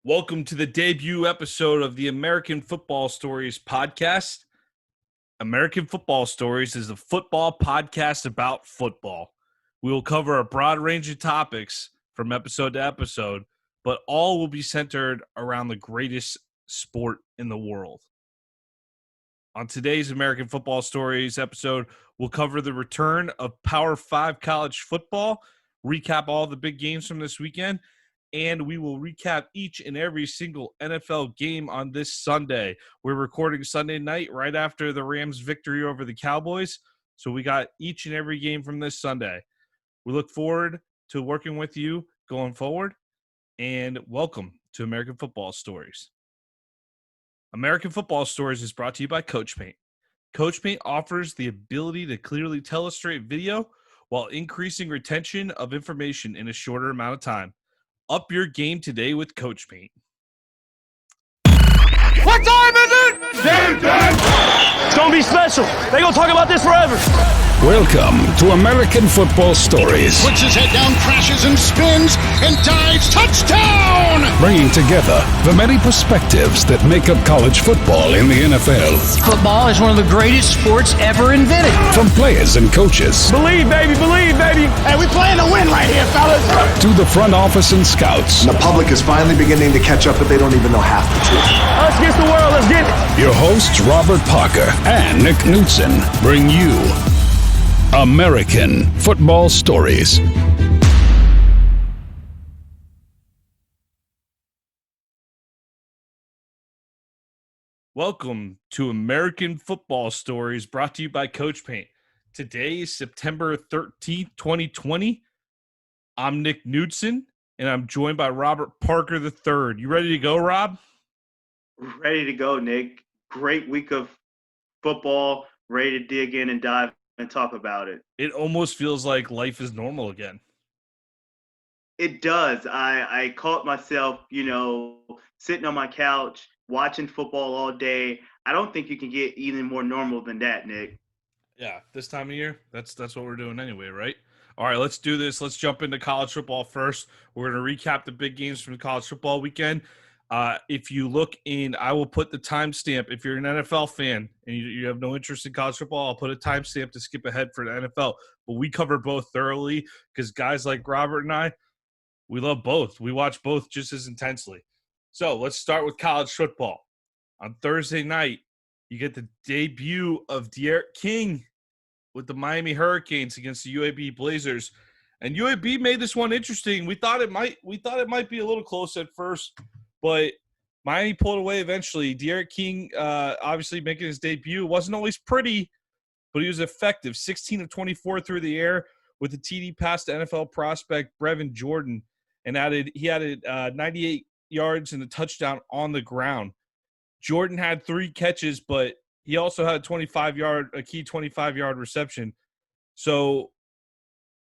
Welcome to the debut episode of the American Football Stories podcast. American Football Stories is a football podcast about football. We will cover a broad range of topics from episode to episode, but all will be centered around the greatest sport in the world. On today's American Football Stories episode, we'll cover the return of Power 5 college football, recap all the big games from this weekend, and we will recap each and every single NFL game on this Sunday. We're recording Sunday night right after the Rams' victory over the Cowboys, so we got each and every game from this Sunday. We look forward to working with you going forward, and welcome to American Football Stories. American Football Stories is brought to you by CoachPaint. CoachPaint offers the ability to clearly tell a straight video while increasing retention of information in a shorter amount of time. Up your game today with CoachPaint. What time is it? Game time! It's gonna be special. They're gonna talk about this forever. Welcome to American Football Stories. Puts his head down, crashes and spins, and dives. Touchdown! Bringing together the many perspectives that make up college football in the NFL. Football is one of the greatest sports ever invented. From players and coaches. Believe, baby, believe, baby. Hey, we playing to win right here, fellas. To the front office and scouts. The public is finally beginning to catch up, but they don't even know half the truth. Us against the world, let's get it. Your hosts, Robert Parker and Nick Knudsen, bring you American Football Stories. Welcome to American Football Stories, brought to you by CoachPaint. Today is September 13th, 2020. I'm Nick Knudsen, and I'm joined by Robert Parker III. You ready to go, Rob? Ready to go, Nick. Great week of football. Ready to dig in and dive and talk about it. It almost feels like life is normal again. It does. I caught myself, sitting on my couch, watching football all day. I don't think you can get even more normal than that, Nick. Yeah, this time of year, that's what we're doing anyway, right? All right, let's do this. Let's jump into college football first. We're going to recap the big games from the college football weekend. If you look in, I will put the timestamp. If you're an NFL fan and you have no interest in college football, I'll put a timestamp to skip ahead for the NFL. But we cover both thoroughly because guys like Robert and I, we love both. We watch both just as intensely. So let's start with college football. On Thursday night, you get the debut of D'Eriq King with the Miami Hurricanes against the UAB Blazers. And UAB made this one interesting. We thought it might be a little close at first, but Miami pulled away eventually. D'Eriq King, obviously making his debut, wasn't always pretty, but he was effective. 16 of 24 through the air with a TD pass to NFL prospect Brevin Jordan, and he added 98 yards and a touchdown on the ground. Jordan had 3 catches, but he also had a key 25-yard reception. So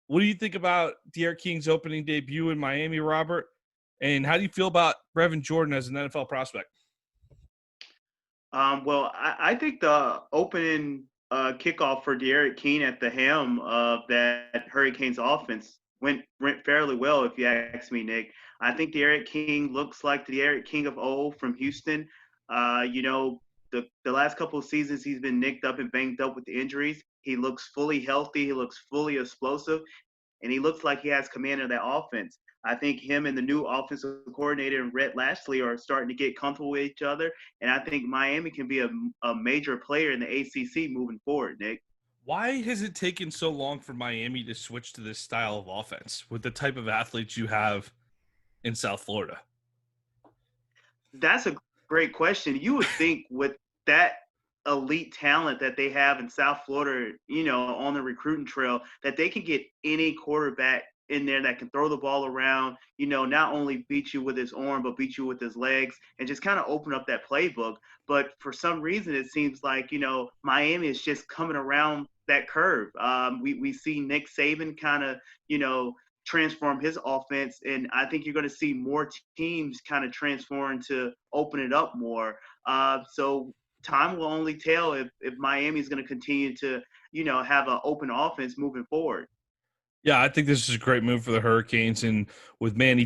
what do you think about D'Eriq King's opening debut in Miami, Robert? And how do you feel about Brevin Jordan as an NFL prospect? Well, I think the opening kickoff for D'Eriq King at the helm of that Hurricanes offense went fairly well, if you ask me, Nick. I think D'Eriq King looks like the D'Eriq King of old from Houston. The last couple of seasons he's been nicked up and banged up with the injuries. He looks fully healthy. He looks fully explosive, and he looks like he has command of that offense. I think him and the new offensive coordinator and Rhett Lashley are starting to get comfortable with each other, and I think Miami can be a major player in the ACC moving forward, Nick. Why has it taken so long for Miami to switch to this style of offense with the type of athletes you have in South Florida? That's a great question. You would think with that elite talent that they have in South Florida, on the recruiting trail, that they can get any quarterback in there that can throw the ball around, not only beat you with his arm, but beat you with his legs and just kind of open up that playbook. But for some reason, it seems like, Miami is just coming around that curve. We see Nick Saban kind of, transform his offense, and I think you're going to see more teams kind of transform to open it up more. So time will only tell if Miami is going to continue to, have an open offense moving forward. Yeah, I think this is a great move for the Hurricanes, and with Manny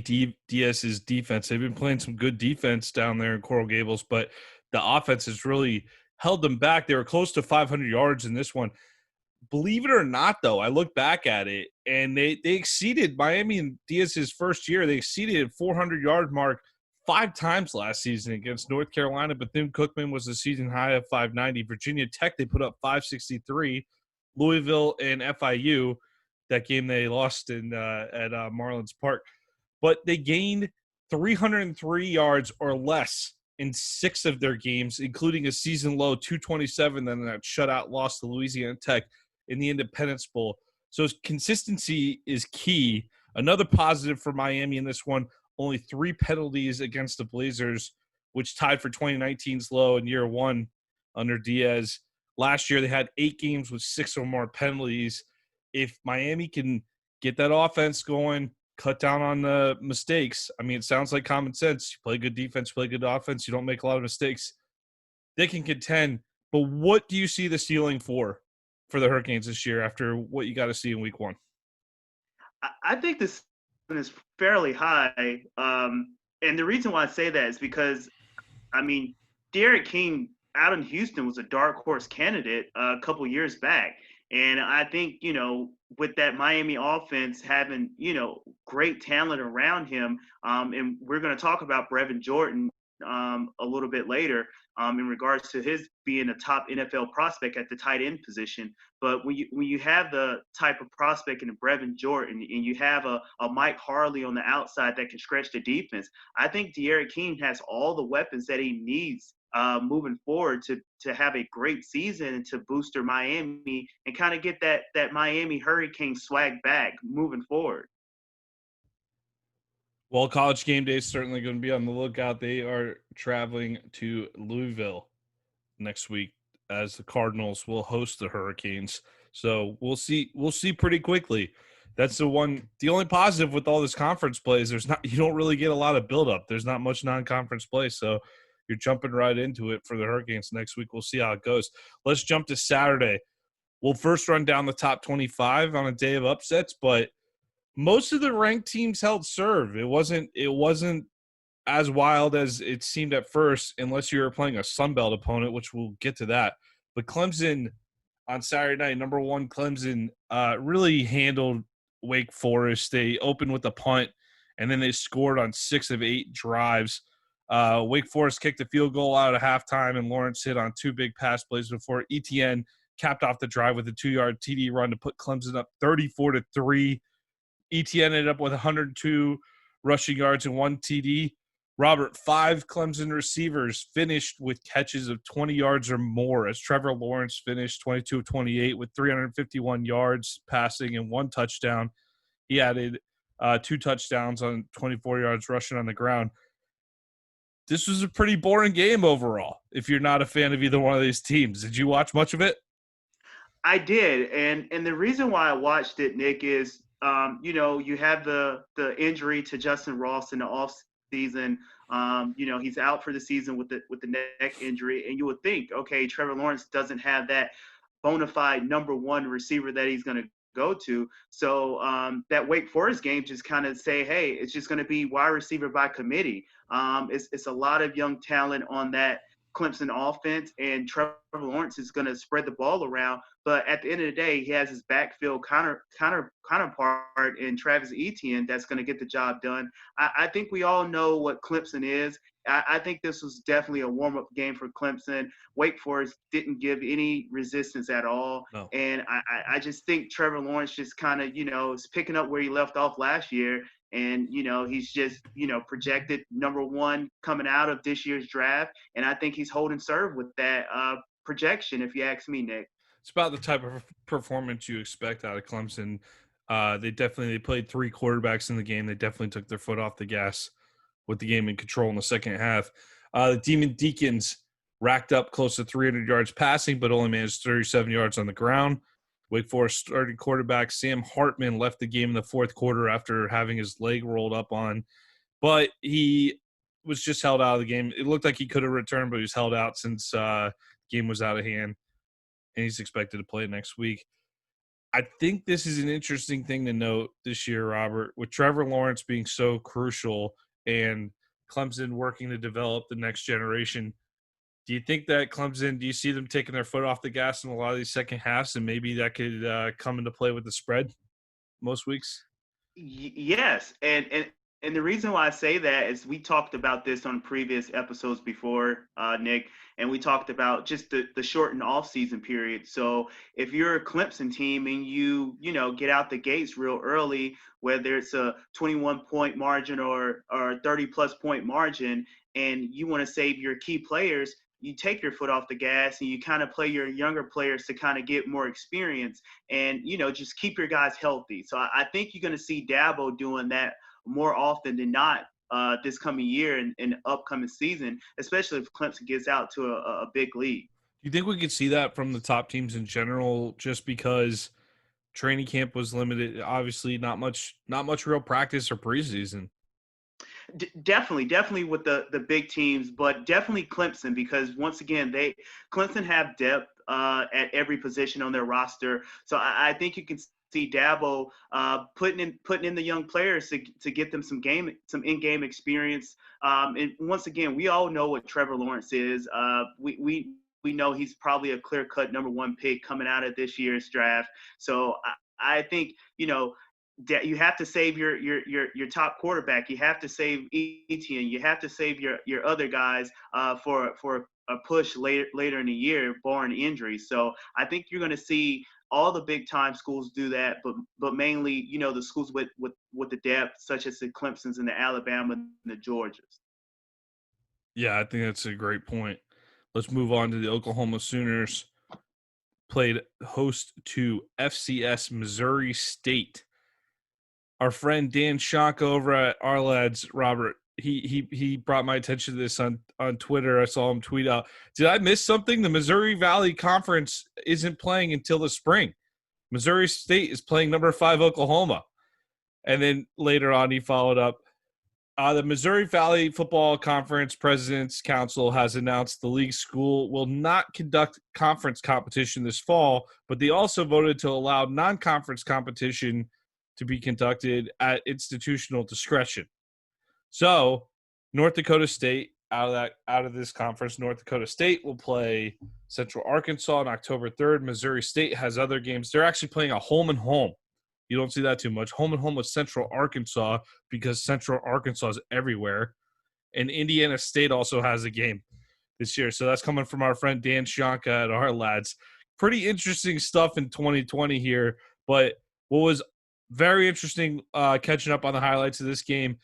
Diaz's defense, they've been playing some good defense down there in Coral Gables, but the offense has really held them back. They were close to 500 yards in this one. Believe it or not, though, I look back at it, and they exceeded Miami and Diaz's first year. They exceeded the 400-yard mark 5 times last season against North Carolina. Bethune-Cookman was a season high of 590. Virginia Tech, they put up 563. Louisville and FIU, that game they lost at Marlins Park. But they gained 303 yards or less in 6 of their games, including a season low 227, then that shutout loss to Louisiana Tech in the Independence Bowl. So consistency is key. Another positive for Miami in this one, only 3 penalties against the Blazers, which tied for 2019's low in year 1 under Diaz. Last year, they had 8 games with 6 or more penalties. If Miami can get that offense going, cut down on the mistakes, I mean, it sounds like common sense. You play good defense, play good offense, you don't make a lot of mistakes, they can contend. But what do you see the ceiling for the Hurricanes this year after what you got to see in week 1? I think this is fairly high. And the reason why I say that is because, I mean, D'Eriq King out in Houston was a dark horse candidate a couple years back. And I think, with that Miami offense having, great talent around him, and we're going to talk about Brevin Jordan a little bit later in regards to his being a top NFL prospect at the tight end position. But when you have the type of prospect in Brevin Jordan and you have a Mike Harley on the outside that can stretch the defense, I think D'Eriq King has all the weapons that he needs moving forward to have a great season and to booster Miami and kind of get that Miami Hurricane swag back moving forward. Well, College Game Day is certainly going to be on the lookout. They are traveling to Louisville next week as the Cardinals will host the Hurricanes. So we'll see pretty quickly. That's the only positive with all this conference play is you don't really get a lot of buildup. There's not much non-conference play. So you're jumping right into it for the Hurricanes next week. We'll see how it goes. Let's jump to Saturday. We'll first run down the top 25 on a day of upsets, but most of the ranked teams held serve. It wasn't as wild as it seemed at first, unless you were playing a Sun Belt opponent, which we'll get to that. But Clemson on Saturday night, number 1 Clemson, really handled Wake Forest. They opened with a punt, and then they scored on 6 of 8 drives. Wake Forest kicked a field goal out at halftime, and Lawrence hit on 2 big pass plays before Etienne capped off the drive with a 2-yard TD run to put Clemson up 34-3. Etienne ended up with 102 rushing yards and 1 TD. Robert, 5 Clemson receivers finished with catches of 20 yards or more, as Trevor Lawrence finished 22 of 28 with 351 yards passing and 1 touchdown. He added 2 touchdowns on 24 yards rushing on the ground. This was a pretty boring game overall, if you're not a fan of either one of these teams. Did you watch much of it? I did. And the reason why I watched it, Nick, is you have the injury to Justin Ross in the offseason. He's out for the season with the neck injury, and you would think, okay, Trevor Lawrence doesn't have that bona fide number 1 receiver that he's going to go to. So that Wake Forest game just kind of say, hey, it's just going to be wide receiver by committee. It's a lot of young talent on that Clemson offense, and Trevor Lawrence is going to spread the ball around. But at the end of the day, he has his backfield counterpart in Travis Etienne that's going to get the job done. I think we all know what Clemson is. I think this was definitely a warm-up game for Clemson. Wake Forest didn't give any resistance at all. No. And I just think Trevor Lawrence just kind of, is picking up where he left off last year. And, he's just, projected number 1 coming out of this year's draft. And I think he's holding serve with that projection, if you ask me, Nick. It's about the type of performance you expect out of Clemson. They played 3 quarterbacks in the game. They definitely took their foot off the gas with the game in control in the second half. The Demon Deacons racked up close to 300 yards passing, but only managed 37 yards on the ground. Wake Forest starting quarterback Sam Hartman left the game in the 4th quarter after having his leg rolled up on, but he was just held out of the game. It looked like he could have returned, but he was held out since the game was out of hand, and he's expected to play next week. I think this is an interesting thing to note this year, Robert, with Trevor Lawrence being so crucial and Clemson working to develop the next generation. Do you think that Clemson, do you see them taking their foot off the gas in a lot of these second halves, and maybe that could come into play with the spread most weeks? Yes, and the reason why I say that is we talked about this on previous episodes before, Nick, and we talked about just the shortened off-season period. So if you're a Clemson team and you get out the gates real early, whether it's a 21-point margin or a 30-plus point margin, and you want to save your key players, you take your foot off the gas and you kind of play your younger players to kind of get more experience and just keep your guys healthy. So I think you're going to see Dabo doing that more often than not this coming year and upcoming season, especially if Clemson gets out to a big league. Do you think we could see that from the top teams in general, just because training camp was limited? Obviously, not much real practice or preseason. Definitely with the big teams, but definitely Clemson, because once again, Clemson have depth at every position on their roster. So I think you can see Dabo putting in the young players to get them some in-game experience. And once again, we all know what Trevor Lawrence is. We know he's probably a clear-cut number one pick coming out of this year's draft. So I think that you have to save your top quarterback. You have to save Etienne. You have to save your other guys for a push later in the year, barring injury. So I think you're going to see all the big time schools do that, but mainly the schools with the depth, such as the Clemsons and the Alabama and the Georgias. Yeah, I think that's a great point. Let's move on to the Oklahoma Sooners. Played host to FCS Missouri State. Our friend Dan Shonka over at Our Lads, Robert, he brought my attention to this on Twitter. I saw him tweet out, did I miss something? The Missouri Valley Conference isn't playing until the spring. Missouri State is playing number 5 Oklahoma. And then later on he followed up, the Missouri Valley Football Conference President's Council has announced the league school will not conduct conference competition this fall, but they also voted to allow non-conference competition to be conducted at institutional discretion. So North Dakota State, out of this conference, North Dakota State will play Central Arkansas on October 3rd. Missouri State has other games. They're actually playing a home and home. You don't see that too much. Home and home with Central Arkansas, because Central Arkansas is everywhere. And Indiana State also has a game this year. So that's coming from our friend Dan Shonka at Our Lads. Pretty interesting stuff in 2020 here. But what was very interesting catching up on the highlights of this game,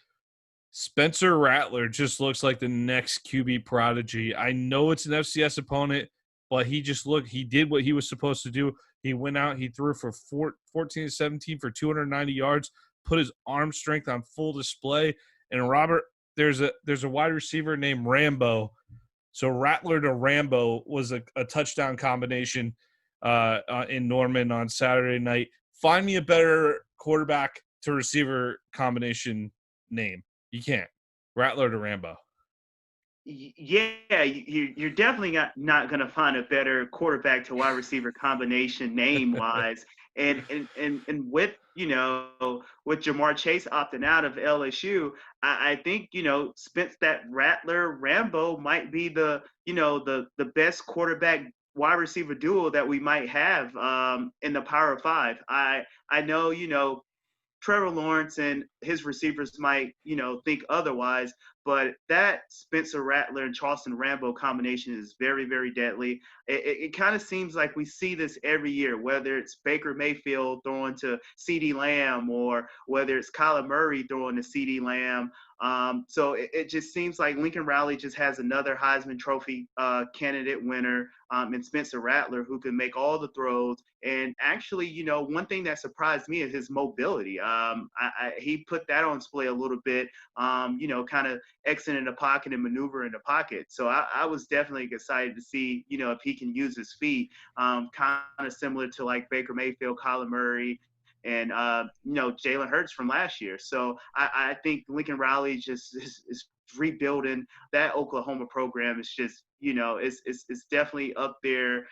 Spencer Rattler just looks like the next QB prodigy. I know it's an FCS opponent, but he did what he was supposed to do. He went out, he threw for 14-17 for 290 yards, put his arm strength on full display. And Robert, there's a wide receiver named Rambo. So Rattler to Rambo was a touchdown combination in Norman on Saturday night. Find me a better quarterback to receiver combination name. You can't. Rattler to Rambo. Yeah, you're definitely not going to find a better quarterback to wide receiver combination name-wise. and with, with Jamar Chase opting out of LSU, I think, Spence, that Rattler Rambo might be the best quarterback wide receiver duo that we might have in the Power 5. I know, Trevor Lawrence and his receivers might, think otherwise, but that Spencer Rattler and Charleston Rambo combination is very, very deadly. It kind of seems like we see this every year, whether it's Baker Mayfield throwing to CeeDee Lamb or whether it's Kyler Murray throwing to CeeDee Lamb. So it just seems like Lincoln Riley just has another Heisman Trophy candidate winner in Spencer Rattler, who can make all the throws. And actually, one thing that surprised me is his mobility. He put that on display a little bit, kind of exiting the pocket and maneuvering the pocket. So I was definitely excited to see, if he can use his feet, kind of similar to like Baker Mayfield, Kyler Murray, and Jalen Hurts from last year. So I think Lincoln Riley just is rebuilding that Oklahoma program. Is just it's definitely up there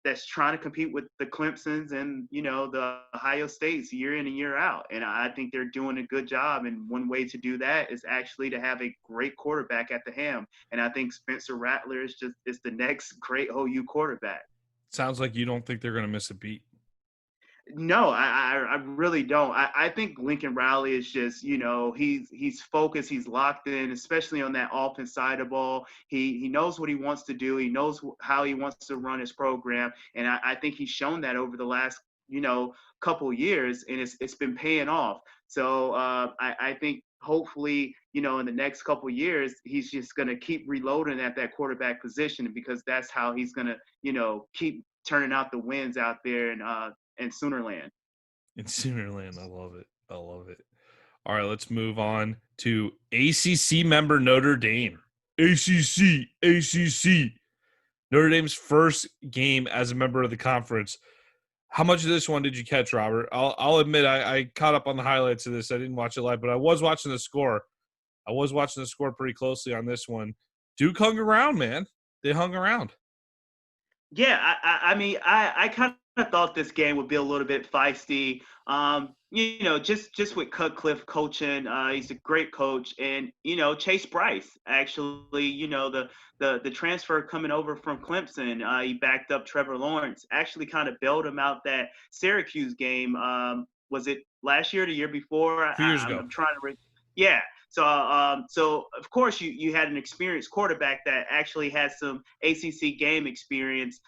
that's trying to compete with the Clemsons and the Ohio States year in and year out. And I think they're doing a good job. And one way to do that is actually to have a great quarterback at the helm. And I think Spencer Rattler is the next great OU quarterback. Sounds like you don't think they're going to miss a beat. No, I really don't. I think Lincoln Riley is just, he's focused, he's locked in, especially on that offense side of the ball. He knows what he wants to do. He knows how he wants to run his program. And I think he's shown that over the last, couple years, and it's been paying off. So I think hopefully, in the next couple of years, he's just going to keep reloading at that quarterback position, because that's how he's going to, keep turning out the wins out there and Soonerland. In Soonerland, I love it. I love it. All right, let's move on to ACC member Notre Dame. ACC. Notre Dame's first game as a member of the conference. How much of this one did you catch, Robert? I'll admit I caught up on the highlights of this. I didn't watch it live, but I was watching the score. I was watching the score pretty closely on this one. Duke hung around, man. They hung around. Yeah, I mean, I kind of thought this game would be a little bit feisty. Just with Cutcliffe coaching, he's a great coach, and Chase Bryce actually, the transfer coming over from Clemson, he backed up Trevor Lawrence, actually kind of bailed him out that Syracuse game. Was it last year or the year before? 2 years ago. I'm trying to. Yeah. So of course you had an experienced quarterback that actually had some ACC game experience.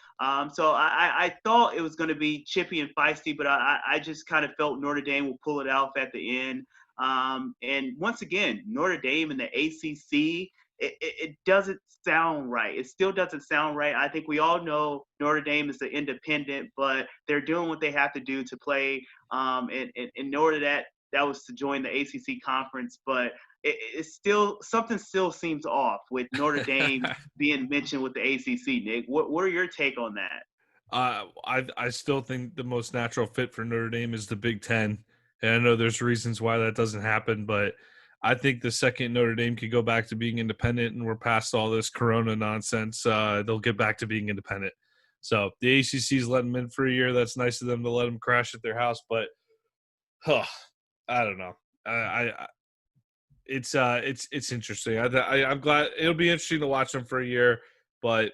So I thought it was going to be chippy and feisty, but I just kind of felt Notre Dame will pull it off at the end. And once again, Notre Dame in the ACC, it doesn't sound right. It still doesn't sound right. I think we all know Notre Dame is an independent, but they're doing what they have to do to play. In order that was to join the ACC conference, but it's still something still seems off with Notre Dame being mentioned with the ACC. Nick, what are your take on that? I still think the most natural fit for Notre Dame is the Big Ten, and I know there's reasons why that doesn't happen, but I think the second Notre Dame could go back to being independent and we're past all this Corona nonsense, they'll get back to being independent. So the ACC's letting them in for a year. That's nice of them to let them crash at their house, but I don't know. It's interesting. I'm glad it'll be interesting to watch them for a year. But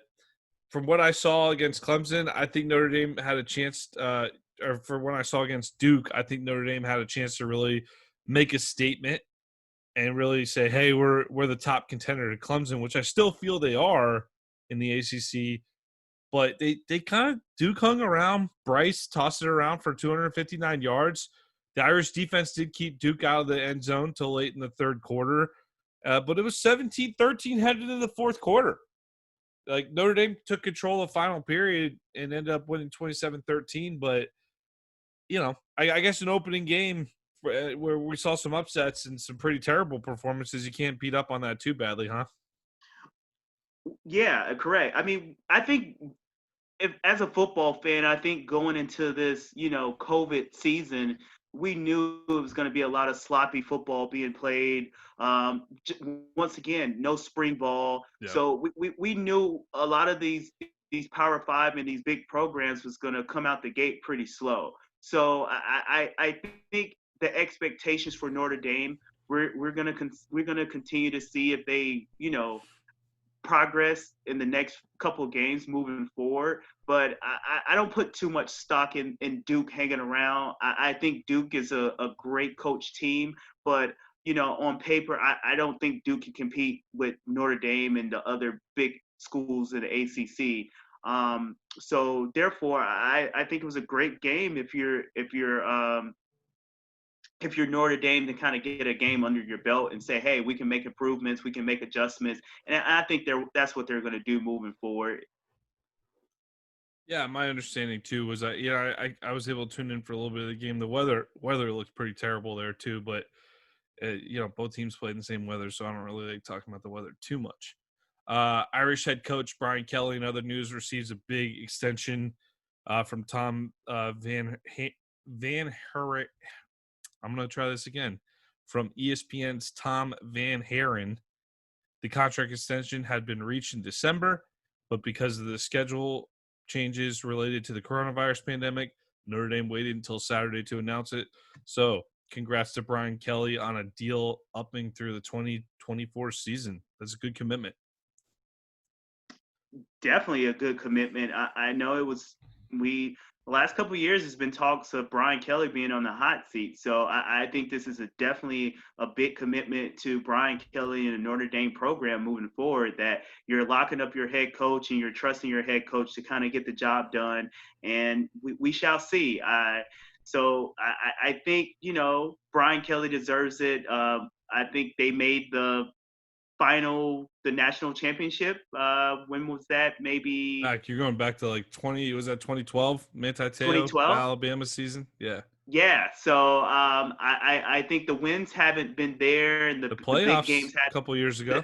from what I saw against Clemson, I think Notre Dame had a chance. Or from what I saw against Duke, I think Notre Dame had a chance to really make a statement and really say, "Hey, we're the top contender to Clemson," which I still feel they are in the ACC. But they kind of Duke hung around. Bryce tossed it around for 259 yards. The Irish defense did keep Duke out of the end zone till late in the third quarter. But it was 17-13 headed into the fourth quarter. Like, Notre Dame took control of the final period and ended up winning 27-13. But, I guess an opening game where we saw some upsets and some pretty terrible performances, you can't beat up on that too badly, huh? Yeah, correct. I mean, I think as a football fan, I think going into this, COVID season – we knew it was going to be a lot of sloppy football being played. Once again, no spring ball. Yeah. So we knew a lot of these Power Five and these big programs was going to come out the gate pretty slow. So I think the expectations for Notre Dame, we're going to continue to see if they progress in the next couple of games moving forward. But I don't put too much stock in Duke hanging around. I think Duke is a great coach team, but on paper, I don't think Duke can compete with Notre Dame and the other big schools in the ACC. So therefore, I think it was a great game if you're Notre Dame, to kind of get a game under your belt and say, hey, we can make improvements, we can make adjustments. And I think that's what they're going to do moving forward. Yeah, my understanding too was that I was able to tune in for a little bit of the game. The weather looked pretty terrible there too, but both teams played in the same weather, so I don't really like talking about the weather too much. Irish head coach Brian Kelly, in other news, receives a big extension from Tom Van Haren. I'm going to try this again. From ESPN's Tom Van Haren, the contract extension had been reached in December, but because of the schedule changes related to the coronavirus pandemic. Notre Dame waited until Saturday to announce it. So congrats to Brian Kelly on a deal upping through the 2024 season. That's a good commitment. Definitely a good commitment. I know the last couple of years has been talks of Brian Kelly being on the hot seat. So I think this is definitely a big commitment to Brian Kelly and the Notre Dame program moving forward, that you're locking up your head coach and you're trusting your head coach to kind of get the job done. And we shall see. So I think, Brian Kelly deserves it. I think they made the national championship. When was that? Maybe You're going back to like 2012 Manti Te'o 2012 Alabama season. Yeah. So I think the wins haven't been there, and the playoffs big games a couple years ago.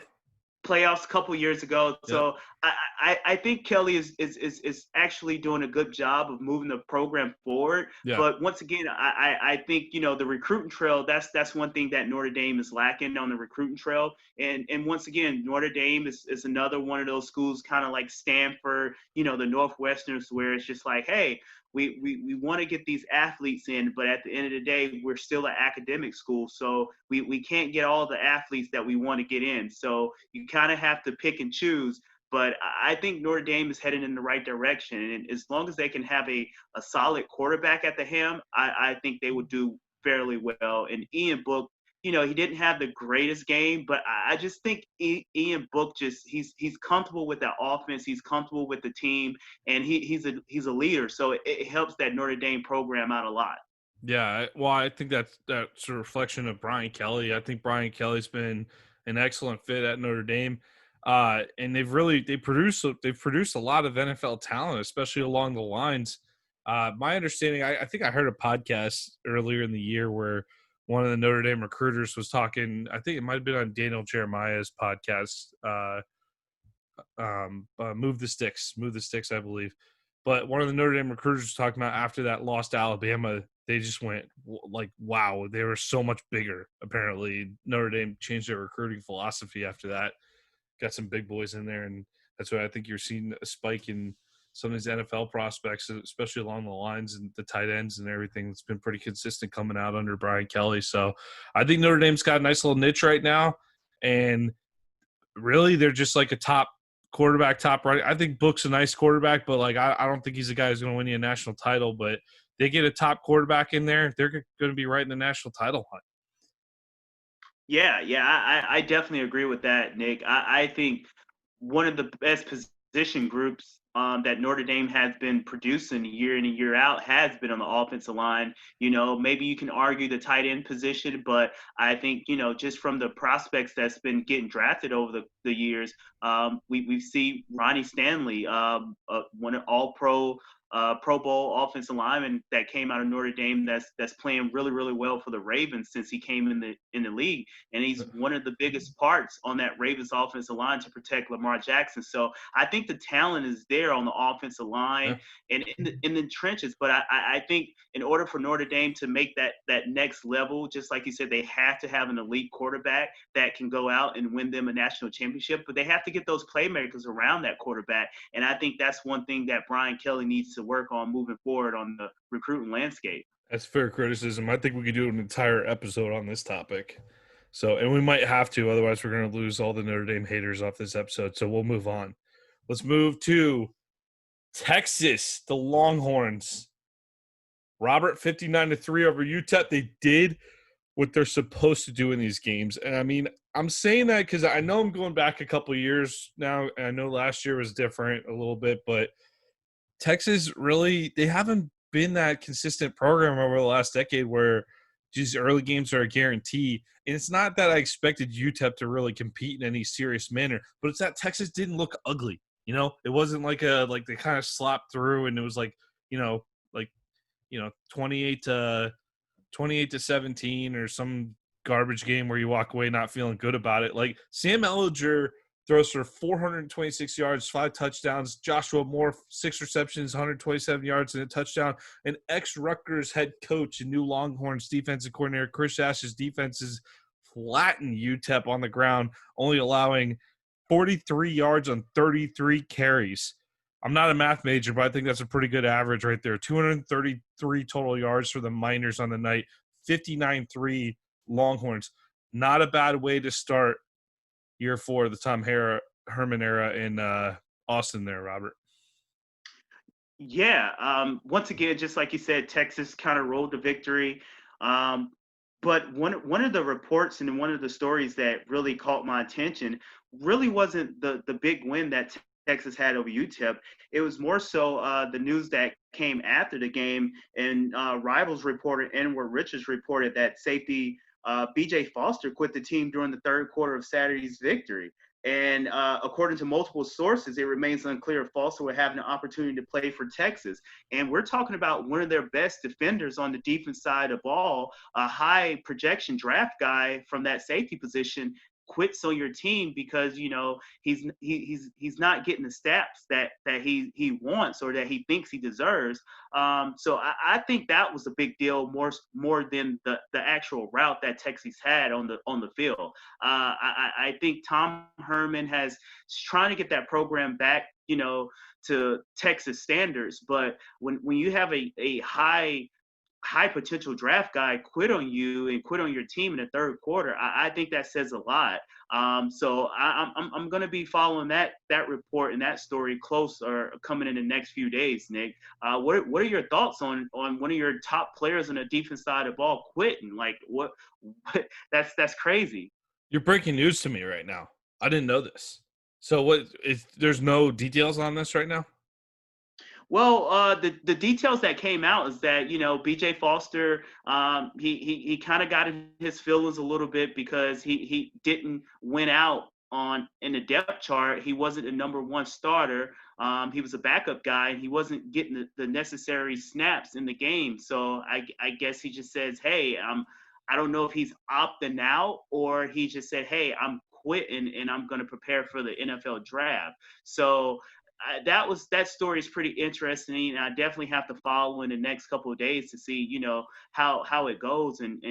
Playoffs a couple years ago. Yeah. So I think Kelly is actually doing a good job of moving the program forward. Yeah. But once again, I think, the recruiting trail, that's one thing that Notre Dame is lacking on the recruiting trail. And once again, Notre Dame is another one of those schools, kind of like Stanford, the Northwesterners, where it's just like, hey, we want to get these athletes in, but at the end of the day, we're still an academic school. So we can't get all the athletes that we want to get in. So you kind of have to pick and choose. But I think Notre Dame is heading in the right direction. And as long as they can have a solid quarterback at the helm, I think they would do fairly well. And Ian Book, he didn't have the greatest game, but I just think Ian Book he's comfortable with that offense. He's comfortable with the team, and he's a leader. So it helps that Notre Dame program out a lot. Yeah, well, I think that's a reflection of Brian Kelly. I think Brian Kelly's been an excellent fit at Notre Dame, and they've produced a lot of NFL talent, especially along the lines. My understanding, I think I heard a podcast earlier in the year where one of the Notre Dame recruiters was talking. I think it might have been on Daniel Jeremiah's podcast, Move the Sticks, I believe. But one of the Notre Dame recruiters was talking about after that loss to Alabama, they just went like, wow, they were so much bigger. Apparently, Notre Dame changed their recruiting philosophy after that. Got some big boys in there, and that's why I think you're seeing a spike in some of these NFL prospects, especially along the lines and the tight ends and everything. It's been pretty consistent coming out under Brian Kelly. So I think Notre Dame's got a nice little niche right now, and really they're just like a top quarterback, top right. I think Book's a nice quarterback, but like I don't think he's a guy who's going to win you a national title. But they get a top quarterback in there, they're going to be right in the national title hunt. Yeah, I definitely agree with that, Nick. I think one of the best position groups that Notre Dame has been producing year in and year out has been on the offensive line. Maybe you can argue the tight end position, but I think, just from the prospects that's been getting drafted over the years, we see Ronnie Stanley, one of all-pro Pro Bowl offensive lineman that came out of Notre Dame that's playing really, really well for the Ravens since he came in the league. And he's one of the biggest parts on that Ravens offensive line to protect Lamar Jackson. So I think the talent is there on the offensive line and in the trenches. But I think in order for Notre Dame to make that next level, just like you said, they have to have an elite quarterback that can go out and win them a national championship. But they have to get those playmakers around that quarterback. And I think that's one thing that Brian Kelly needs to work on moving forward on the recruiting landscape. That's fair criticism. I think we could do an entire episode on this topic. So, and we might have to, otherwise we're going to lose all the Notre Dame haters off this episode. So we'll move on. Let's move to Texas, the Longhorns. Robert, 59-3 over UTEP. They did what they're supposed to do in these games. And I mean, I'm saying that because I know I'm going back a couple of years now. And I know last year was different a little bit, but Texas really, they haven't been that consistent program over the last decade where these early games are a guarantee. And it's not that I expected UTEP to really compete in any serious manner, but it's that Texas didn't look ugly. It wasn't like they kind of slopped through and it was 28 to 17 or some garbage game where you walk away not feeling good about it. Like Sam Ehlinger throws for 426 yards, 5 touchdowns. Joshua Moore, 6 receptions, 127 yards and a touchdown. And ex-Rutgers head coach and new Longhorns defensive coordinator Chris Ash's defenses flattened UTEP on the ground, only allowing 43 yards on 33 carries. I'm not a math major, but I think that's a pretty good average right there. 233 total yards for the Miners on the night, 59-3 Longhorns. Not a bad way to start year 4 of the Tom Herman era in Austin there, Robert. Yeah. Once again, just like you said, Texas kind of rolled the victory. But one of the reports and one of the stories that really caught my attention really wasn't the big win that Texas had over UTEP. It was more so the news that came after the game, and Rivals reporter Edward Richards reported that safety B.J. Foster quit the team during the third quarter of Saturday's victory. And according to multiple sources, it remains unclear if Foster will have an opportunity to play for Texas. And we're talking about one of their best defenders on the defense side of ball, a high projection draft guy from that safety position, quits on your team because he's not getting the stats that he wants or that he thinks he deserves. So I think that was a big deal more than the actual route that Texas had on the field. I think Tom Herman is trying to get that program back, to Texas standards. But when you have a high potential draft guy quit on you and quit on your team in the third quarter, I think that says a lot. So I'm going to be following that report and that story close or coming in the next few days, Nick. What are your thoughts on one of your top players on the defense side of the ball quitting? Like what that's crazy. You're breaking news to me right now. I didn't know this. So there's no details on this right now? Well, the details that came out is that B.J. Foster, he kind of got in his feelings a little bit because he didn't win out in the depth chart. He wasn't a number one starter. He was a backup guy, and he wasn't getting the necessary snaps in the game. So I guess he just says, hey, I don't know if he's opting out or he just said, hey, I'm quitting and I'm going to prepare for the NFL draft. So that story is pretty interesting, and I definitely have to follow in the next couple of days to see how it goes and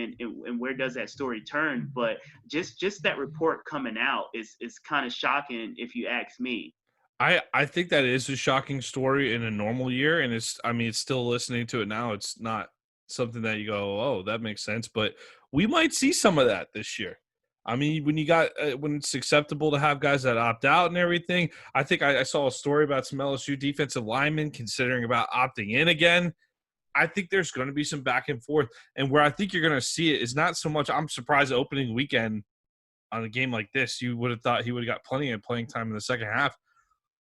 where does that story turn. But just that report coming out is kind of shocking if you ask me. I think that is a shocking story in a normal year, and it's still listening to it now, it's not something that you go, oh, that makes sense, but we might see some of that this year. When it's acceptable to have guys that opt out and everything. I think I saw a story about some LSU defensive linemen considering about opting in again. I think there's going to be some back and forth. And where I think you're going to see it is not so much – I'm surprised opening weekend on a game like this, you would have thought he would have got plenty of playing time in the second half.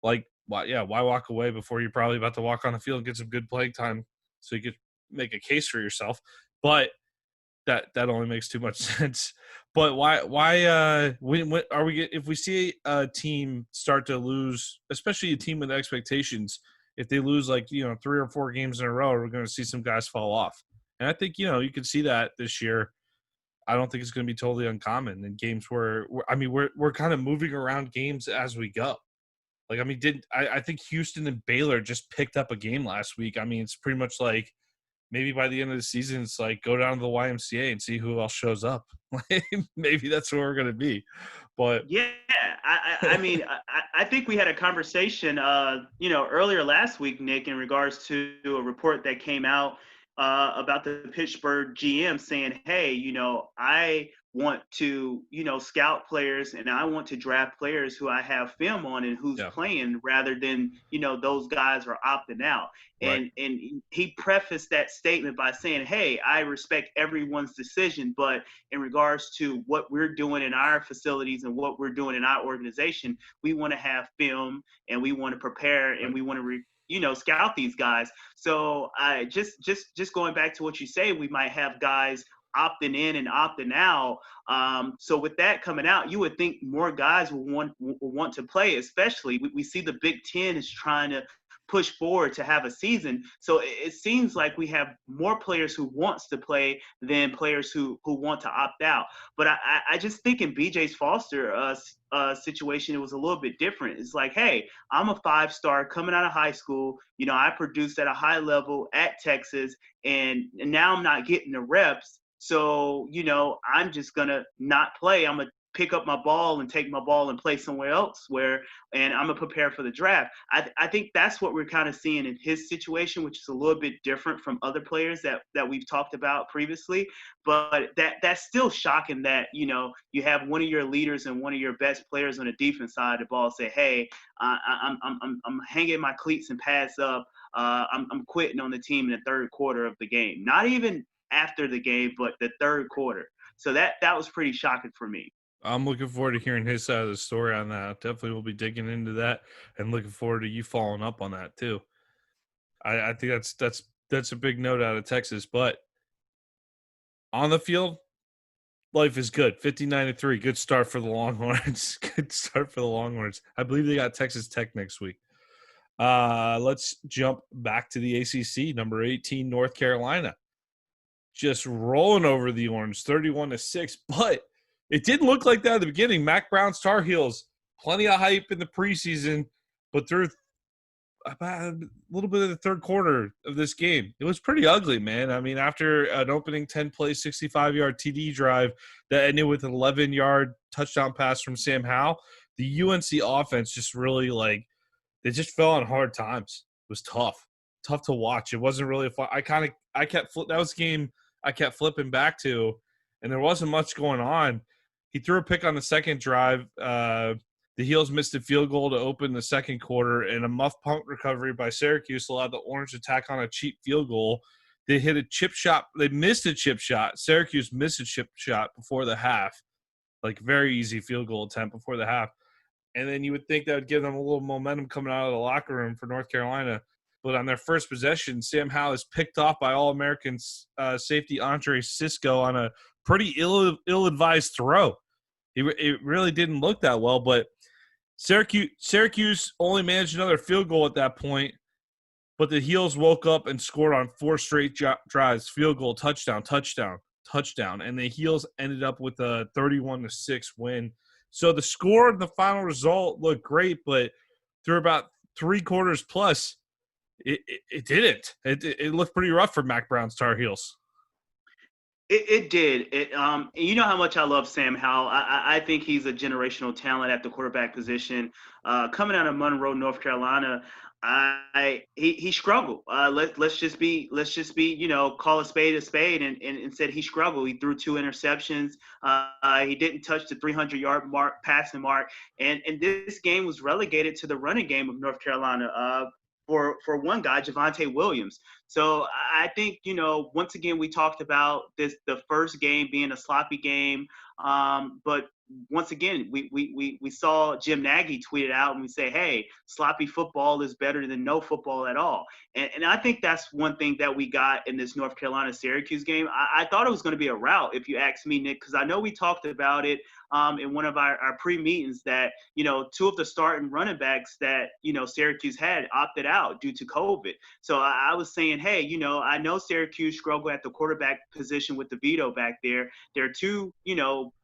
Like, why walk away before you're probably about to walk on the field and get some good playing time so you could make a case for yourself? But that only makes too much sense. But why when are we if we see a team start to lose, especially a team with expectations, if they lose 3 or 4 games in a row, we're going to see some guys fall off. And I think you can see that this year. I don't think it's going to be totally uncommon in games where we're kind of moving around games as we go. I think Houston and Baylor just picked up a game last week. It's pretty much like maybe by the end of the season, it's like go down to the YMCA and see who else shows up. Maybe that's where we're going to be. But yeah, I think we had a conversation, earlier last week, Nick, in regards to a report that came out about the Pittsburgh GM saying, hey, I want to, scout players and I want to draft players who I have film on and who's playing rather than, those guys are opting out. Right. And he prefaced that statement by saying, hey, I respect everyone's decision, but in regards to what we're doing in our facilities and what we're doing in our organization, we want to have film and we want to prepare and we want to scout these guys. So just going back to what you say, we might have guys opting in and opting out. So with that coming out, you would think more guys will want to play, especially we see the Big Ten is trying to push forward to have a season. So it seems like we have more players who wants to play than players who want to opt out. But I just think in B.J. Foster situation, it was a little bit different. It's like, hey, I'm a 5-star coming out of high school. I produced at a high level at Texas, and now I'm not getting the reps. So, I'm just going to not play. I'm going to pick up my ball and take my ball and play somewhere else and I'm gonna prepare for the draft. I think that's what we're kind of seeing in his situation, which is a little bit different from other players that we've talked about previously. But that's still shocking that, you have one of your leaders and one of your best players on the defense side of the ball say, hey, I'm hanging my cleats and pads up. I'm quitting on the team in the third quarter of the game. Not even after the game, but the third quarter. So that was pretty shocking for me. I'm looking forward to hearing his side of the story on that. Definitely will be digging into that and looking forward to you following up on that too. I think that's a big note out of Texas. But on the field, life is good. 59-3. Good start for the Longhorns. Good start for the Longhorns. I believe they got Texas Tech next week. Let's jump back to the ACC. Number 18, North Carolina. Just rolling over the Orange, 31-6. But it didn't look like that at the beginning. Mac Brown's Tar Heels, plenty of hype in the preseason, but through about a little bit of the third quarter of this game, it was pretty ugly, man. I mean, after an opening 10-play, 65-yard TD drive that ended with an 11-yard touchdown pass from Sam Howell, the UNC offense just really, they just fell on hard times. It was tough to watch. It wasn't really fun. That was a game I kept flipping back to, and there wasn't much going on. He threw a pick on the second drive. The Heels missed a field goal to open the second quarter, and a muff punt recovery by Syracuse allowed the Orange to tack on a cheap field goal. They hit a chip shot. They missed a chip shot. Syracuse missed a chip shot before the half, very easy field goal attempt before the half. And then you would think that would give them a little momentum coming out of the locker room for North Carolina. But on their first possession, Sam Howell is picked off by All-American safety Andre Cisco on a pretty ill-advised throw. It really didn't look that well, but Syracuse only managed another field goal at that point, but the Heels woke up and scored on 4 straight drives, field goal, touchdown, and the Heels ended up with a 31-6 win. So the score and the final result looked great, but through about 3 quarters plus, it didn't. It looked pretty rough for Mac Brown's Tar Heels. It did. You know how much I love Sam Howell. I think he's a generational talent at the quarterback position. Coming out of Monroe, North Carolina, he struggled. Let's just be call a spade and said he struggled. He threw 2 interceptions. He didn't touch the 300-yard passing mark, and this game was relegated to the running game of North Carolina. For one guy, Javonte Williams. So I think, once again, we talked about the first game being a sloppy game. But once again, we saw Jim Nagy tweet it out and we say, hey, sloppy football is better than no football at all. And I think that's one thing that we got in this North Carolina-Syracuse game. I thought it was going to be a rout, if you ask me, Nick, because I know we talked about it in one of our pre-meetings that, 2 of the starting running backs that, Syracuse had opted out due to COVID. So I was saying, hey, I know Syracuse struggled at the quarterback position with DeVito back there. There are 2,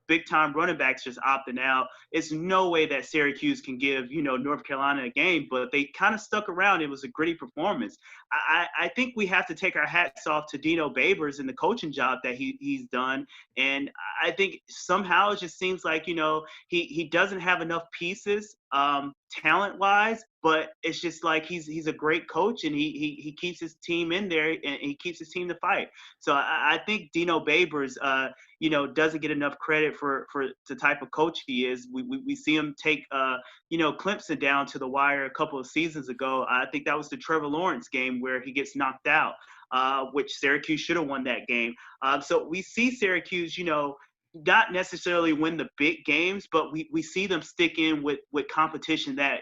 big-time running backs just opting out. It's no way that Syracuse can give, North Carolina a game, but they kind of stuck around. It was a gritty performance. I think we have to take our hats off to Dino Babers and the coaching job that he's done. And I think somehow it just seems like, he doesn't have enough pieces talent-wise, but it's just like he's a great coach and he keeps his team in there and he keeps his team to fight. So I think Dino Babers, doesn't get enough credit for the type of coach he is. We see him take, Clemson down to the wire a couple of seasons ago. I think that was the Trevor Lawrence game where he gets knocked out, which Syracuse should have won that game. So we see Syracuse, not necessarily win the big games, but we see them stick in with competition that,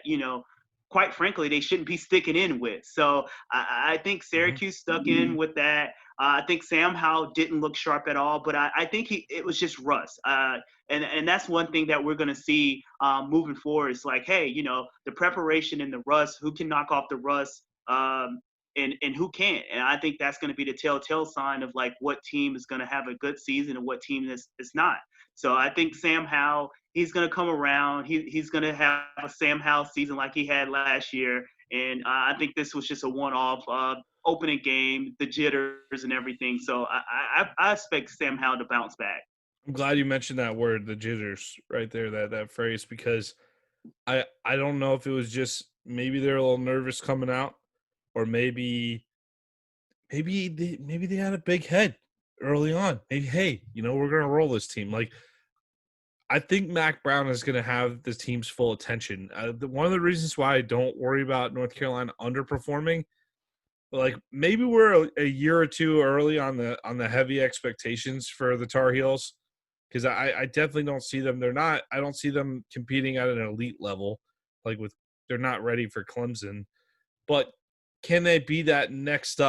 quite frankly, they shouldn't be sticking in with. So I think Syracuse stuck in with that. I think Sam Howell didn't look sharp at all, but I think it was just rust. And that's one thing that we're going to see moving forward. It's like, hey, the preparation and the rust, who can knock off the rust and who can't. And I think that's going to be the telltale sign of like what team is going to have a good season and what team is not. So I think Sam Howell, he's going to come around. He's going to have a Sam Howell season like he had last year. And I think this was just a one-off opening game, the jitters and everything. So I expect Sam Howell to bounce back. I'm glad you mentioned that word, the jitters, right there, that phrase, because I don't know if it was just maybe they're a little nervous coming out, or maybe they had a big head early on. Maybe, hey, we're gonna roll this team. Like, I think Mac Brown is gonna have the team's full attention. One of the reasons why I don't worry about North Carolina underperforming, like maybe we're a year or two early on the heavy expectations for the Tar Heels, because I definitely don't see them. I don't see them competing at an elite level, they're not ready for Clemson. But can they be that next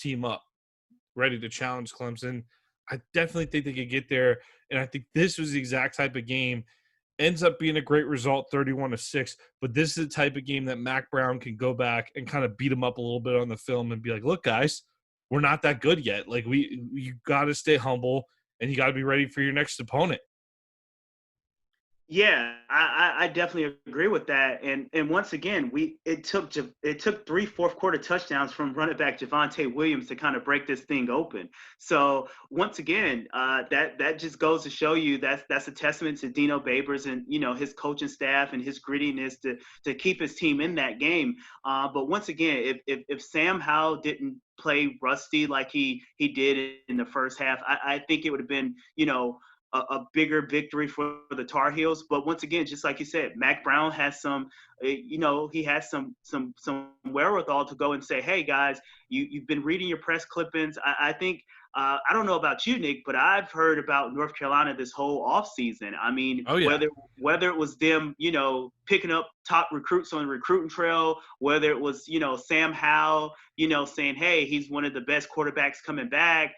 team up, ready to challenge Clemson? I definitely think they could get there, and I think this was the exact type of game. Ends up being a great result, 31-6. But this is the type of game that Mac Brown can go back and kind of beat them up a little bit on the film and be like, "Look, guys, we're not that good yet. Like, you got to stay humble and you got to be ready for your next opponent." Yeah, I definitely agree with that. And once again, it took 3 fourth quarter touchdowns from running back Javonte Williams to kind of break this thing open. So once again, that just goes to show you that's a testament to Dino Babers and his coaching staff and his grittiness to keep his team in that game. But once again, if Sam Howell didn't play rusty like he did in the first half, I think it would have been a bigger victory for the Tar Heels. But once again, just like you said, Mac Brown has he has some wherewithal to go and say, "Hey guys, you've been reading your press clippings." I think I don't know about you, Nick, but I've heard about North Carolina this whole offseason. I mean, Oh, yeah. whether it was them, picking up top recruits on the recruiting trail, whether it was, Sam Howell, saying, "Hey, he's one of the best quarterbacks coming back."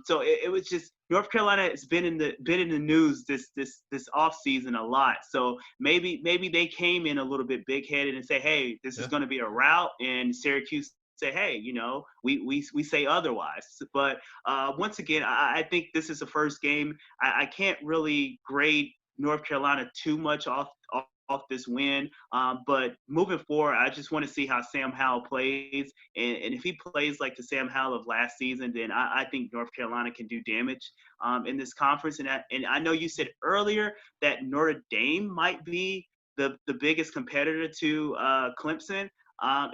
So it was just North Carolina has been in the news this off season a lot. So maybe they came in a little bit big headed and say, "Hey, this is going to be a rout," and Syracuse say, "Hey, we say otherwise." But once again, I think this is the first game. I can't really grade North Carolina too much off this win. But moving forward, I just want to see how Sam Howell plays. And if he plays like the Sam Howell of last season, then I think North Carolina can do damage in this conference. And I know you said earlier that Notre Dame might be the biggest competitor to Clemson.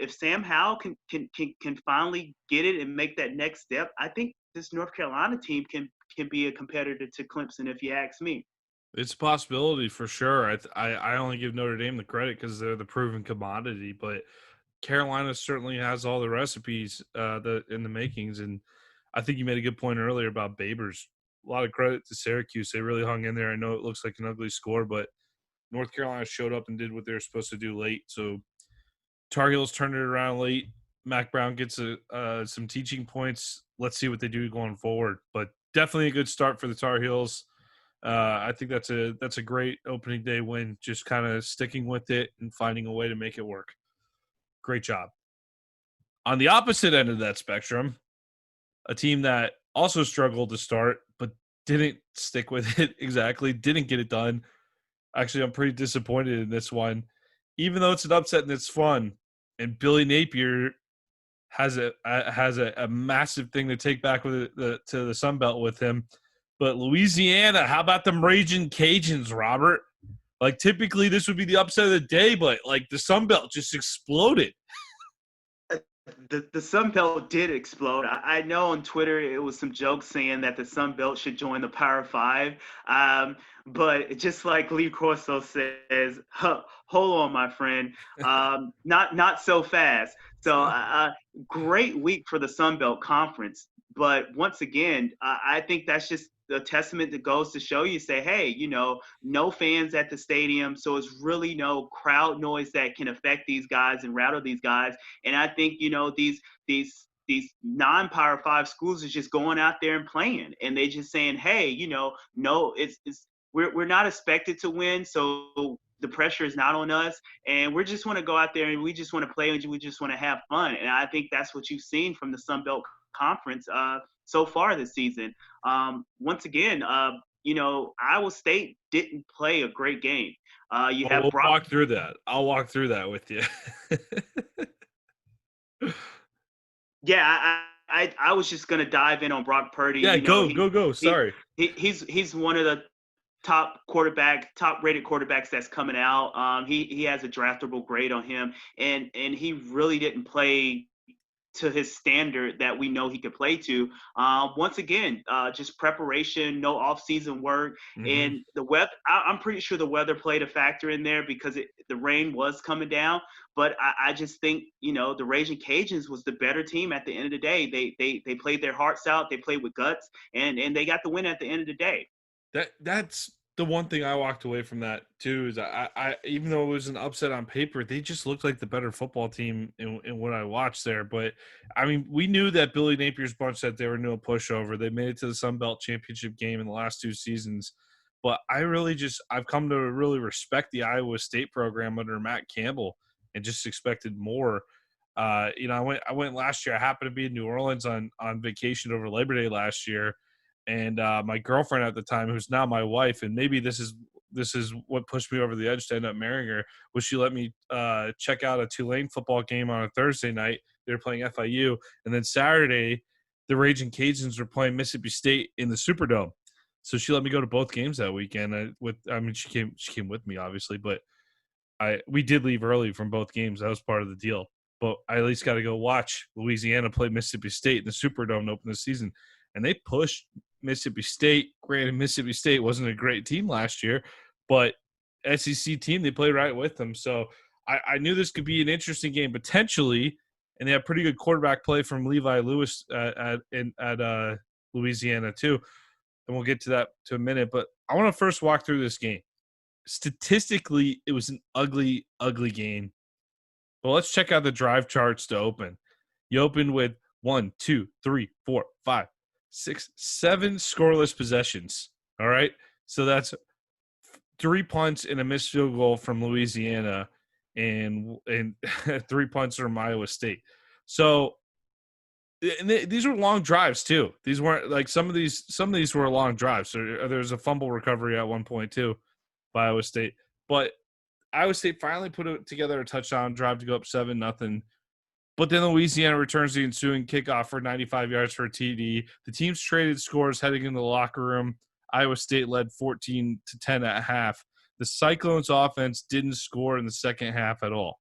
If Sam Howell can finally get it and make that next step, I think this North Carolina team can be a competitor to Clemson, if you ask me. It's a possibility for sure. I only give Notre Dame the credit because they're the proven commodity, but Carolina certainly has all the recipes in the makings. And I think you made a good point earlier about Babers. A lot of credit to Syracuse. They really hung in there. I know it looks like an ugly score, but North Carolina showed up and did what they were supposed to do late. So Tar Heels turned it around late. Mac Brown gets some teaching points. Let's see what they do going forward. But definitely a good start for the Tar Heels. I think that's a great opening day win, just kind of sticking with it and finding a way to make it work. Great job. On the opposite end of that spectrum, a team that also struggled to start but didn't stick with it exactly, didn't get it done. Actually, I'm pretty disappointed in this one. Even though it's an upset and it's fun, and Billy Napier has a massive thing to take back to the Sun Belt with him. But Louisiana, how about them Raging Cajuns, Robert? Like, typically this would be the upset of the day, but like the Sun Belt just exploded. The Sun Belt did explode. I know on Twitter it was some jokes saying that the Sun Belt should join the Power Five. But just like Lee Corso says, hold on, my friend, not so fast. So great week for the Sun Belt Conference. But once again, I think that's just a testament that goes to show you, say, hey, no fans at the stadium. So it's really no crowd noise that can affect these guys and rattle these guys. And I think, these non-Power 5 schools is just going out there and playing. And they just saying, hey, no, we're not expected to win. So the pressure is not on us. And we just want to go out there and we just want to play and we just want to have fun. And I think that's what you've seen from the Sun Belt Conference so far this season. Once again, Iowa State didn't play a great game. We'll walk through that. I'll walk through that with you. Yeah, I was just gonna dive in on Brock Purdy. Yeah, go. Sorry. He's one of the top rated quarterbacks that's coming out. He has a draftable grade on him, and he really didn't play to his standard that we know he could play to. Once again, just preparation, no off-season work, and the weather. I'm pretty sure the weather played a factor in there because the rain was coming down. But I just think the Raging Cajuns was the better team at the end of the day. They played their hearts out. They played with guts, and they got the win at the end of the day. That's the one thing I walked away from that too is I even though it was an upset on paper, they just looked like the better football team in what I watched there. But I mean, we knew that Billy Napier's bunch that they were no pushover. They made it to the Sun Belt Championship game in the last 2 seasons. But I've come to really respect the Iowa State program under Matt Campbell and just expected more. I went last year. I happened to be in New Orleans on vacation over Labor Day last year. And my girlfriend at the time, who's now my wife, and maybe this is what pushed me over the edge to end up marrying her, was she let me check out a Tulane football game on a Thursday night. They were playing FIU, and then Saturday, the Raging Cajuns were playing Mississippi State in the Superdome. So she let me go to both games that weekend. She came with me, obviously, but we did leave early from both games. That was part of the deal. But I at least got to go watch Louisiana play Mississippi State in the Superdome to open the season, and they pushed Mississippi State. Granted, Mississippi State wasn't a great team last year, but SEC team, they played right with them. So I knew this could be an interesting game potentially, and they have pretty good quarterback play from Levi Lewis at Louisiana too. And we'll get to that to a minute, but I want to first walk through this game. Statistically, it was an ugly, ugly game. Well, let's check out the drive charts to open. You open with 1, 2, 3, 4, 5, 6, 7 scoreless possessions. All right. So that's 3 punts and a missed field goal from Louisiana and 3 punts from Iowa State. So these were long drives too. These weren't like some of these were long drives. So there's a fumble recovery at one point too by Iowa State. But Iowa State finally put together a touchdown drive to go up 7-0. But then Louisiana returns the ensuing kickoff for 95 yards for a TD. The teams traded scores heading into the locker room. Iowa State led 14-10 at half. The Cyclones offense didn't score in the second half at all.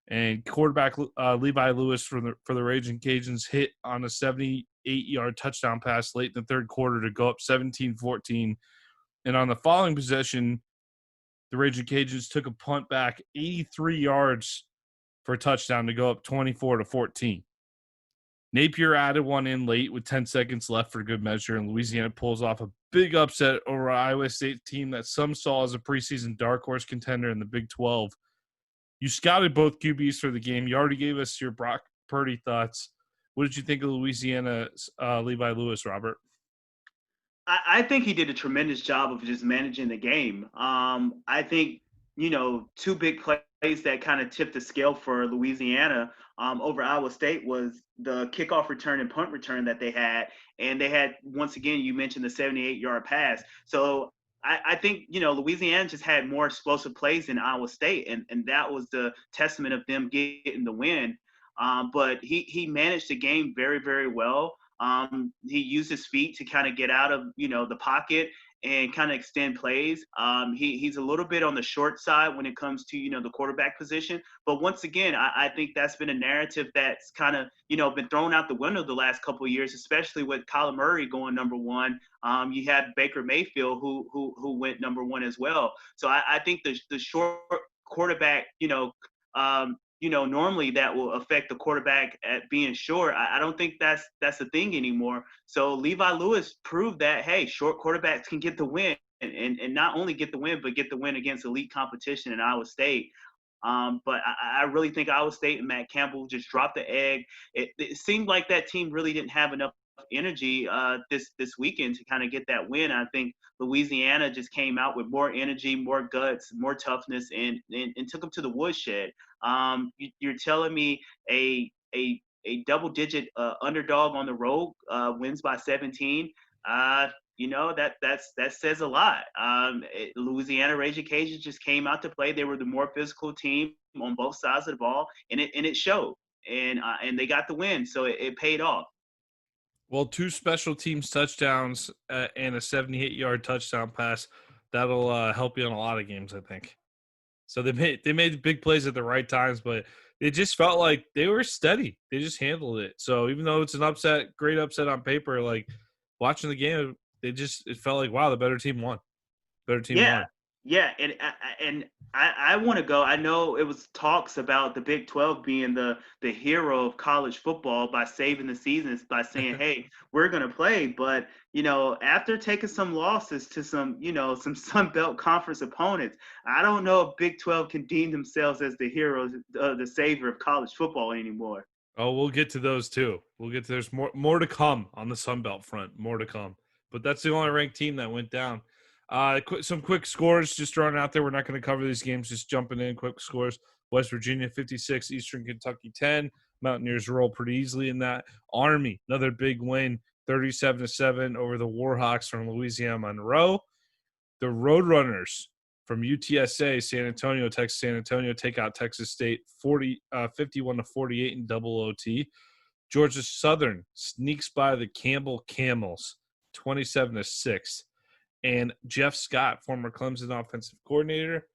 And quarterback Levi Lewis for the Raging Cajuns hit on a 78-yard touchdown pass late in the third quarter to go up 17-14. And on the following possession, the Raging Cajuns took a punt back 83 yards for a touchdown to go up 24-14. Napier added one in late with 10 seconds left for good measure, and Louisiana pulls off a big upset over an Iowa State team that some saw as a preseason dark horse contender in the Big 12. You scouted both QBs for the game. You already gave us your Brock Purdy thoughts. What did you think of Louisiana's Levi Lewis, Robert? I think he did a tremendous job of just managing the game. I think, 2 big plays that kind of tipped the scale for Louisiana over Iowa State was the kickoff return and punt return that they had. And they had, once again, you mentioned the 78-yard pass. So I think, Louisiana just had more explosive plays than Iowa State, and that was the testament of them getting the win. But he managed the game very, very well. He used his feet to kind of get out of, the pocket and kind of extend plays. He's a little bit on the short side when it comes to, the quarterback position. But once again, I think that's been a narrative that's kind of, been thrown out the window the last couple of years, especially with Kyler Murray going number 1. You had Baker Mayfield who went number 1 as well. So I think the short quarterback, normally that will affect the quarterback at being short. I don't think that's the thing anymore. So Levi Lewis proved that, hey, short quarterbacks can get the win and not only get the win, but get the win against elite competition in Iowa State. But I really think Iowa State and Matt Campbell just dropped the egg. It seemed like that team really didn't have enough energy this weekend to kind of get that win. I think Louisiana just came out with more energy, more guts, more toughness, and took them to the woodshed. You're telling me a double-digit underdog on the road wins by 17? That says a lot. Louisiana Raging Cajuns just came out to play. They were the more physical team on both sides of the ball, and it showed. And they got the win, so it paid off. Well, 2 special teams touchdowns and a 78-yard touchdown pass. That'll help you in a lot of games, I think. So they made big plays at the right times, but it just felt like they were steady. They just handled it. So even though it's an upset, great upset on paper, like watching the game, it felt like, wow, the better team won. Better team Yeah, won. yeah, and I want to go. I know it was talks about the Big 12 being the hero of college football by saving the seasons by saying, "Hey, we're going to play." But after taking some losses to some Sun Belt Conference opponents, I don't know if Big 12 can deem themselves as the heroes, the savior of college football anymore. Oh, we'll get to those too. There's more to come on the Sun Belt front. More to come. But that's the only ranked team that went down. Some quick scores just thrown out there. We're not going to cover these games. Just jumping in. Quick scores: West Virginia 56, Eastern Kentucky 10. Mountaineers roll pretty easily in that. Army, another big win, 37-7 over the Warhawks from Louisiana Monroe. The Roadrunners from UTSA, Texas San Antonio, take out Texas State 51-48 in double OT. Georgia Southern sneaks by the Campbell Camels 27-6. And Jeff Scott, former Clemson offensive coordinator,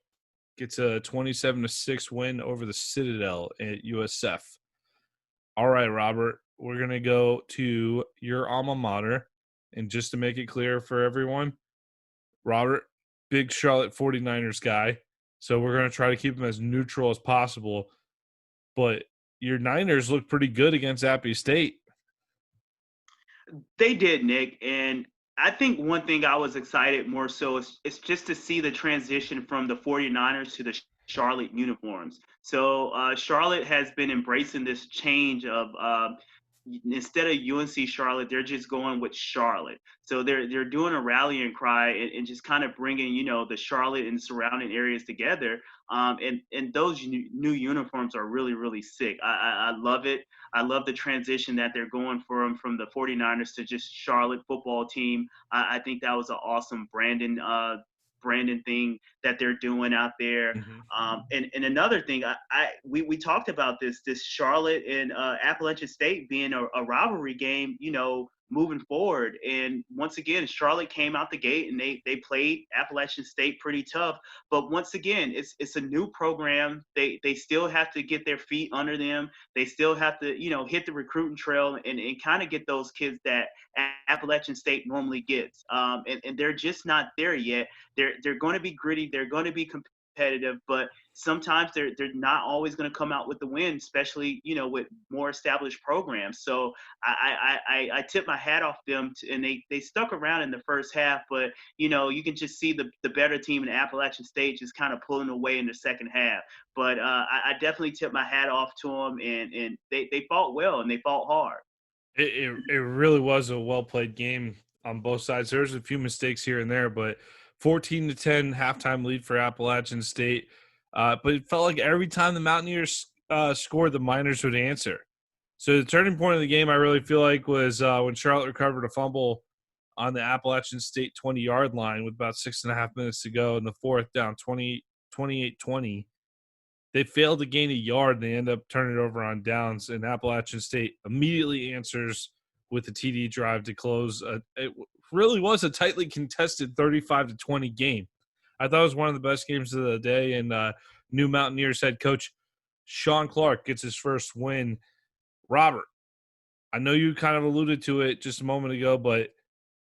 gets a 27-6 win over the Citadel at USF. All right, Robert, we're going to go to your alma mater. And just to make it clear for everyone, Robert, big Charlotte 49ers guy. So we're going to try to keep him as neutral as possible. But your Niners look pretty good against Appy State. They did, Nick. And I think one thing I was excited more so is just to see the transition from the 49ers to the Charlotte uniforms. So Charlotte has been embracing this change of instead of UNC Charlotte, they're just going with Charlotte. So they're doing a rallying cry and just kind of bringing the Charlotte and surrounding areas together. And those new uniforms are really, really sick. I love it. I love the transition that they're going from the 49ers to just Charlotte football team. I think that was an awesome Brandon thing that they're doing out there. And another thing, we talked about this Charlotte and Appalachian State being a rivalry game, moving forward. And once again, Charlotte came out the gate and they played Appalachian State pretty tough. But once again, it's a new program. They still have to get their feet under them. They still have to, hit the recruiting trail and kind of get those kids that Appalachian State normally gets. And they're just not there yet. They're going to be gritty. They're going to be competitive, but sometimes they're not always going to come out with the win, especially with more established programs. So I tip my hat off them and they stuck around in the first half, but you can just see the better team in Appalachian State just kind of pulling away in the second half. But I definitely tip my hat off to them, and they fought well and they fought hard. It really was a well played game on both sides. There's a few mistakes here and there, but 14-10 halftime lead for Appalachian State. But it felt like every time the Mountaineers scored, the Miners would answer. So the turning point of the game, I really feel like, was when Charlotte recovered a fumble on the Appalachian State 20-yard line with about 6.5 minutes to go in the fourth, down 28-20. They failed to gain a yard, and they end up turning it over on downs, and Appalachian State immediately answers with a TD drive to close. It really was a tightly contested 35-20 game. I thought it was one of the best games of the day, and new Mountaineers head coach Sean Clark gets his first win. Robert, I know you kind of alluded to it just a moment ago, but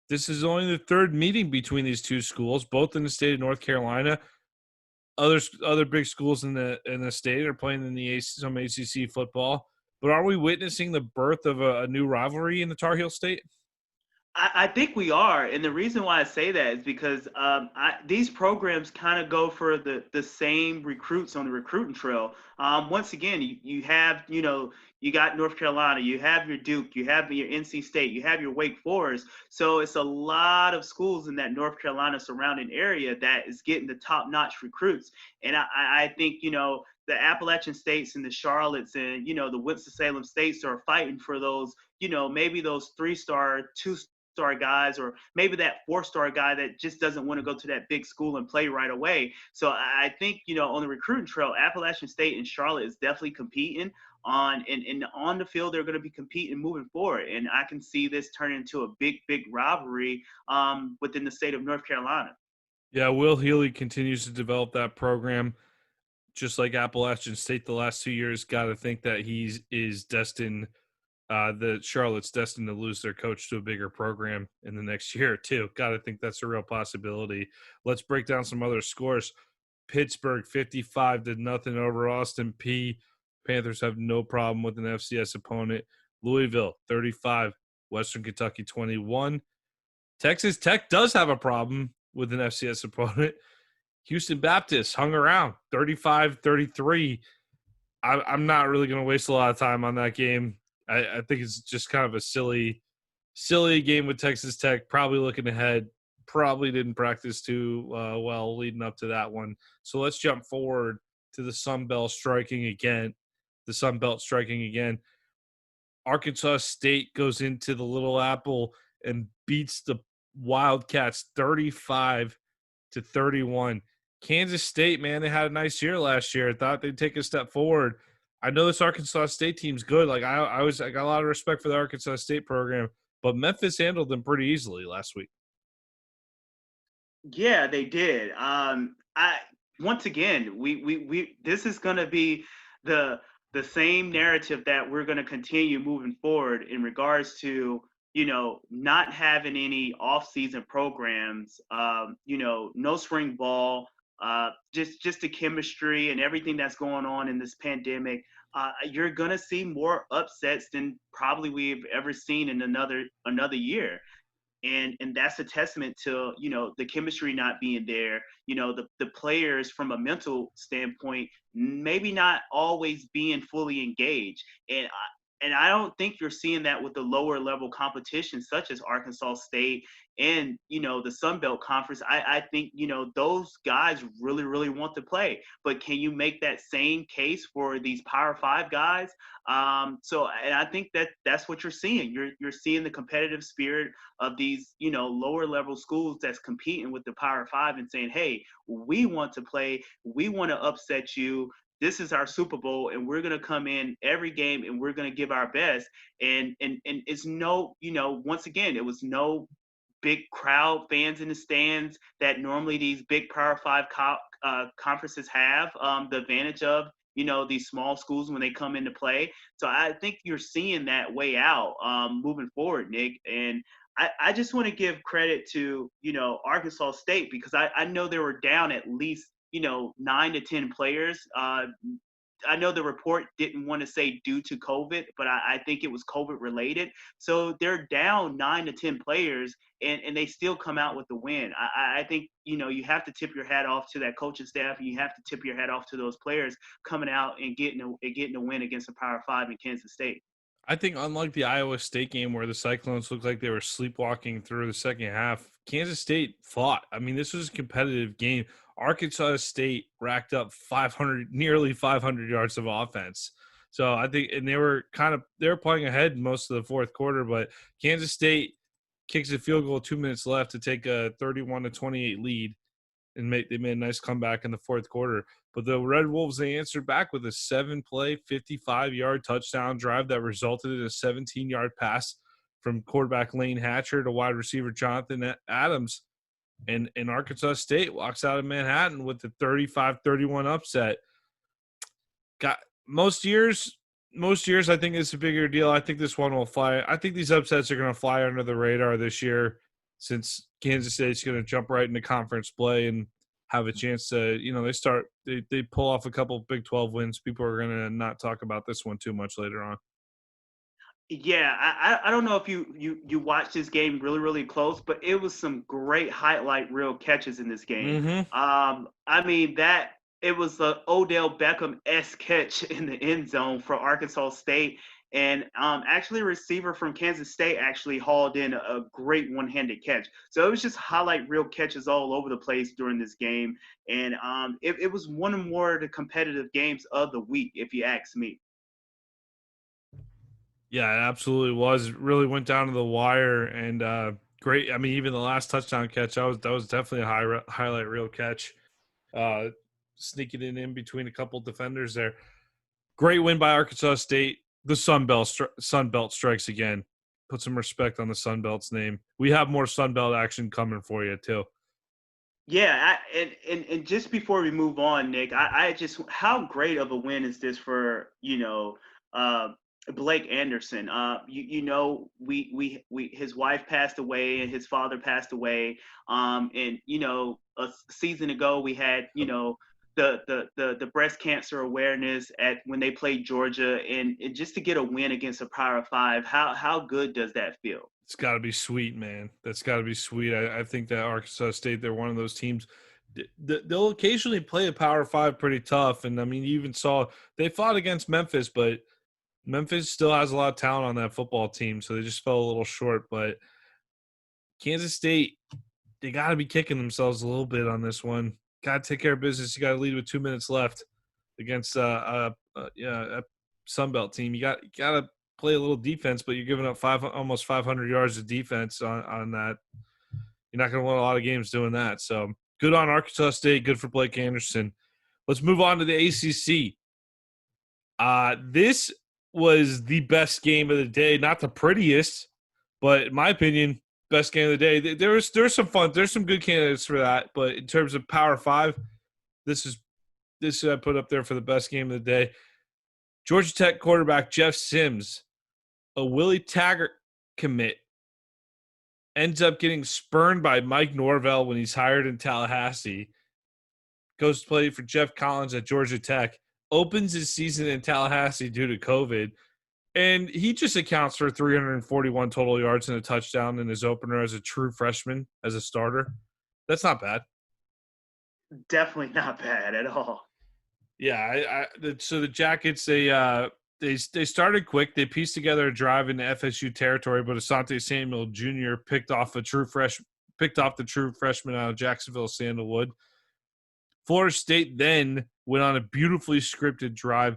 this is only the third meeting between these two schools, both in the state of North Carolina. Other big schools in the state are playing in some ACC football. But are we witnessing the birth of a new rivalry in the Tar Heel State? I think we are, and the reason why I say that is because these programs kind of go for the same recruits on the recruiting trail. Once again, you have you got North Carolina, you have your Duke, you have your NC State, you have your Wake Forest. So it's a lot of schools in that North Carolina surrounding area that is getting the top-notch recruits, and I think the Appalachian States and the Charlottes and the Winston-Salem States are fighting for those maybe those 3-star, 2-star guys, or maybe that 4-star guy that just doesn't want to go to that big school and play right away. So I think on the recruiting trail, Appalachian State and Charlotte is definitely competing. and on the field they're going to be competing moving forward. And I can see this turn into a big rivalry within the state of North Carolina. Yeah, Will Healy continues to develop that program, just like Appalachian State the last 2 years. Got to think that he is destined. The Charlotte's destined to lose their coach to a bigger program in the next year too. Got to think that's a real possibility. Let's break down some other scores. Pittsburgh 55-0 over Austin Peay. Panthers have no problem with an FCS opponent. Louisville 35, Western Kentucky 21. Texas Tech does have a problem with an FCS opponent. Houston Baptist hung around 35-33. I'm not really going to waste a lot of time on that game. I think it's just kind of a silly game with Texas Tech. Probably looking ahead. Probably didn't practice too well leading up to that one. So let's jump forward to the Sun Belt striking again. Arkansas State goes into the Little Apple and beats the Wildcats 35-31. Kansas State, man, they had a nice year last year. I thought they'd take a step forward. I know this Arkansas State team's good. Like I got a lot of respect for the Arkansas State program, but Memphis handled them pretty easily last week. Yeah, they did. Once again, we this is going to be the same narrative that we're going to continue moving forward in regards to, not having any off-season programs, no spring ball, just the chemistry and everything that's going on in this pandemic. You're going to see more upsets than probably we've ever seen in another year. And that's a testament to, the chemistry not being there, the players from a mental standpoint, maybe not always being fully engaged. And I don't think you're seeing that with the lower level competition, such as Arkansas State and, the Sun Belt Conference. I think, those guys really, really want to play. But can you make that same case for these Power 5 guys? And I think that's what you're seeing. You're seeing the competitive spirit of these, lower level schools that's competing with the Power 5 and saying, hey, we want to play. We want to upset you. This is our Super Bowl, and we're going to come in every game, and we're going to give our best. And it's no, once again, it was no big crowd fans in the stands that normally these big Power 5 conferences have the advantage of, these small schools when they come into play. So I think you're seeing that way out moving forward, Nick. And I just want to give credit to, Arkansas State, because I know they were down at least 9 to 10 players. I know the report didn't want to say due to COVID, but I think it was COVID related. So they're down 9 to 10 players, and they still come out with the win. I think, you have to tip your hat off to that coaching staff, and you have to tip your hat off to those players coming out and getting a win against the Power 5 in Kansas State. I think unlike the Iowa State game where the Cyclones looked like they were sleepwalking through the second half, Kansas State fought. I mean, this was a competitive game. Arkansas State racked up nearly 500 yards of offense. So I think, and they were playing ahead most of the fourth quarter, but Kansas State kicks a field goal 2 minutes left to take a 31-28 lead, and they made a nice comeback in the fourth quarter. But the Red Wolves, they answered back with a 7-play, 55-yard touchdown drive that resulted in a 17-yard pass from quarterback Lane Hatcher to wide receiver Jonathan Adams. And Arkansas State walks out of Manhattan with the 35-31 upset. Most years, I think it's a bigger deal. I think this one will fly. I think these upsets are going to fly under the radar this year, since Kansas State's going to jump right into conference play and have a chance to, they pull off a couple Big 12 wins. People are going to not talk about this one too much later on. Yeah, I don't know if you watched this game really, really close, but it was some great highlight reel catches in this game. Mm-hmm. I mean, it was the Odell Beckham-esque catch in the end zone for Arkansas State. And actually a receiver from Kansas State actually hauled in a great one-handed catch. So it was just highlight reel catches all over the place during this game. And it was one of more of the competitive games of the week, if you ask me. Yeah, it absolutely was. It really went down to the wire, and great. I mean, even the last touchdown catch, that was definitely a highlight reel catch, sneaking it in between a couple defenders there. Great win by Arkansas State. The Sun Belt strikes again. Put some respect on the Sun Belt's name. We have more Sun Belt action coming for you too. Yeah, and just before we move on, Nick, I just how great of a win is this for Blake Anderson? We his wife passed away and his father passed away. And a season ago we had the breast cancer awareness at when they played Georgia, and just to get a win against a Power 5, how good does that feel? It's got to be sweet, man. That's got to be sweet. I think that Arkansas State, they're one of those teams. They'll occasionally play a Power 5 pretty tough. And, I mean, you even saw they fought against Memphis, but Memphis still has a lot of talent on that football team, so they just fell a little short. But Kansas State, they got to be kicking themselves a little bit on this one. Got to take care of business. You got to lead with 2 minutes left against a Sun Belt team. You got to play a little defense, but you're giving up almost 500 yards of defense on that. You're not going to win a lot of games doing that. So good on Arkansas State. Good for Blake Anderson. Let's move on to the ACC. This was the best game of the day. Not the prettiest, but in my opinion, best game of the day. There's some fun. There's some good candidates for that. But in terms of Power 5, this I put up there for the best game of the day. Georgia Tech quarterback Jeff Sims, a Willie Taggart commit, ends up getting spurned by Mike Norvell when he's hired in Tallahassee, goes to play for Jeff Collins at Georgia Tech, opens his season in Tallahassee due to COVID, and he just accounts for 341 total yards and a touchdown in his opener as a true freshman, as a starter. That's not bad. Definitely not bad at all. Yeah, so the Jackets, they started quick. They pieced together a drive in the FSU territory, but Asante Samuel Jr. picked off the true freshman out of Jacksonville, Sandalwood. Florida State then went on a beautifully scripted drive.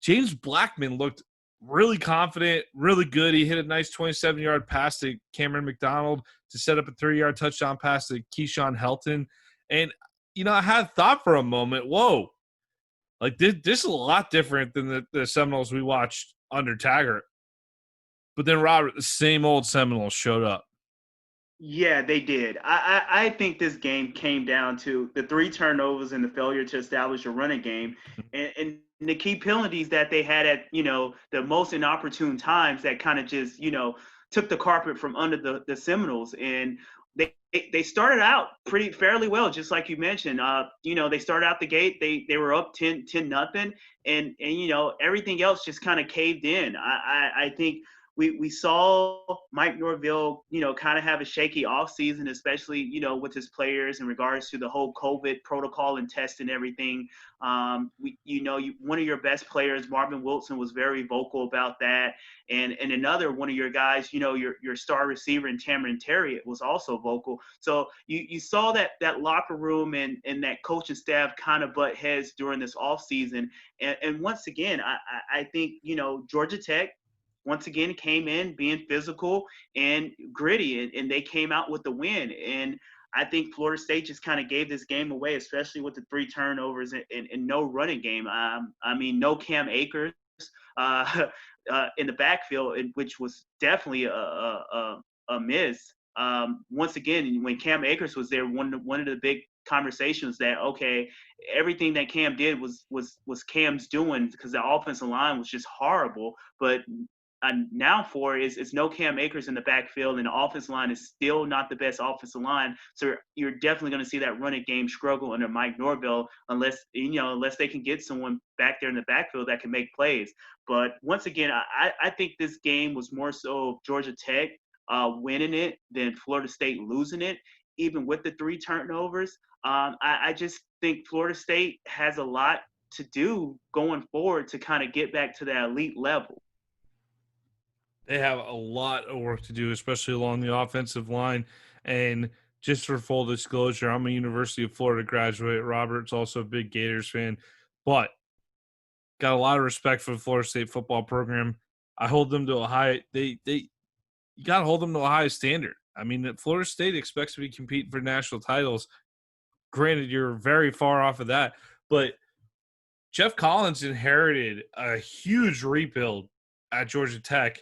James Blackman looked really confident, really good. He hit a nice 27-yard pass to Cameron McDonald to set up a 30-yard touchdown pass to Keyshawn Helton. And, I had thought for a moment, whoa, like this is a lot different than the Seminoles we watched under Taggart. But then, Robert, the same old Seminoles showed up. Yeah, they did. I think this game came down to the 3 turnovers and the failure to establish a running game, and the key penalties that they had at the most inopportune times that kind of just took the carpet from under the Seminoles. And they started out fairly well, just like you mentioned. They started out the gate. They were up 10-0, and everything else just kind of caved in. I think we saw Mike Norvell, kind of have a shaky offseason, especially, with his players in regards to the whole COVID protocol and test and everything. One of your best players, Marvin Wilson, was very vocal about that. And another one of your guys, your star receiver in Cameron Terry was also vocal. So you saw that locker room and that coaching staff kind of butt heads during this offseason. And once again, I think, Georgia Tech, once again, came in being physical and gritty, and they came out with the win. And I think Florida State just kind of gave this game away, especially with the 3 turnovers and no running game. No Cam Akers in the backfield, which was definitely a miss. Once again, when Cam Akers was there, one of the big conversations that, okay, everything that Cam did was Cam's doing, because the offensive line was just horrible. But now it's no Cam Akers in the backfield, and the offensive line is still not the best offensive line. So you're definitely going to see that running game struggle under Mike Norvell, unless they can get someone back there in the backfield that can make plays. But once again, I think this game was more so Georgia Tech winning it than Florida State losing it, even with the 3 turnovers. I just think Florida State has a lot to do going forward to kind of get back to that elite level. They have a lot of work to do, especially along the offensive line. And just for full disclosure, I'm a University of Florida graduate. Robert's also a big Gators fan, but got a lot of respect for the Florida State football program. I hold them to a high you got to hold them to a high standard. I mean, Florida State expects to be competing for national titles. Granted, you're very far off of that, but Jeff Collins inherited a huge rebuild at Georgia Tech,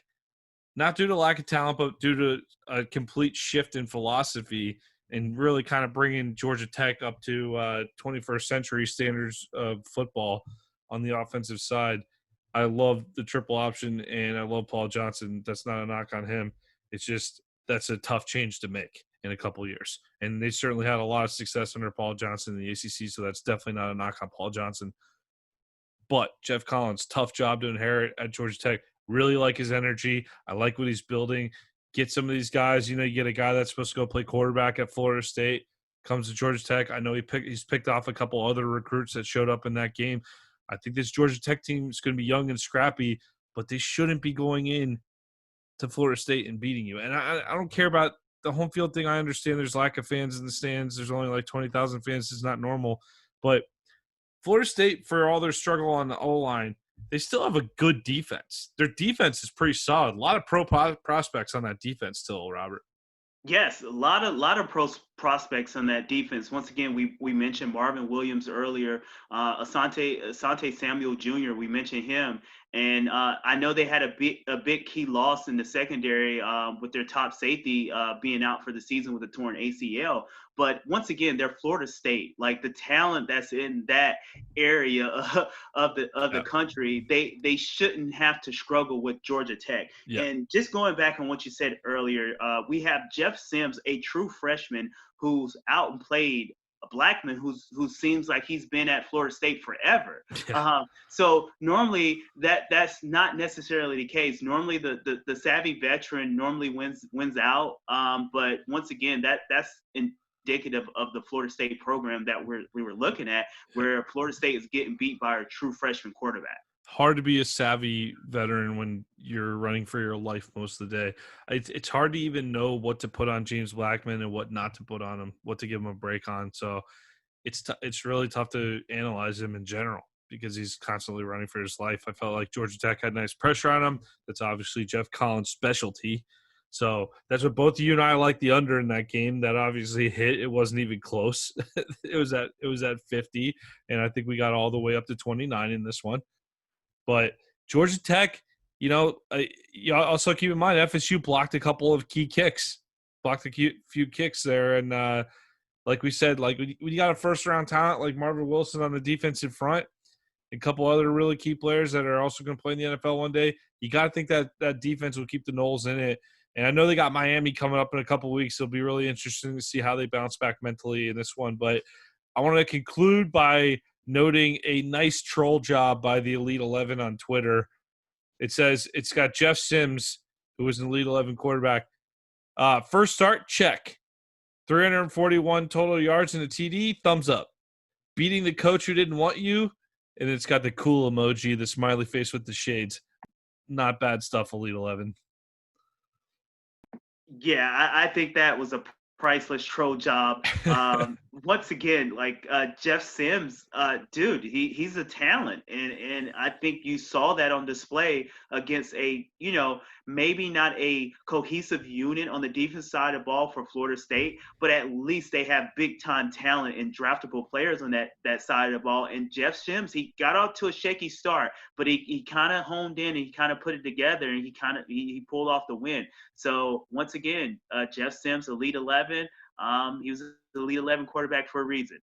not due to lack of talent, but due to a complete shift in philosophy and really kind of bringing Georgia Tech up to 21st century standards of football on the offensive side. I love the triple option, and I love Paul Johnson. That's not a knock on him. It's just that's a tough change to make in a couple of years. And they certainly had a lot of success under Paul Johnson in the ACC, so that's definitely not a knock on Paul Johnson. But Jeff Collins, tough job to inherit at Georgia Tech. Really like his energy. I like what he's building. Get some of these guys. You get a guy that's supposed to go play quarterback at Florida State, comes to Georgia Tech. I know he's picked off a couple other recruits that showed up in that game. I think this Georgia Tech team is going to be young and scrappy, but they shouldn't be going in to Florida State and beating you. And I don't care about the home field thing. I understand there's lack of fans in the stands. There's only like 20,000 fans. It's not normal. But Florida State, for all their struggle on the O-line, they still have a good defense. Their defense is pretty solid. A lot of pro prospects on that defense still, Robert. Yes, a lot of prospects on that defense. Once again, we mentioned Marvin Williams earlier, Asante Samuel Jr. We mentioned him, and I know they had a big key loss in the secondary with their top safety being out for the season with a torn ACL. But once again, they're Florida State. Like the talent that's in that area of the country, they shouldn't have to struggle with Georgia Tech. Yeah. And just going back on what you said earlier, we have Jeff Sims, a true freshman who's out and played a Blackman who seems like he's been at Florida State forever. Yeah. So normally that's not necessarily the case. Normally the savvy veteran normally wins out. But once again, that's indicative of the Florida State program that we were looking at, where Florida State is getting beat by a true freshman quarterback. Hard to be a savvy veteran when you're running for your life most of the day. It's hard to even know what to put on James Blackman and what not to put on him, what to give him a break on. So it's really tough to analyze him in general because he's constantly running for his life. I felt like Georgia Tech had nice pressure on him. That's obviously Jeff Collins' specialty. So that's what both you and I like the under in that game. That obviously hit. It wasn't even close. It was at 50, and I think we got all the way up to 29 in this one. But Georgia Tech, also keep in mind FSU blocked a couple of key kicks, blocked a few kicks there, and like we said, like when you got a first-round talent like Marvin Wilson on the defensive front, a couple other really key players that are also going to play in the NFL one day, you got to think that defense will keep the Noles in it. And I know they got Miami coming up in a couple of weeks. It'll be really interesting to see how they bounce back mentally in this one. But I want to conclude by noting a nice troll job by the Elite 11 on Twitter. It says it's got Jeff Sims, who was an Elite 11 quarterback. First start, check. 341 total yards in a TD, thumbs up. Beating the coach who didn't want you, and it's got the cool emoji, the smiley face with the shades. Not bad stuff, Elite 11. Yeah, I think that was a priceless troll job. Once again, like Jeff Sims, dude, he's a talent, and I think you saw that on display against a, maybe not a cohesive unit on the defense side of the ball for Florida State, but at least they have big time talent and draftable players on that side of the ball. And Jeff Sims, he got off to a shaky start, but he kind of honed in and he kind of put it together, and he pulled off the win. So once again, Jeff Sims, Elite 11. He was the Elite 11 quarterback for a reason.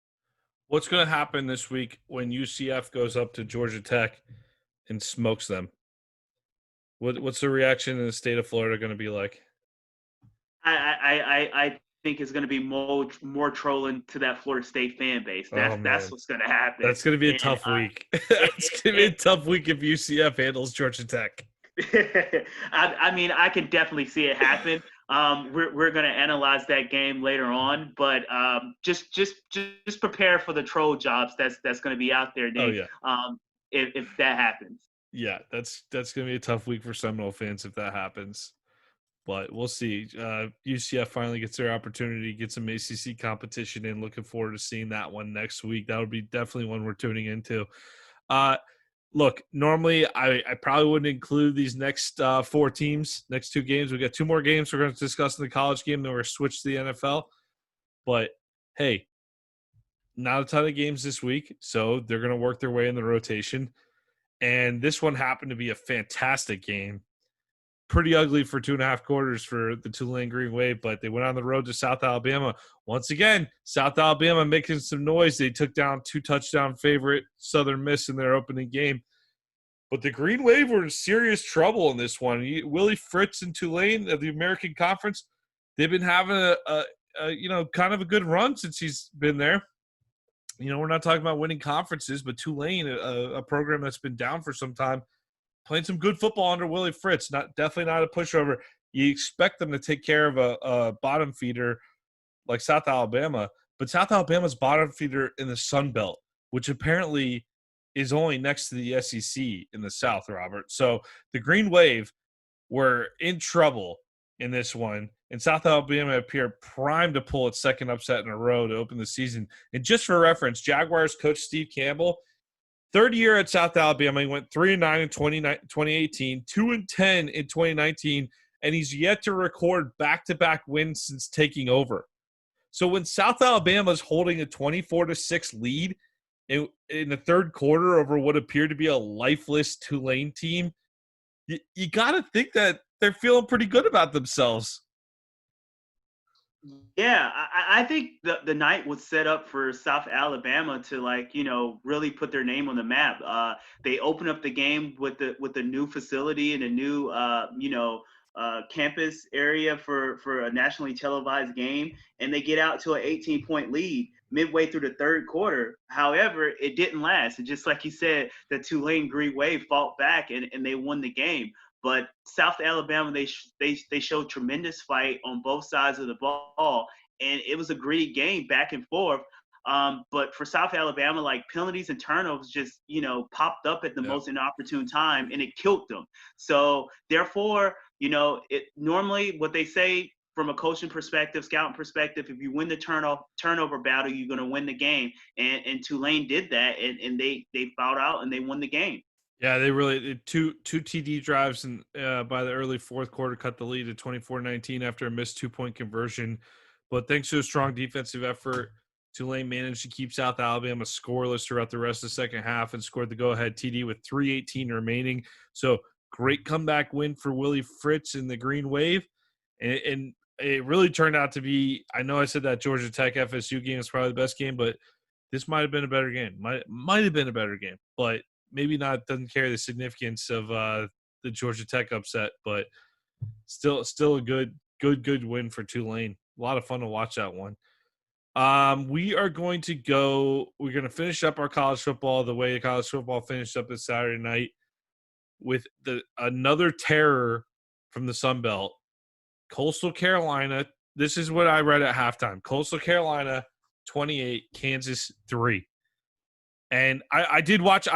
What's going to happen this week when UCF goes up to Georgia Tech and smokes them? What's the reaction in the state of Florida going to be like? I think it's going to be more trolling to that Florida State fan base. That's what's going to happen. That's going to be a tough week. It's going to be a tough week if UCF handles Georgia Tech. I mean, I can definitely see it happen. We're going to analyze that game later on, but just prepare for the troll jobs that's going to be out there, Nate. Oh, yeah. If that happens. Yeah, that's going to be a tough week for Seminole fans if that happens. But we'll see. UCF finally gets their opportunity, get some ACC competition in. Looking forward to seeing that one next week. That would be definitely one we're tuning into. Look, normally I probably wouldn't include these next 4 teams, next 2 games. We got 2 more games we're going to discuss in the college game, then we're going to switch to the NFL. But, hey, not a ton of games this week, so they're going to work their way in the rotation. And this one happened to be a fantastic game. Pretty ugly for 2.5 quarters for the Tulane Green Wave, but they went on the road to South Alabama. Once again, South Alabama making some noise. They took down 2-touchdown favorite Southern Miss in their opening game. But the Green Wave were in serious trouble in this one. Willie Fritz and Tulane of the American Conference, they've been having a kind of a good run since he's been there. We're not talking about winning conferences, but Tulane, a program that's been down for some time, playing some good football under Willie Fritz. Definitely not a pushover. You expect them to take care of a bottom feeder like South Alabama, but South Alabama's bottom feeder in the Sun Belt, which apparently is only next to the SEC in the South, Robert. So the Green Wave were in trouble in this one, and South Alabama appeared primed to pull its second upset in a row to open the season. And just for reference, Jaguars coach Steve Campbell, third year at South Alabama, he went 3-9 in 2018, 2-10 in 2019, and he's yet to record back-to-back wins since taking over. So when South Alabama is holding a 24-6 lead in the third quarter over what appeared to be a lifeless Tulane team, you got to think that they're feeling pretty good about themselves. Yeah, I think the night was set up for South Alabama to really put their name on the map. They open up the game with the new facility and a new campus area for a nationally televised game, and they get out to an 18-point lead midway through the third quarter. However, it didn't last. And just like you said, the Tulane Green Wave fought back and they won the game. But South Alabama, they showed tremendous fight on both sides of the ball, and it was a gritty game back and forth. But for South Alabama, penalties and turnovers just, popped up at the most inopportune time, and it killed them. So therefore, it normally what they say from a coaching perspective, scouting perspective, if you win the turnover battle, you're going to win the game. And Tulane did that, and they fouled out and they won the game. Yeah, they really two TD drives and by the early fourth quarter cut the lead at 24-19 after a missed 2-point conversion. But thanks to a strong defensive effort, Tulane managed to keep South Alabama scoreless throughout the rest of the second half and scored the go-ahead TD with 3:18 remaining. So great comeback win for Willie Fritz in the Green Wave. And it really turned out to be, I know I said that Georgia Tech FSU game was probably the best game, but this might have been a better game. Might have been a better game, but maybe not, doesn't carry the significance of the Georgia Tech upset, but still a good win for Tulane. A lot of fun to watch that one. We're going to finish up our college football the way college football finished up this Saturday night with another terror from the Sun Belt. Coastal Carolina, this is what I read at halftime. Coastal Carolina 28, Kansas 3. And I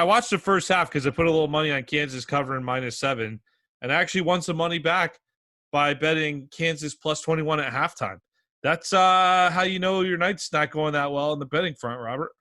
watched the first half because I put a little money on Kansas covering -7, and I actually won some money back by betting Kansas plus 21 at halftime. That's how you know your night's not going that well in the betting front, Robert.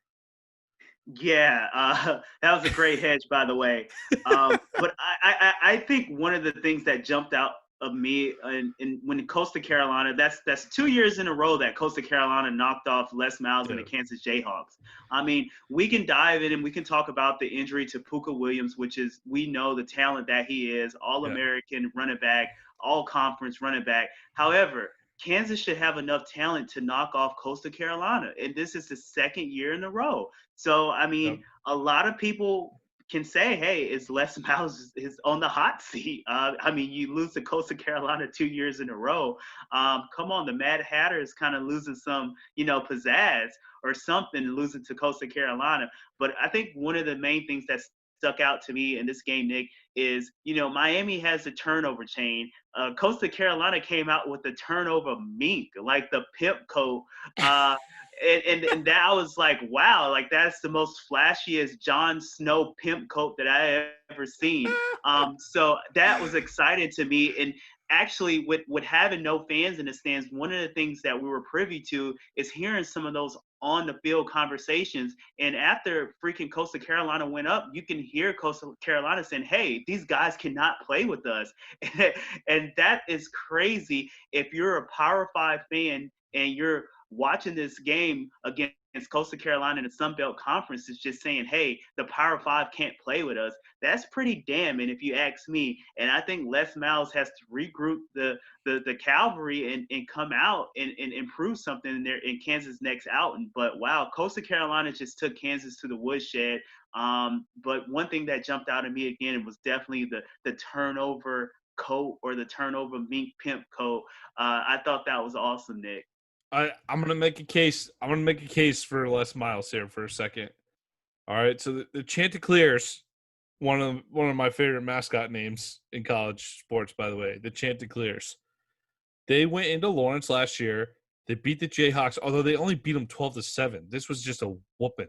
Yeah, that was a great hedge, by the way. But I think one of the things that jumped out of me and when Coastal Carolina, that's 2 years in a row that Coastal Carolina knocked off Les Miles and the Kansas Jayhawks. I mean, we can dive in and we can talk about the injury to Puka Williams, which is, we know the talent that he is, All-American running back, all-conference running back. However, Kansas should have enough talent to knock off Coastal Carolina, and this is the second year in a row. So, I mean, a lot of people can say, hey, it's Les Miles is on the hot seat. I mean, you lose to Coastal Carolina 2 years in a row. Come on, the Mad Hatter is kind of losing some, pizzazz or something, losing to Coastal Carolina. But I think one of the main things that stuck out to me in this game, Nick, is, Miami has the turnover chain. Coastal Carolina came out with the turnover mink, like the pimp coat. And that was like, wow, like that's the most flashiest Jon Snow pimp coat that I ever seen. So that was exciting to me. And actually with having no fans in the stands, one of the things that we were privy to is hearing some of those on the field conversations. And after freaking Coastal Carolina went up, you can hear Coastal Carolina saying, hey, these guys cannot play with us. And that is crazy. If you're a Power 5 fan and you're watching this game against Coastal Carolina in the Sun Belt Conference is just saying, hey, the Power 5 can't play with us. That's pretty damning if you ask me. And I think Les Miles has to regroup the cavalry and come out and improve something in there in Kansas next outing. But wow, Coastal Carolina just took Kansas to the woodshed. But one thing that jumped out at me again was definitely the turnover coat, or the turnover mink pimp coat. I thought that was awesome, Nick. I'm gonna make a case. I'm gonna make a case for Les Miles here for a second. All right, so the Chanticleers, one of my favorite mascot names in college sports, by the way, the Chanticleers. They went into Lawrence last year. They beat the Jayhawks, although they only beat them 12-7. This was just a whooping.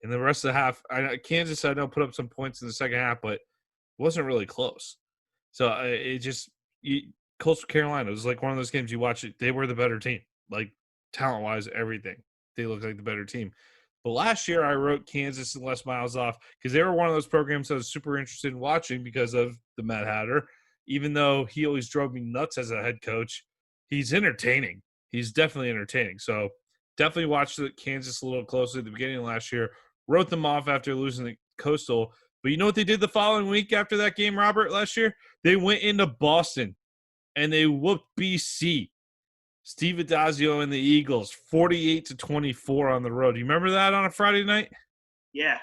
And the rest of the half, Kansas, I know, put up some points in the second half, but it wasn't really close. So Coastal Carolina was like one of those games you watch. They were the better team, like talent-wise, everything. They looked like the better team. But last year I wrote Kansas and Les Miles off because they were one of those programs I was super interested in watching because of the Mad Hatter. Even though he always drove me nuts as a head coach, he's entertaining. He's definitely entertaining. So definitely watched the Kansas a little closely at the beginning of last year. Wrote them off after losing the Coastal. But you know what they did the following week after that game, Robert, last year? They went into Boston, and they whooped BC. Steve Adazio and the Eagles, 48-24 on the road. Do you remember that on a Friday night? Yeah.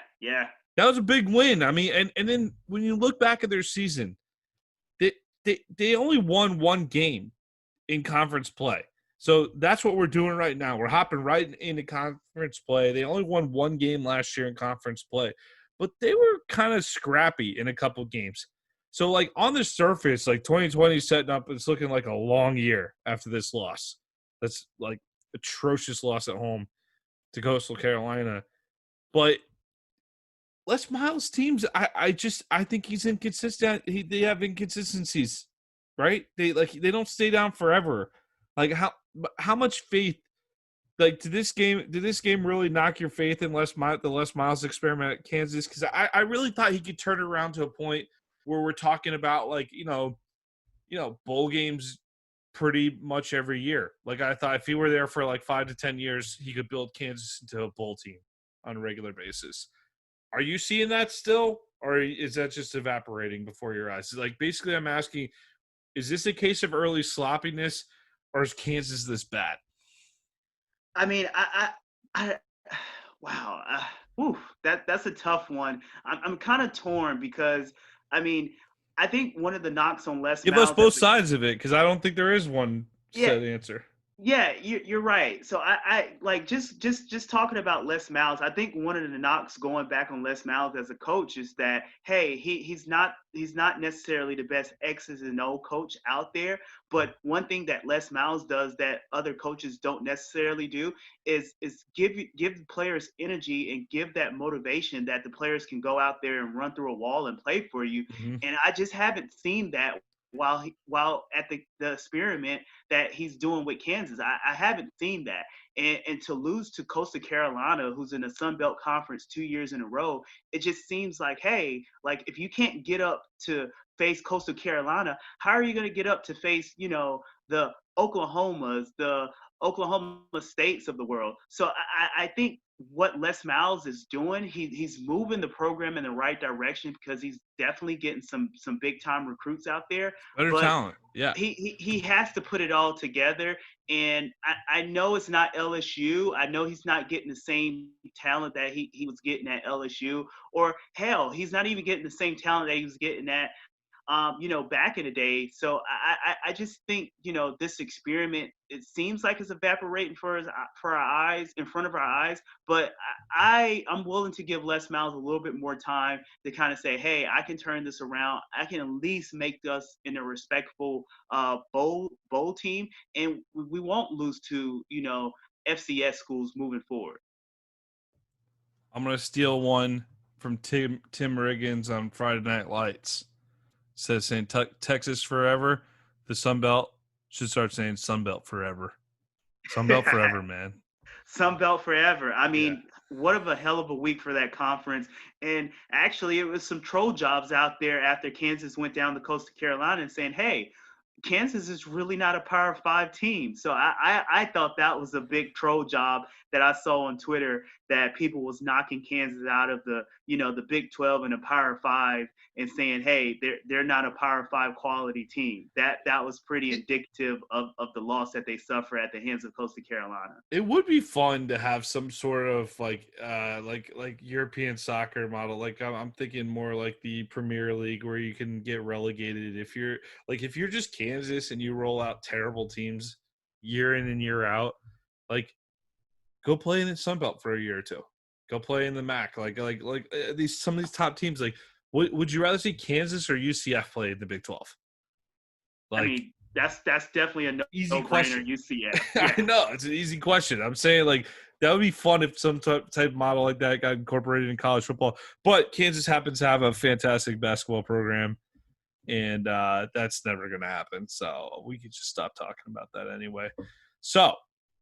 That was a big win. I mean, and then when you look back at their season, they only won one game in conference play. So that's what we're doing right now. We're hopping right into conference play. They only won one game last year in conference play, but they were kind of scrappy in a couple games. So, like, on the surface, like, 2020 is setting up, it's looking like a long year after this loss. That's, like, atrocious loss at home to Coastal Carolina. But Les Miles' teams, I think he's inconsistent. They have inconsistencies, right? They don't stay down forever. Like, how much faith, like, did this game really knock your faith in the Les Miles experiment at Kansas? Because I really thought he could turn it around to a point where we're talking about, like, you know, bowl games pretty much every year. Like, I thought if he were there for like 5 to 10 years, he could build Kansas into a bowl team on a regular basis. Are you seeing that still, or is that just evaporating before your eyes? Like, basically, I'm asking, is this a case of early sloppiness, or is Kansas this bad? I mean, wow. That's a tough one. I'm kind of torn because, I mean, I think one of the knocks on Les Miles. Give us both sides of it, because I don't think there is one set answer. Yeah, you're right. So I like just talking about Les Miles. I think one of the knocks going back on Les Miles as a coach is that, hey, he's not necessarily the best X's and O coach out there. But one thing that Les Miles does that other coaches don't necessarily do is give the players energy and give that motivation that the players can go out there and run through a wall and play for you. Mm-hmm. And I just haven't seen that while at the experiment that he's doing with Kansas. I haven't seen that. And to lose to Coastal Carolina, who's in the Sun Belt Conference 2 years in a row, it just seems like, hey, like, if you can't get up to face Coastal Carolina, how are you going to get up to face, you know, the Oklahomas, the Oklahoma States of the world? So I think what Les Miles is doing, he's moving the program in the right direction because he's definitely getting some big time recruits out there. Better talent, yeah. He has to put it all together, and I know it's not LSU. I know he's not getting the same talent that he was getting at LSU, or hell, he's not even getting the same talent that he was getting at back in the day. So I just think, this experiment, it seems like it's evaporating for our eyes, in front of our eyes. But I'm willing to give Les Miles a little bit more time to kind of say, hey, I can turn this around. I can at least make us in a respectful bowl team, and we won't lose to, FCS schools moving forward. I'm going to steal one from Tim Riggins on Friday Night Lights. Says saying Texas forever, the Sun Belt should start saying Sun Belt forever. Sun Belt forever, man. Sun Belt forever. I mean, What of a hell of a week for that conference. And actually, it was some troll jobs out there after Kansas went down to Coastal Carolina and saying, hey, Kansas is really not a Power 5 team. So I thought that was a big troll job that I saw on Twitter, that people was knocking Kansas out of the Big 12 and the Power 5 and saying, hey, they're not a Power 5 quality team. That was pretty indicative of the loss that they suffer at the hands of Coastal Carolina. It would be fun to have some sort of like European soccer model. Like I'm thinking more like the Premier League, where you can get relegated if you're just Kansas and you roll out terrible teams year in and year out. Like, go play in the Sun Belt for a year or two. Go play in the MAC. Like some of these top teams. Like, would you rather see Kansas or UCF play in the Big 12? Like, I mean, that's definitely a easy question. UCF. Yeah. I know, it's an easy question. I'm saying, like, that would be fun if some type of model like that got incorporated in college football. But Kansas happens to have a fantastic basketball program, and that's never going to happen. So we could just stop talking about that anyway. So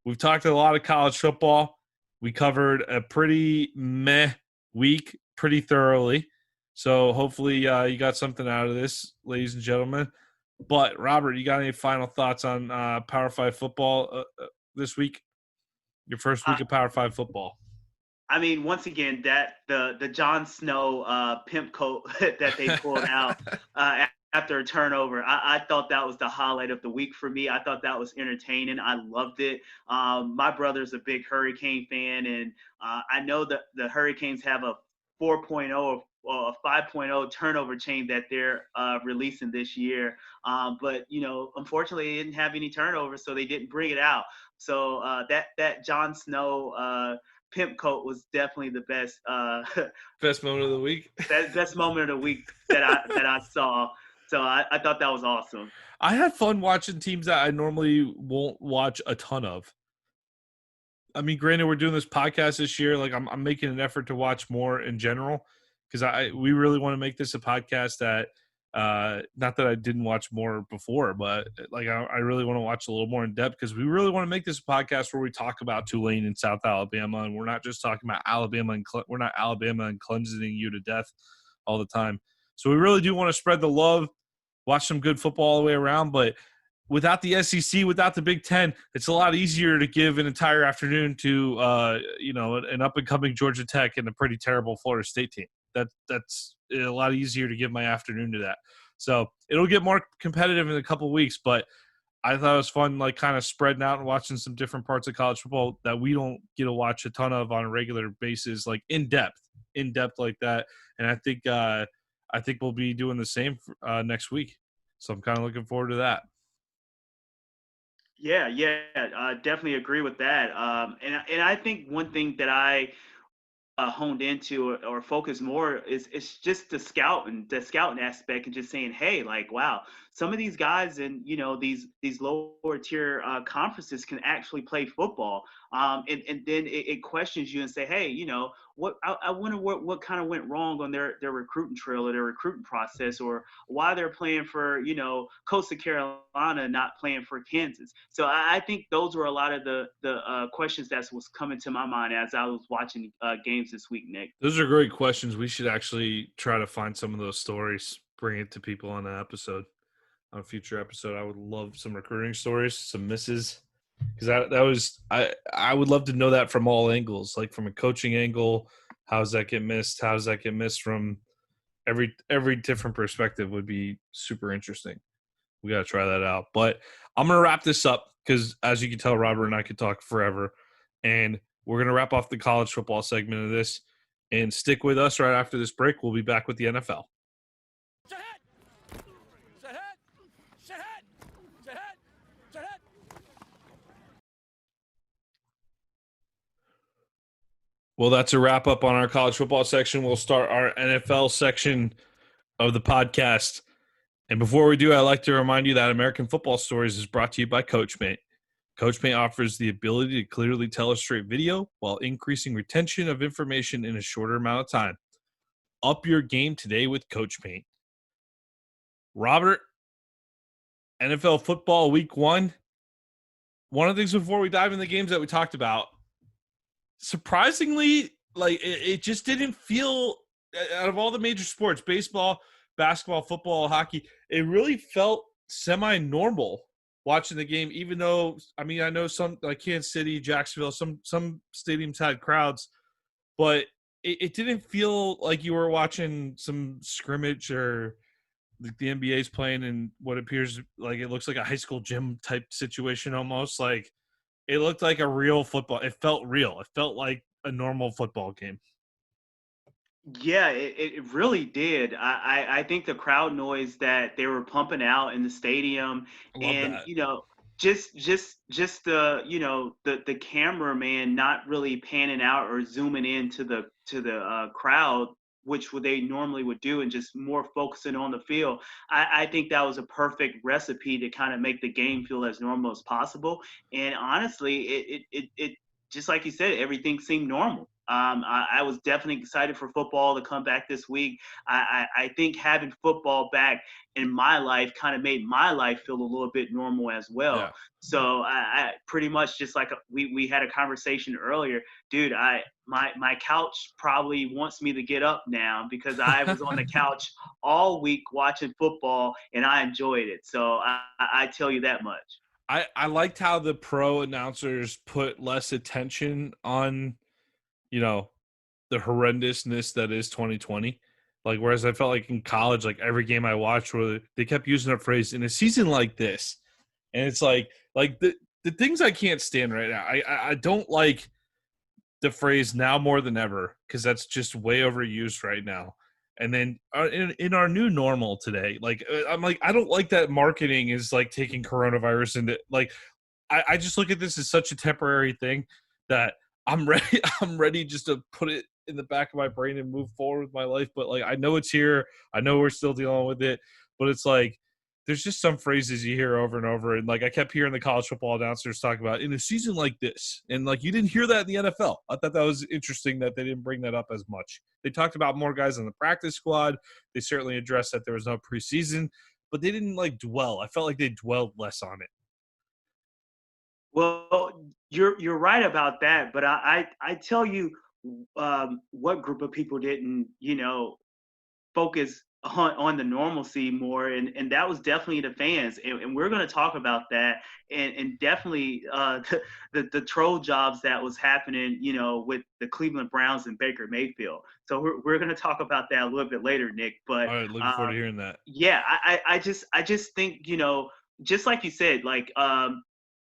we've talked a lot of college football. We covered a pretty meh week pretty thoroughly. So hopefully you got something out of this, ladies and gentlemen. But, Robert, you got any final thoughts on Power 5 football this week? Your first week of Power 5 football. I mean, once again, that the Jon Snow pimp coat that they pulled out after a turnover, I thought that was the highlight of the week for me. I thought that was entertaining. I loved it. My brother's a big Hurricane fan, and I know that the Hurricanes have a 4.0 or a 5.0 turnover chain that they're releasing this year. But, unfortunately, they didn't have any turnovers, so they didn't bring it out. So that Jon Snow pimp coat was definitely the best Best moment of the week. Best moment of the week that I saw. So I thought that was awesome. I had fun watching teams that I normally won't watch a ton of. I mean, granted, we're doing this podcast this year. Like, I'm making an effort to watch more in general, because we really want to make this a podcast that not that I didn't watch more before, but like I really want to watch a little more in depth, because we really want to make this a podcast where we talk about Tulane and South Alabama, and we're not just talking about Alabama and we're not Alabama and Clemsoning you to death all the time. So we really do want to spread the love, watch some good football all the way around, but without the SEC, without the Big Ten, it's a lot easier to give an entire afternoon to an up-and-coming Georgia Tech and a pretty terrible Florida State team. That's a lot easier to give my afternoon to that. So it'll get more competitive in a couple of weeks, but I thought it was fun, like, kind of spreading out and watching some different parts of college football that we don't get to watch a ton of on a regular basis, like in depth like that. And I think we'll be doing the same next week. So I'm kind of looking forward to that. Yeah, I definitely agree with that. And I think one thing that I honed into or focus more is just the scouting aspect, and just saying, hey, like, wow, some of these guys in these lower tier conferences can actually play football, and then it questions you and say, hey, what I wonder what kind of went wrong on their recruiting trail or their recruiting process, or why they're playing for Coastal Carolina, not playing for Kansas. So I think those were a lot of the questions that was coming to my mind as I was watching games this week, Nick. Those are great questions. We should actually try to find some of those stories, bring it to people on an episode, on a future episode. I would love some recruiting stories, some misses, because I would love to know that from all angles, like from a coaching angle. How does that get missed? How does that get missed from every different perspective? Would be super interesting. We got to try that out. But I'm going to wrap this up, because as you can tell, Robert and I could talk forever, and we're going to wrap off the college football segment of this, and stick with us right after this break. We'll be back with the NFL. Well, that's a wrap up on our college football section. We'll start our NFL section of the podcast. And before we do, I'd like to remind you that American Football Stories is brought to you by CoachMate. CoachMate offers the ability to clearly tell a straight video while increasing retention of information in a shorter amount of time. Up your game today with CoachMate. Robert, NFL football week 1. One of the things before we dive into the games that we talked about, surprisingly, like it just didn't feel, out of all the major sports, baseball, basketball, football, hockey, it really felt semi-normal watching the game, even though, I mean, I know some, like Kansas City, Jacksonville, some stadiums had crowds, but it didn't feel like you were watching some scrimmage or the NBA's playing in what appears like it looks like a high school gym type situation almost. Like, it looked like a real football. It felt real. It felt like a normal football game. Yeah, it really did. I think the crowd noise that they were pumping out in the stadium, I love and that. just the the cameraman not really panning out or zooming into the crowd, which would they normally would do, and just more focusing on the field. I think that was a perfect recipe to kind of make the game feel as normal as possible. And honestly, it just like you said, everything seemed normal. I was definitely excited for football to come back this week. I think having football back in my life kind of made my life feel a little bit normal as well. Yeah. So I pretty much just like we had a conversation earlier, dude. My couch probably wants me to get up now because I was on the couch all week watching football and I enjoyed it. So I tell you that much. I liked how the pro announcers put less attention on, the horrendousness that is 2020. Like, whereas I felt like in college, like every game I watched, where they kept using that phrase in a season like this, and it's like the things I can't stand right now. I don't like the phrase "now more than ever" because that's just way overused right now. And then in our new normal today, like I'm like, I don't like that marketing is like taking coronavirus into, like, I just look at this as such a temporary thing that I'm ready just to put it in the back of my brain and move forward with my life. But like, I know it's here. I know we're still dealing with it, but it's like, there's just some phrases you hear over and over. And like, I kept hearing the college football announcers talk about in a season like this. And like, you didn't hear that in the NFL. I thought that was interesting that they didn't bring that up as much. They talked about more guys on the practice squad. They certainly addressed that there was no preseason, but they didn't like dwell. I felt like they dwelled less on it. Well, you're right about that, but I tell you, what group of people didn't focus on the normalcy more, and that was definitely the fans, and we're going to talk about that, and definitely the troll jobs that was happening, with the Cleveland Browns and Baker Mayfield. So we're going to talk about that a little bit later, Nick. But All right, looking forward to hearing that. yeah, I just think just like you said, like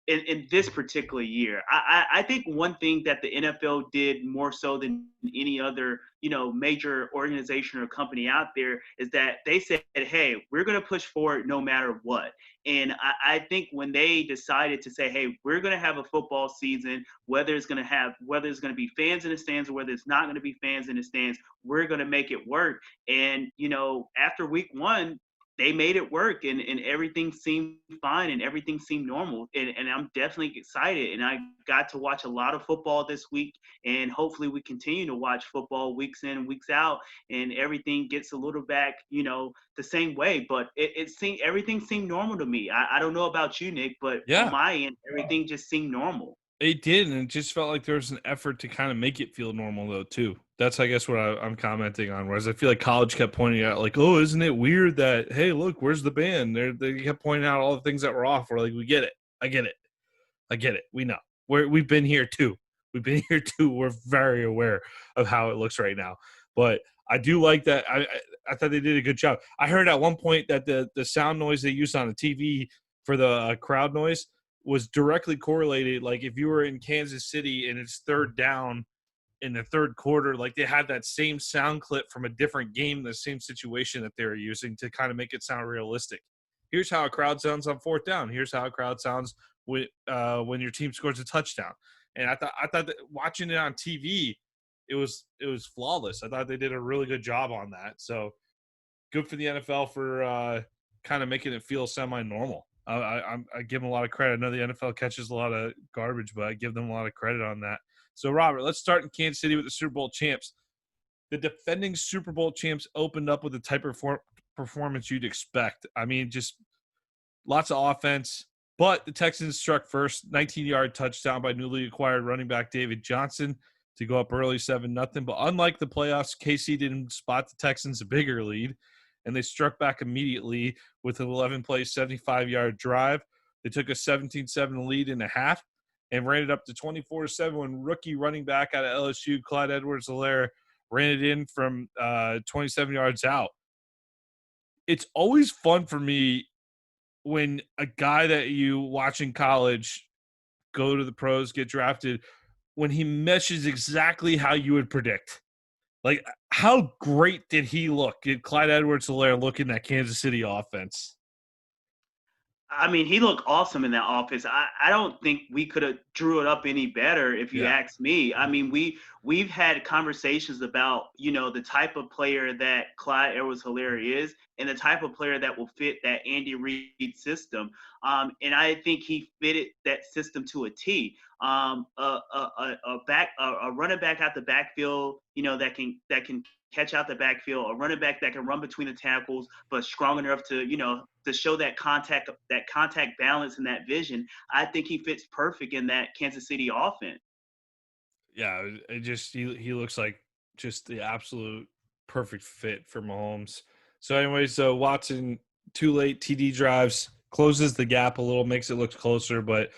in this particular year. I think one thing that the NFL did more so than any other, major organization or company out there is that they said, hey, we're going to push forward no matter what. And I think when they decided to say, hey, we're going to have a football season, whether it's going to be fans in the stands or whether it's not going to be fans in the stands, we're going to make it work. And, after week one, they made it work, and everything seemed fine and everything seemed normal. And I'm definitely excited. And I got to watch a lot of football this week, and hopefully we continue to watch football weeks in and weeks out, and everything gets a little back, the same way. But everything seemed normal to me. I don't know about you, Nick, but Yeah. on my end, everything just seemed normal. It did, and it just felt like there was an effort to kind of make it feel normal, though, too. That's, I guess, what I'm commenting on, whereas I feel like college kept pointing out, like, oh, isn't it weird that, hey, look, where's the band? They kept pointing out all the things that were off. We're like, we get it. I get it. We know. We've been here, too. We're very aware of how it looks right now. But I do like that. I thought they did a good job. I heard at one point that the sound noise they used on the TV for the crowd noise was directly correlated. Like, if you were in Kansas City and it's third down in the third quarter, like, they had that same sound clip from a different game, the same situation that they were using to kind of make it sound realistic. Here's how a crowd sounds on fourth down. Here's how a crowd sounds when your team scores a touchdown. And I thought that watching it on TV, it was flawless. I thought they did a really good job on that. So good for the NFL for kind of making it feel semi-normal. I give them a lot of credit. I know the NFL catches a lot of garbage, but I give them a lot of credit on that. So, Robert, let's start in Kansas City with the Super Bowl champs. The defending Super Bowl champs opened up with the type of performance you'd expect. I mean, just lots of offense. But the Texans struck first, 19-yard touchdown by newly acquired running back David Johnson to go up early 7-0. But unlike the playoffs, KC didn't spot the Texans a bigger lead. and they struck back immediately with an 11-play, 75-yard drive. They took a 17-7 lead in a half and ran it up to 24-7 when rookie running back out of LSU, Clyde Edwards-Helaire, ran it in from 27 yards out. It's always fun for me when a guy that you watch in college go to the pros, get drafted, when he meshes exactly how you would predict. Like, how great did he look? Did Clyde Edwards-Helaire look in that Kansas City offense? I mean, he looked awesome in that offense. I don't think we could have drew it up any better if you ask me. I mean, we've had conversations about, the type of player that Clyde Edwards-Helaire is and the type of player that will fit that Andy Reid system. And I think he fitted that system to a T. A running back out the backfield, that can catch out the backfield, a running back that can run between the tackles, but strong enough to, to show that contact balance and that vision. I think he fits perfect in that Kansas City offense. Yeah, it just he looks like just the absolute perfect fit for Mahomes. So anyways, Watson, 2 late TD drives, closes the gap a little, makes it look closer, but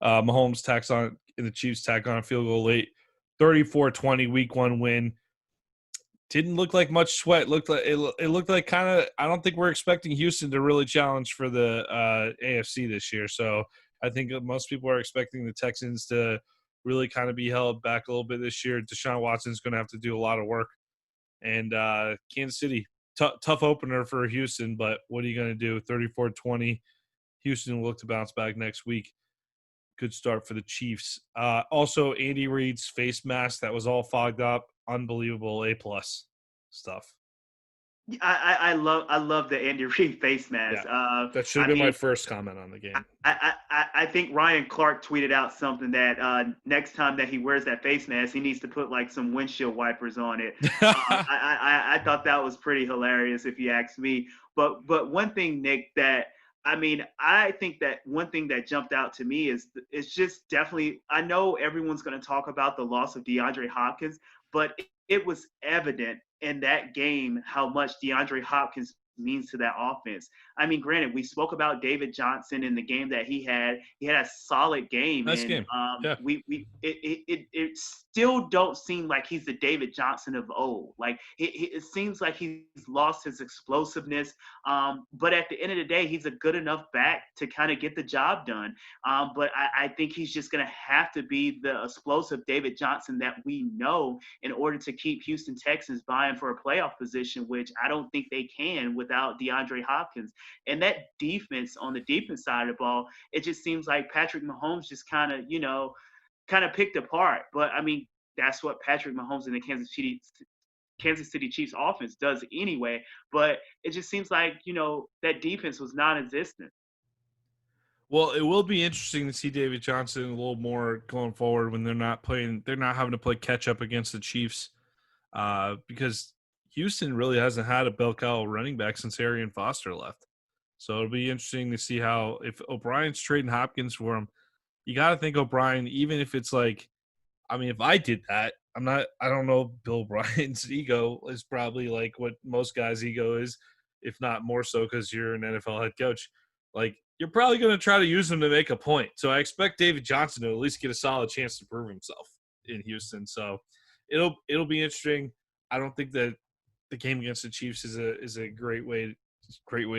Mahomes tacks on, and the Chiefs tack on a field goal late, 34-20 week 1 win. Didn't look like much sweat. It looked like kind of. I don't think we're expecting Houston to really challenge for the AFC this year. So I think most people are expecting the Texans to really kind of be held back a little bit this year. Deshaun Watson's going to have to do a lot of work. And Kansas City, tough opener for Houston, but what are you going to do? 34-20. Houston will look to bounce back next week. Good start for the Chiefs. Also, Andy Reid's face mask that was all fogged up. Unbelievable A+ stuff. I love the Andy Reid face mask. Yeah, that should have been my first comment on the game. I think Ryan Clark tweeted out something that next time that he wears that face mask, he needs to put like some windshield wipers on it. I thought that was pretty hilarious, if you ask me. But one thing, Nick, I think that one thing that jumped out to me is it's just definitely, I know everyone's going to talk about the loss of DeAndre Hopkins, but it was evident in that game how much DeAndre Hopkins means to that offense. I mean, granted, we spoke about David Johnson in the game that he had. He had a solid game. Nice game. Yeah. It still don't seem like he's the David Johnson of old. Like it seems like he's lost his explosiveness. But at the end of the day, he's a good enough back to kind of get the job done. But I think he's just going to have to be the explosive David Johnson that we know in order to keep Houston Texans vying for a playoff position, which I don't think they can without DeAndre Hopkins. And that defense, on the defense side of the ball, it just seems like Patrick Mahomes just kind of picked apart. But I mean, that's what Patrick Mahomes and the Kansas City Chiefs offense does anyway. But it just seems like, that defense was non-existent. Well, it will be interesting to see David Johnson a little more going forward when they're not having to play catch up against the Chiefs, because Houston really hasn't had a bell cow running back since Arian Foster left. So it'll be interesting to see if O'Brien's trading Hopkins for him, you got to think O'Brien, even if it's like, I mean, if I did that, I don't know, Bill O'Brien's ego is probably like what most guys' ego is, if not more so, because you're an NFL head coach. Like, you're probably going to try to use him to make a point. So I expect David Johnson to at least get a solid chance to prove himself in Houston. So it'll be interesting. I don't think that the game against the Chiefs is a great way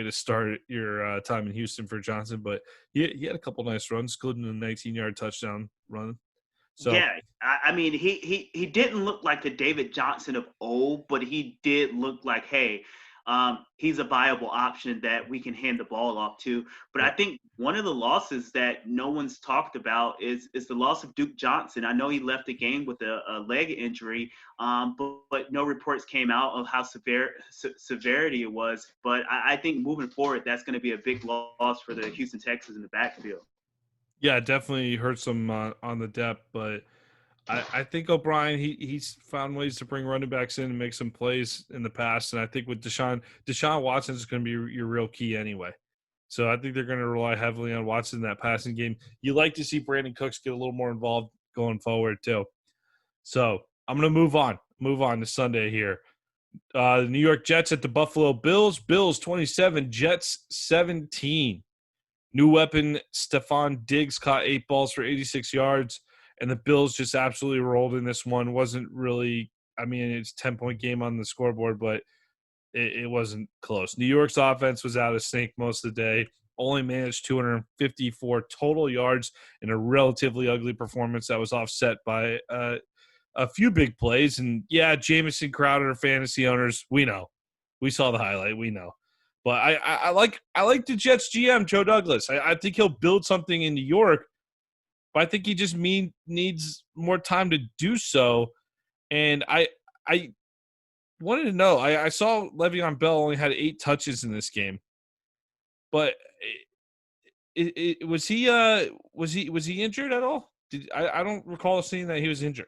to start your time in Houston for Johnson, but he had a couple nice runs, including a 19-yard touchdown run. So yeah, I mean, he didn't look like the David Johnson of old, but he did look like, hey, he's a viable option that we can hand the ball off to. But I think one of the losses that no one's talked about is the loss of Duke Johnson. I know he left the game with a leg injury, but no reports came out of how severity it was. But I think moving forward, that's going to be a big loss for the Houston Texans in the backfield. Yeah, definitely hurts them on the depth, but I think O'Brien, he's found ways to bring running backs in and make some plays in the past, and I think with Deshaun Watson is going to be your real key anyway. So I think they're going to rely heavily on Watson in that passing game. You like to see Brandon Cooks get a little more involved going forward too. So I'm going to move on to Sunday here. The New York Jets at the Buffalo Bills. Bills 27, Jets 17. New weapon Stephon Diggs caught 8 balls for 86 yards, and the Bills just absolutely rolled in this one. Wasn't really – I mean, it's a 10-point game on the scoreboard, but it wasn't close. New York's offense was out of sync most of the day. Only managed 254 total yards in a relatively ugly performance that was offset by a few big plays. And, yeah, Jamison Crowder, fantasy owners, we know. We saw the highlight. We know. But I like the Jets GM, Joe Douglas. I think he'll build something in New York, but I think he just needs more time to do so. And I wanted to know. I saw Le'Veon Bell only had 8 touches in this game, but was he injured at all? I don't recall seeing that he was injured.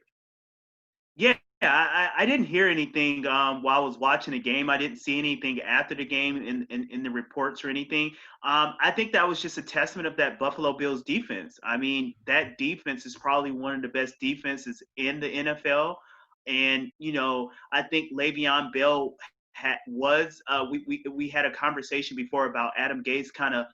Yeah, I didn't hear anything while I was watching the game. I didn't see anything after the game in the reports or anything. I think that was just a testament of that Buffalo Bills defense. I mean, that defense is probably one of the best defenses in the NFL. And, I think Le'Veon Bell we had a conversation before about Adam Gase kind of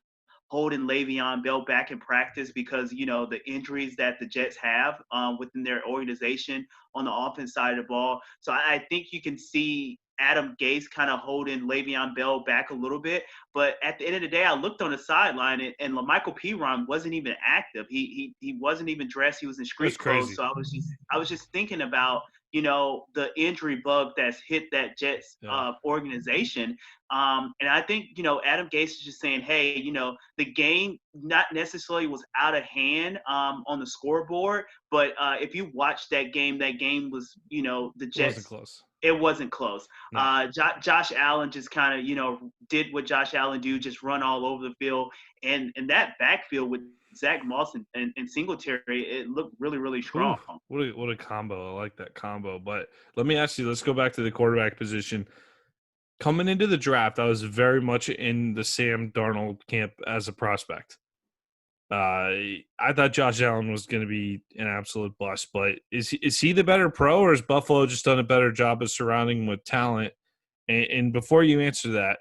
holding Le'Veon Bell back in practice because, the injuries that the Jets have within their organization on the offense side of the ball. So I think you can see Adam Gase kind of holding Le'Veon Bell back a little bit. But at the end of the day, I looked on the sideline and LaMichael Piron wasn't even active. He wasn't even dressed. He was in street clothes. So I was just thinking about, the injury bug that's hit that Jets organization. And I think, Adam Gase is just saying, hey, the game not necessarily was out of hand on the scoreboard, but if you watch that game was, the Jets. It wasn't close. It wasn't close. No. Josh Allen just kind of, did what Josh Allen do, just run all over the field. And that backfield with Zach Moss and Singletary, it looked really, really strong. Ooh, what a combo. I like that combo. But let me ask you, let's go back to the quarterback position. Coming into the draft, I was very much in the Sam Darnold camp as a prospect. I thought Josh Allen was going to be an absolute bust, but is he the better pro, or has Buffalo just done a better job of surrounding him with talent? And before you answer that,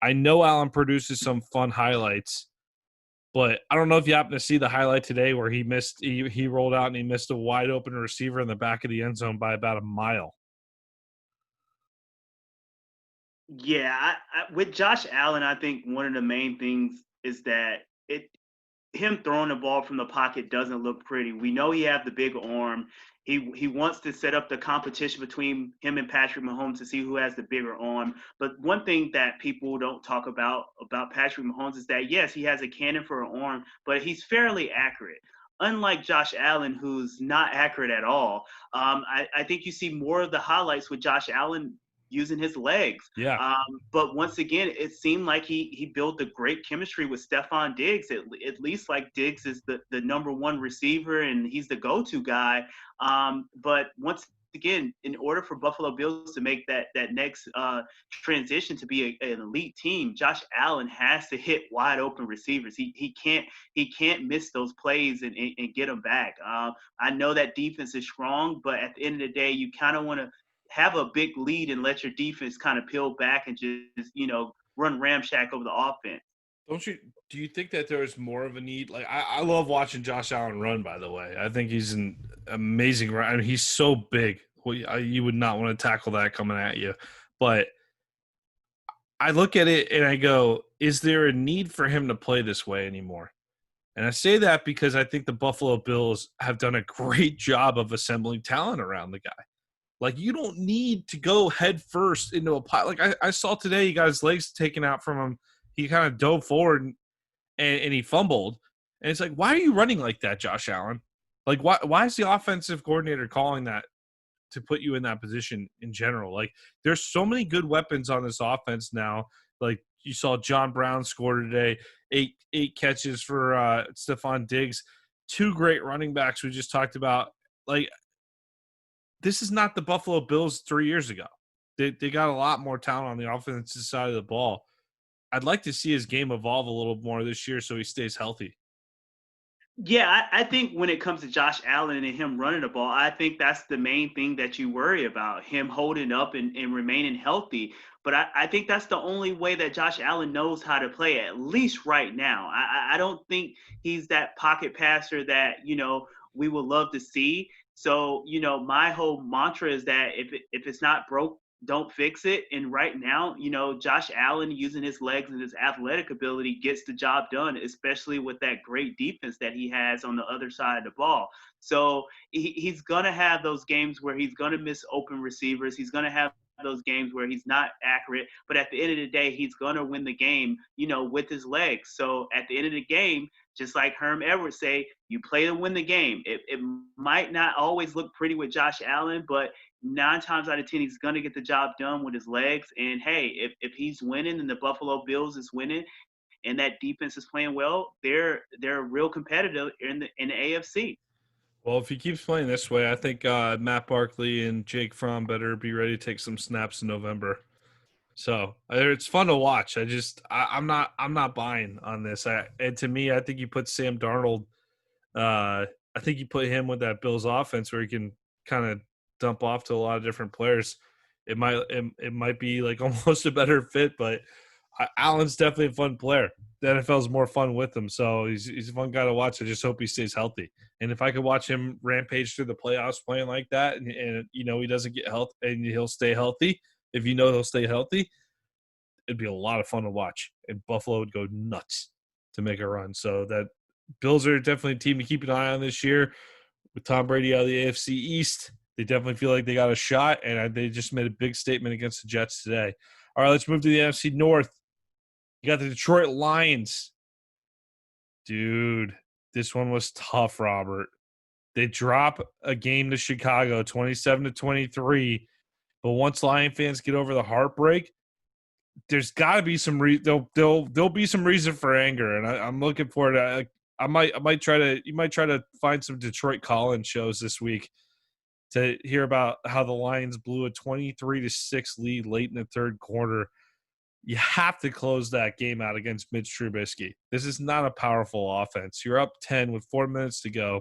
I know Allen produces some fun highlights, but I don't know if you happen to see the highlight today where he rolled out and he missed a wide open receiver in the back of the end zone by about a mile. Yeah, with Josh Allen, I think one of the main things is that him throwing the ball from the pocket doesn't look pretty. We know he has the big arm. He wants to set up the competition between him and Patrick Mahomes to see who has the bigger arm. But one thing that people don't talk about Patrick Mahomes is that, yes, he has a cannon for an arm, but he's fairly accurate. Unlike Josh Allen, who's not accurate at all. I think you see more of the highlights with Josh Allen using his legs. Yeah. But once again, it seemed like he built a great chemistry with Stephon Diggs. At least like Diggs is the number one receiver and he's the go-to guy. But once again, in order for Buffalo Bills to make that next transition to be an elite team, Josh Allen has to hit wide open receivers. He can't miss those plays and get them back. I know that defense is strong, but at the end of the day, you kind of want to have a big lead and let your defense kind of peel back and just, run ramshack over the offense. Do you think that there is more of a need? Like, I love watching Josh Allen run, by the way. I think he's an amazing runner. I mean, he's so big. You would not want to tackle that coming at you. But I look at it and I go, is there a need for him to play this way anymore? And I say that because I think the Buffalo Bills have done a great job of assembling talent around the guy. Like, you don't need to go head first into a pile. Like, I saw today he got his legs taken out from him. He kind of dove forward and he fumbled. And it's like, why are you running like that, Josh Allen? Like, why is the offensive coordinator calling that to put you in that position in general? Like, there's so many good weapons on this offense now. Like, you saw John Brown score today, eight catches for Stephon Diggs, 2 great running backs we just talked about. Like, this is not the Buffalo Bills 3 years ago. They got a lot more talent on the offensive side of the ball. I'd like to see his game evolve a little more this year so he stays healthy. Yeah, I think when it comes to Josh Allen and him running the ball, I think that's the main thing that you worry about, him holding up and remaining healthy. But I think that's the only way that Josh Allen knows how to play, at least right now. I don't think he's that pocket passer that, we would love to see. So, my whole mantra is that if it's not broke, don't fix it. And right now, Josh Allen using his legs and his athletic ability gets the job done, especially with that great defense that he has on the other side of the ball. So he's going to have those games where he's going to miss open receivers. He's going to have those games where he's not accurate, but at the end of the day, he's going to win the game, with his legs. So at the end of the game, just like Herm Edwards say, you play to win the game. It might not always look pretty with Josh Allen, but 9 times out of 10, he's going to get the job done with his legs. And hey, if he's winning and the Buffalo Bills is winning and that defense is playing well, they're real competitive in the AFC. Well, if he keeps playing this way, I think Matt Barkley and Jake Fromm better be ready to take some snaps in November. So it's fun to watch. I'm not buying on this. And to me, I think you put Sam Darnold. I think you put him with that Bills offense where he can kind of dump off to a lot of different players. It might be like almost a better fit, but Allen's definitely a fun player. The NFL is more fun with him, so he's a fun guy to watch. I just hope he stays healthy. And if I could watch him rampage through the playoffs playing like that, and he doesn't get health and he'll stay healthy. If he'll stay healthy, it'd be a lot of fun to watch. And Buffalo would go nuts to make a run. So that Bills are definitely a team to keep an eye on this year. With Tom Brady out of the AFC East, they definitely feel like they got a shot, and they just made a big statement against the Jets today. All right, let's move to the NFC North. You got the Detroit Lions. Dude, this one was tough, Robert. They drop a game to Chicago, 27-23. But once Lion fans get over the heartbreak, there's got to be some there'll be some reason for anger, and I'm looking forward to. You might try to find some Detroit call-in shows this week to hear about how the Lions blew a 23-6 lead late in the third quarter. You have to close that game out against Mitch Trubisky. This is not a powerful offense. You're up 10 with 4 minutes to go.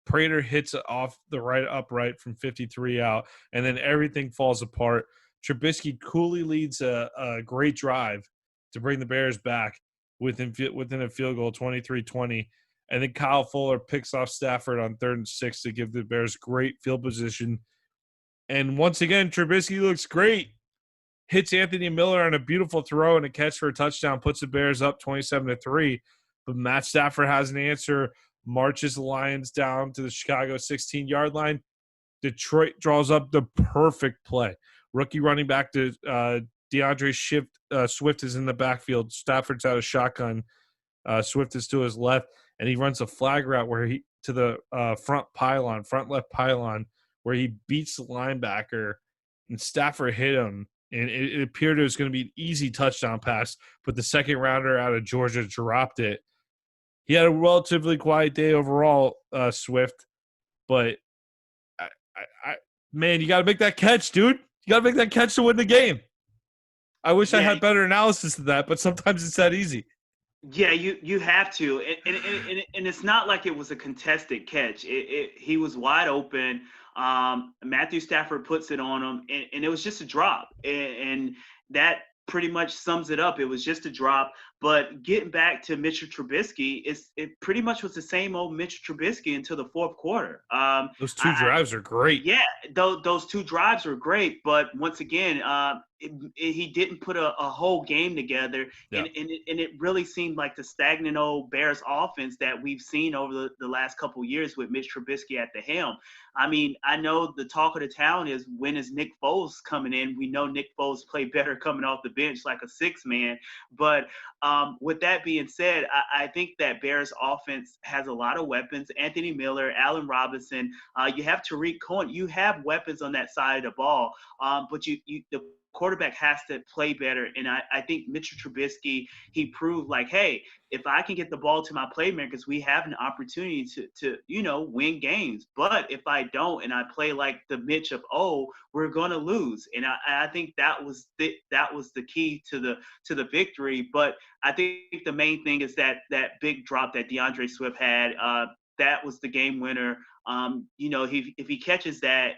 Prater hits off the right upright from 53 out, and then everything falls apart. Trubisky coolly leads a great drive to bring the Bears back within a field goal, 23-20. And then Kyle Fuller picks off Stafford on 3rd and 6 to give the Bears great field position. And once again, Trubisky looks great. Hits Anthony Miller on a beautiful throw and a catch for a touchdown, puts the Bears up 27-3. But Matt Stafford has an answer, marches the Lions down to the Chicago 16-yard line. Detroit draws up the perfect play. Rookie running back to DeAndre Swift is in the backfield. Stafford's out of shotgun. Swift is to his left, and he runs a flag route where he to the front left pylon, where he beats the linebacker, and Stafford hit him. And it appeared it was going to be an easy touchdown pass, but the second rounder out of Georgia dropped it. He had a relatively quiet day overall, Swift, but man, you got to make that catch, dude. You got to make that catch to win the game. I wish I had better analysis of that, but sometimes it's that easy. Yeah, you have to, and it's not like it was a contested catch. He was wide open. Matthew Stafford puts it on him, and it was just a drop, and that pretty much sums it up. It was just a drop. But getting back to Mitchell Trubisky, it pretty much was the same old Mitchell Trubisky until the fourth quarter. Those two drives are great. Yeah, those two drives were great. But once again, he didn't put a whole game together. Yeah. And it really seemed like the stagnant old Bears offense that we've seen over the last couple of years with Mitch Trubisky at the helm. I mean, I know the talk of the town is, when is Nick Foles coming in? We know Nick Foles played better coming off the bench like a six-man. But with that being said, I think that Bears offense has a lot of weapons. Anthony Miller, Allen Robinson, you have Tariq Cohen. You have weapons on that side of the ball. But the quarterback has to play better. And I think Mitchell Trubisky, he proved like, hey, if I can get the ball to my playmakers, we have an opportunity to win games. But if I don't and I play like the Mitch of we're gonna lose. And I think that was the key to the victory. But I think the main thing is that big drop that DeAndre Swift had. That was the game winner. If he catches that,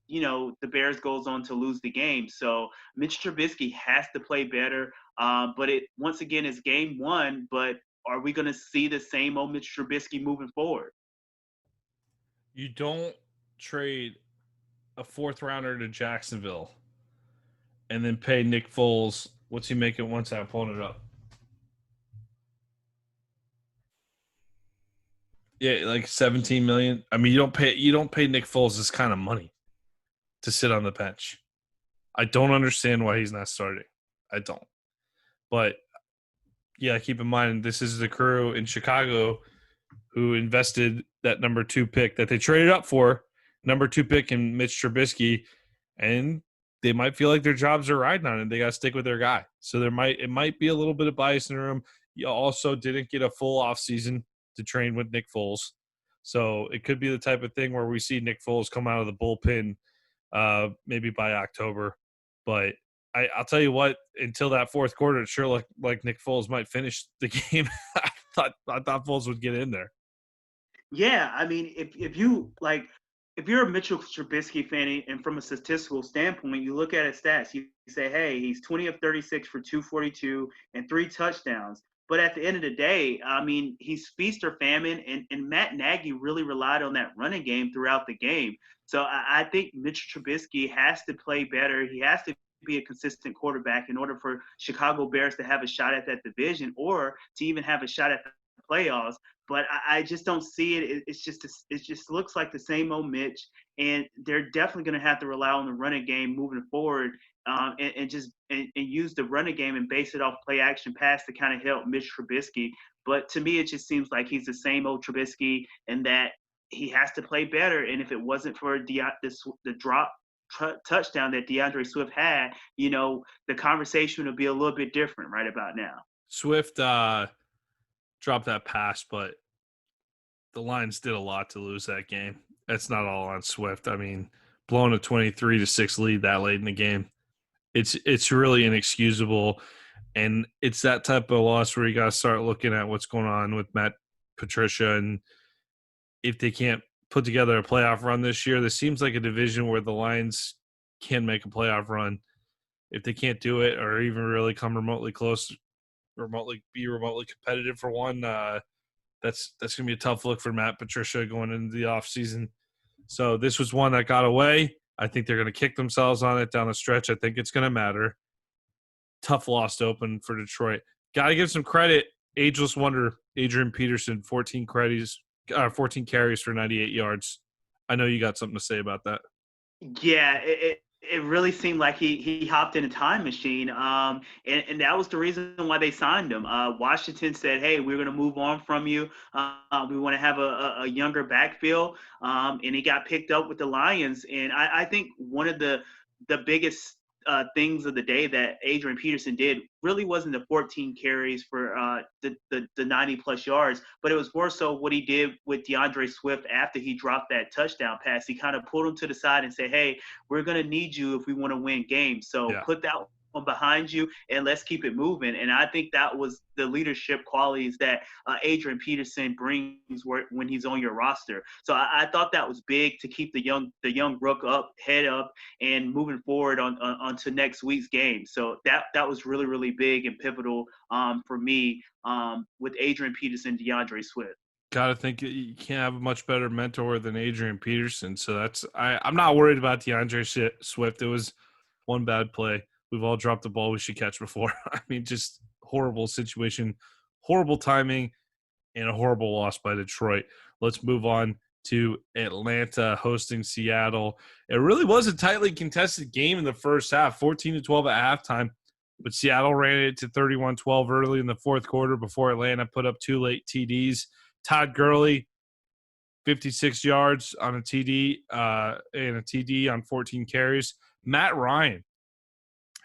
the Bears goes on to lose the game. So Mitch Trubisky has to play better. But it once again is game one. But are we going to see the same old Mitch Trubisky moving forward? You don't trade a 4th rounder to Jacksonville and then pay Nick Foles. What's he making once I'm pulling it up? Yeah, like $17 million. I mean, you don't pay Nick Foles this kind of money to sit on the bench. I don't understand why he's not starting. I don't. But yeah, keep in mind this is the crew in Chicago who invested that number 2 pick that they traded up for, number 2 pick in Mitch Trubisky, and they might feel like their jobs are riding on it. They got to stick with their guy. So it might be a little bit of bias in the room. You also didn't get a full offseason to train with Nick Foles. So it could be the type of thing where we see Nick Foles come out of the bullpen maybe by October. But I'll tell you what, until that 4th quarter, it sure looked like Nick Foles might finish the game. I thought Foles would get in there. Yeah, I mean, if you're a Mitchell Trubisky fan and from a statistical standpoint, you look at his stats, you say, hey, he's 20 of 36 for 242 and 3 touchdowns. But at the end of the day, I mean, he's feast or famine, and Matt Nagy really relied on that running game throughout the game. So I think Mitchell Trubisky has to play better. He has to be a consistent quarterback in order for Chicago Bears to have a shot at that division or to even have a shot at the playoffs. But I just don't see it. It just looks like the same old Mitch, and they're definitely going to have to rely on the running game moving forward, and use the running game and base it off play action pass to kind of help Mitch Trubisky. But to me, it just seems like he's the same old Trubisky, and that he has to play better. And if it wasn't for the drop touchdown that DeAndre Swift had, the conversation would be a little bit different right about now. Swift dropped that pass, but the Lions did a lot to lose that game. That's not all on Swift. I mean, blowing a 23-6 lead that late in the game, it's really inexcusable. And it's that type of loss where you got to start looking at what's going on with Matt Patricia. And if they can't put together a playoff run this year, this seems like a division where the Lions can make a playoff run. If they can't do it or even really come remotely close, remotely competitive for one, that's going to be a tough look for Matt Patricia going into the offseason. So this was one that got away. I think they're going to kick themselves on it down the stretch. I think it's going to matter. Tough loss to open for Detroit. Got to give some credit. Ageless wonder, Adrian Peterson, 14 carries for 98 yards. I know you got something to say about that. Yeah, it really seemed like he hopped in a time machine, and that was the reason why they signed him. Washington said, hey, we're going to move on from you. We want to have a younger backfield, and he got picked up with the Lions. And I think one of the biggest things of the day that Adrian Peterson did really wasn't the 14 carries for the 90-plus yards, but it was more so what he did with DeAndre Swift after he dropped that touchdown pass. He kind of pulled him to the side and said, hey, we're going to need you if we want to win games. So put that one behind you and let's keep it moving. And I think that was the leadership qualities that Adrian Peterson brings when he's on your roster. So I thought that was big to keep the young rook head up and moving forward onto next week's game. So that was really, really big and pivotal for me with Adrian Peterson, DeAndre Swift. Got to think you can't have a much better mentor than Adrian Peterson. So I'm not worried about DeAndre Swift. It was one bad play. We've all dropped the ball we should catch before. I mean, just horrible situation, horrible timing, and a horrible loss by Detroit. Let's move on to Atlanta hosting Seattle. It really was a tightly contested game in the first half, 14-12 at halftime. But Seattle ran it to 31-12 early in the fourth quarter before Atlanta put up 2 late TDs. Todd Gurley, 56 yards on a TD and a TD on 14 carries. Matt Ryan,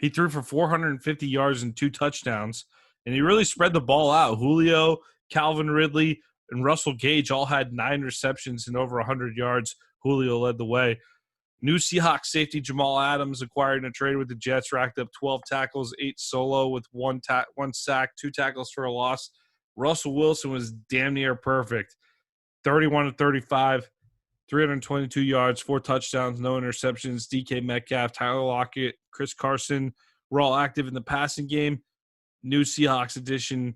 He threw for 450 yards and 2 touchdowns, and he really spread the ball out. Julio, Calvin Ridley, and Russell Gage all had 9 receptions and over 100 yards. Julio led the way. New Seahawks safety Jamal Adams, acquired in a trade with the Jets, racked up 12 tackles, 8 solo with one sack, 2 tackles for a loss. Russell Wilson was damn near perfect. 31-35, 322 yards, 4 touchdowns, no interceptions. DK Metcalf, Tyler Lockett, Chris Carson were all active in the passing game. New Seahawks addition,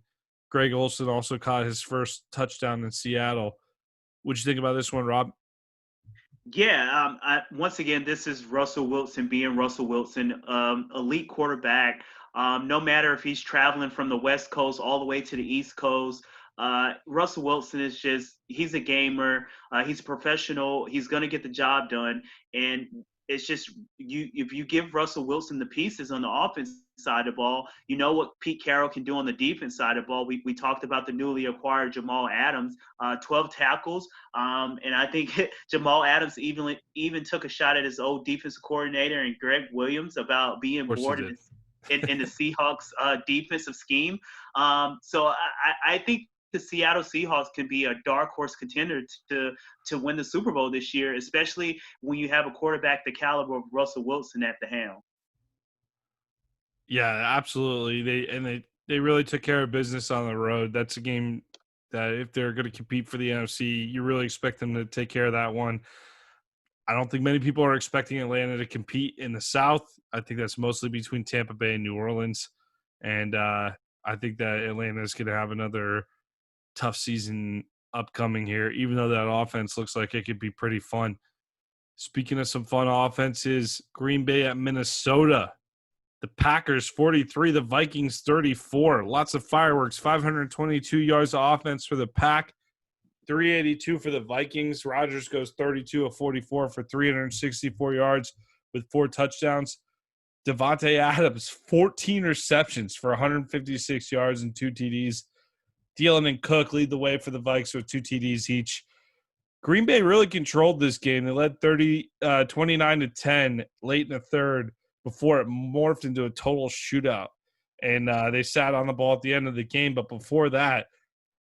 Greg Olsen also caught his first touchdown in Seattle. What'd you think about this one, Rob? Yeah, once again, this is Russell Wilson being Russell Wilson, elite quarterback. No matter if he's traveling from the West Coast all the way to the East Coast, Russell Wilson is he's a gamer. He's a professional. He's going to get the job done. And it's just if you give Russell Wilson the pieces on the offense side of the ball, you know what Pete Carroll can do on the defense side of the ball. We talked about the newly acquired Jamal Adams, 12 tackles. And I think Jamal Adams even took a shot at his old defensive coordinator and Greg Williams about being bored in the Seahawks defensive scheme. So I think the Seattle Seahawks can be a dark horse contender to win the Super Bowl this year, especially when you have a quarterback the caliber of Russell Wilson at the helm. Yeah, absolutely. They really took care of business on the road. That's a game that if they're going to compete for the NFC, you really expect them to take care of that one. I don't think many people are expecting Atlanta to compete in the South. I think that's mostly between Tampa Bay and New Orleans. And I think that Atlanta is going to have another tough season upcoming here, even though that offense looks like it could be pretty fun. Speaking of some fun offenses, Green Bay at Minnesota. The Packers 43, the Vikings 34. Lots of fireworks, 522 yards of offense for the Pack, 382 for the Vikings. Rodgers goes 32 of 44 for 364 yards with 4 touchdowns. Devontae Adams, 14 receptions for 156 yards and 2 TDs. Thielen and Cook lead the way for the Vikes with 2 TDs each. Green Bay really controlled this game. They led 29-10 late in the third before it morphed into a total shootout. And they sat on the ball at the end of the game. But before that,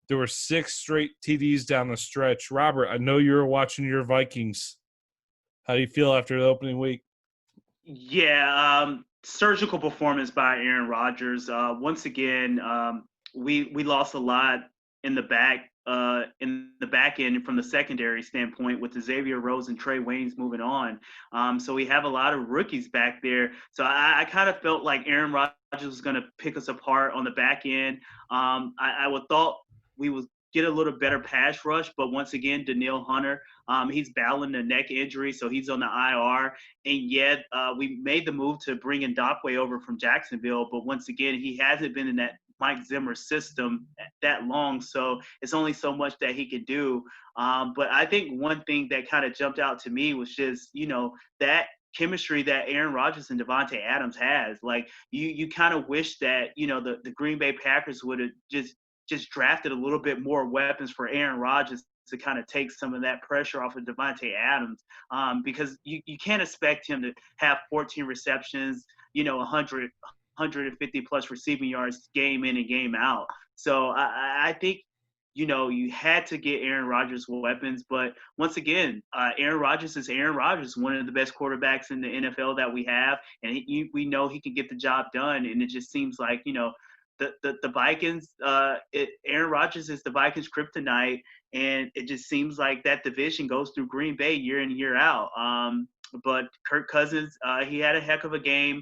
there were 6 straight TDs down the stretch. Robert, I know you were watching your Vikings. How do you feel after the opening week? Yeah, surgical performance by Aaron Rodgers. Once again, we lost a lot in the back end from the secondary standpoint with Xavier Rhodes and Trey Waynes moving on. So we have a lot of rookies back there. So I kind of felt like Aaron Rodgers was going to pick us apart on the back end. I would thought we would get a little better pass rush, but once again, Danielle Hunter, he's battling a neck injury, so he's on the IR. And yet we made the move to bring Ndakwe over from Jacksonville, but once again, he hasn't been in that Mike Zimmer system that long, so it's only so much that he could do. But I think one thing that kind of jumped out to me was just, that chemistry that Aaron Rodgers and Devontae Adams has. Like, you kind of wish that, the Green Bay Packers would have just drafted a little bit more weapons for Aaron Rodgers to kind of take some of that pressure off of Devontae Adams, because you can't expect him to have 14 receptions, 150 plus receiving yards game in and game out. So I think, you had to get Aaron Rodgers weapons. But once again, Aaron Rodgers is Aaron Rodgers, one of the best quarterbacks in the NFL that we have. And we know he can get the job done. And it just seems like, the Vikings, Aaron Rodgers is the Vikings kryptonite. And it just seems like that division goes through Green Bay year in, year out. But Kirk Cousins, he had a heck of a game.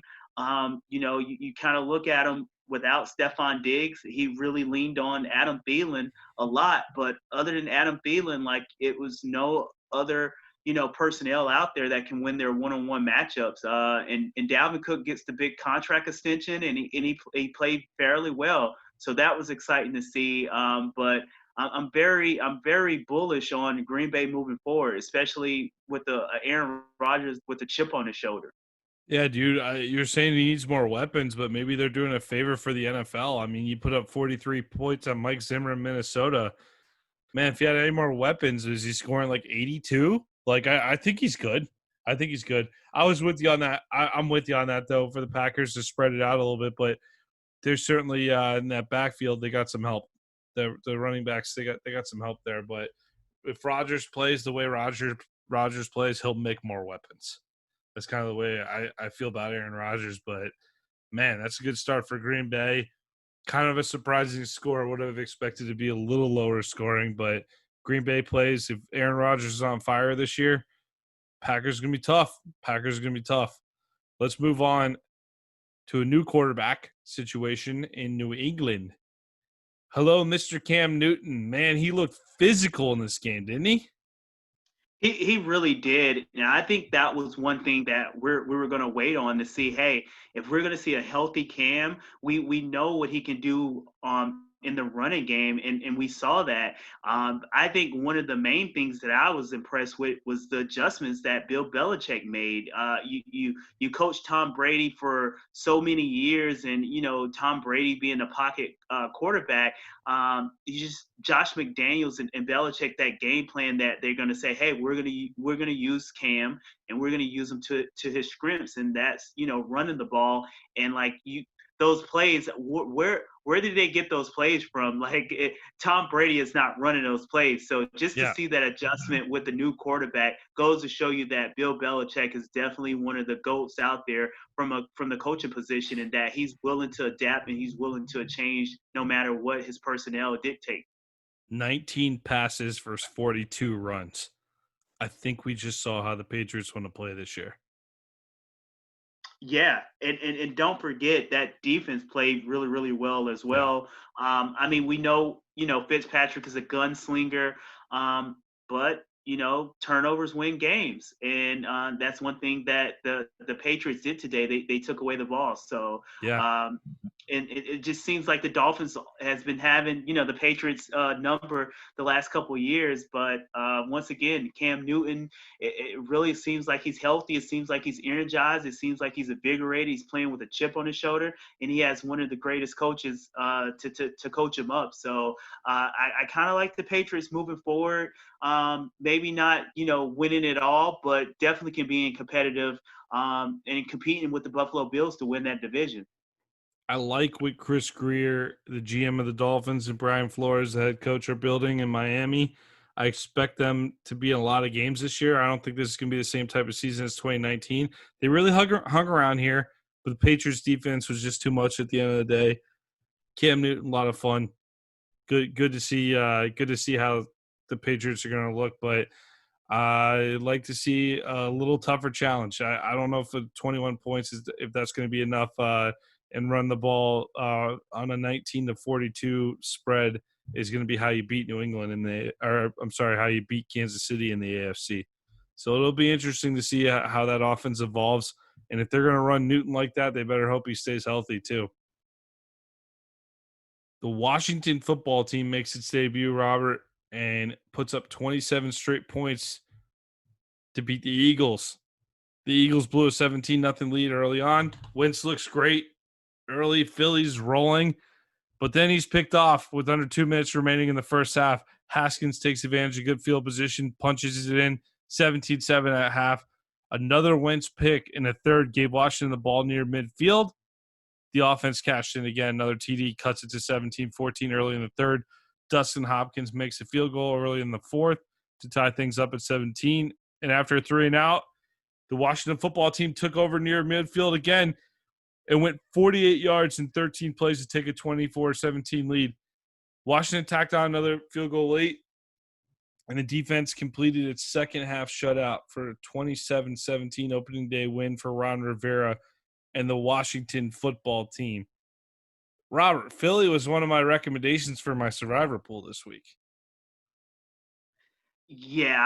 You kind of look at him without Stephon Diggs. He really leaned on Adam Thielen a lot. But other than Adam Thielen, it was no other, personnel out there that can win their one-on-one matchups. And Dalvin Cook gets the big contract extension, and he played fairly well. So that was exciting to see. But I'm very bullish on Green Bay moving forward, especially with the Aaron Rodgers with the chip on his shoulder. Yeah, dude, you're saying he needs more weapons, but maybe they're doing a favor for the NFL. I mean, you put up 43 points on Mike Zimmer in Minnesota. Man, if he had any more weapons, is he scoring 82? I think he's good. I think he's good. I was with you on that. I'm with you on that, though, for the Packers to spread it out a little bit. But there's certainly in that backfield, they got some help. The running backs, they got some help there. But if Rodgers plays the way Rodgers plays, he'll make more weapons. That's kind of the way I feel about Aaron Rodgers. But, man, that's a good start for Green Bay. Kind of a surprising score. Would have expected to be a little lower scoring. But Green Bay plays. If Aaron Rodgers is on fire this year, Packers are going to be tough. Packers are going to be tough. Let's move on to a new quarterback situation in New England. Hello, Mr. Cam Newton. Man, he looked physical in this game, didn't he? He really did. And I think that was one thing that we were going to wait on to see, hey, if we're going to see a healthy Cam, we know what he can do in the running game, and we saw that. I think one of the main things that I was impressed with was the adjustments that Bill Belichick made. You coached Tom Brady for so many years, and Tom Brady being a pocket quarterback, Josh McDaniels and Belichick, that game plan that they're going to say, hey, we're going to use Cam and we're going to use him to his strengths, and that's running the ball. And those plays, where did they get those plays from? Tom Brady is not running those plays. So just to see that adjustment with the new quarterback goes to show you that Bill Belichick is definitely one of the GOATs out there from the coaching position, and that he's willing to adapt and he's willing to change no matter what his personnel dictate. 19 passes versus 42 runs. I think we just saw how the Patriots want to play this year. Yeah, and don't forget that defense played really, really well as well. We know, Fitzpatrick is a gunslinger, but, turnovers win games. And that's one thing that the Patriots did today. They took away the ball. So, and it just seems like the Dolphins has been having, the Patriots number the last couple of years. But once again, Cam Newton, it really seems like he's healthy. It seems like he's energized. It seems like he's invigorated. He's playing with a chip on his shoulder, and he has one of the greatest coaches to coach him up. So I kind of like the Patriots moving forward. Maybe not, winning it all, but definitely can be in competitive and competing with the Buffalo Bills to win that division. I like what Chris Greer, the GM of the Dolphins, and Brian Flores, the head coach, are building in Miami. I expect them to be in a lot of games this year. I don't think this is going to be the same type of season as 2019. They really hung around here, but the Patriots defense was just too much at the end of the day. Cam Newton, a lot of fun. Good to see. Good to see how the Patriots are going to look, but I'd like to see a little tougher challenge. I don't know if the 21 points if that's going to be enough. And run the ball on a 19-42 spread is going to be how you beat New England how you beat Kansas City in the AFC. So it'll be interesting to see how that offense evolves. And if they're going to run Newton like that, they better hope he stays healthy too. The Washington football team makes its debut, Robert, and puts up 27 straight points to beat the Eagles. The Eagles blew a 17-0 lead early on. Wentz looks great. Early, Philly's rolling, but then he's picked off with under 2 minutes remaining in the first half. Haskins takes advantage of good field position, punches it in, 17-7 at half. Another Wentz pick in the third gave Washington the ball near midfield. The offense cashed in again. Another TD cuts it to 17-14 early in the third. Dustin Hopkins makes a field goal early in the fourth to tie things up at 17. And after a 3-and-out, the Washington football team took over near midfield again. It went 48 yards in 13 plays to take a 24-17 lead. Washington tacked on another field goal late, and the defense completed its second half shutout for a 27-17 opening day win for Ron Rivera and the Washington football team. Robert, Philly was one of my recommendations for my survivor pool this week. Yeah,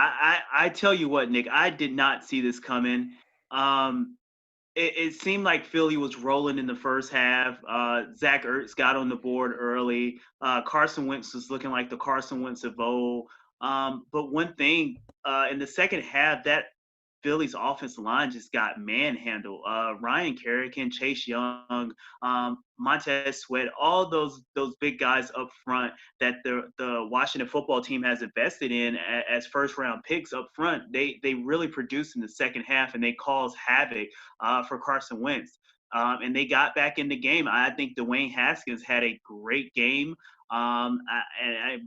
I tell you what, Nick, I did not see this coming. It seemed like Philly was rolling in the first half. Zach Ertz got on the board early. Carson Wentz was looking like the Carson Wentz of old. But one thing, in the second half, that Philly's offensive line just got manhandled. Ryan Kerrigan, Chase Young, Montez Sweat, all those big guys up front that the Washington football team has invested in as first round picks up front. They really produced in the second half, and they caused havoc for Carson Wentz. And they got back in the game. I think Dwayne Haskins had a great game.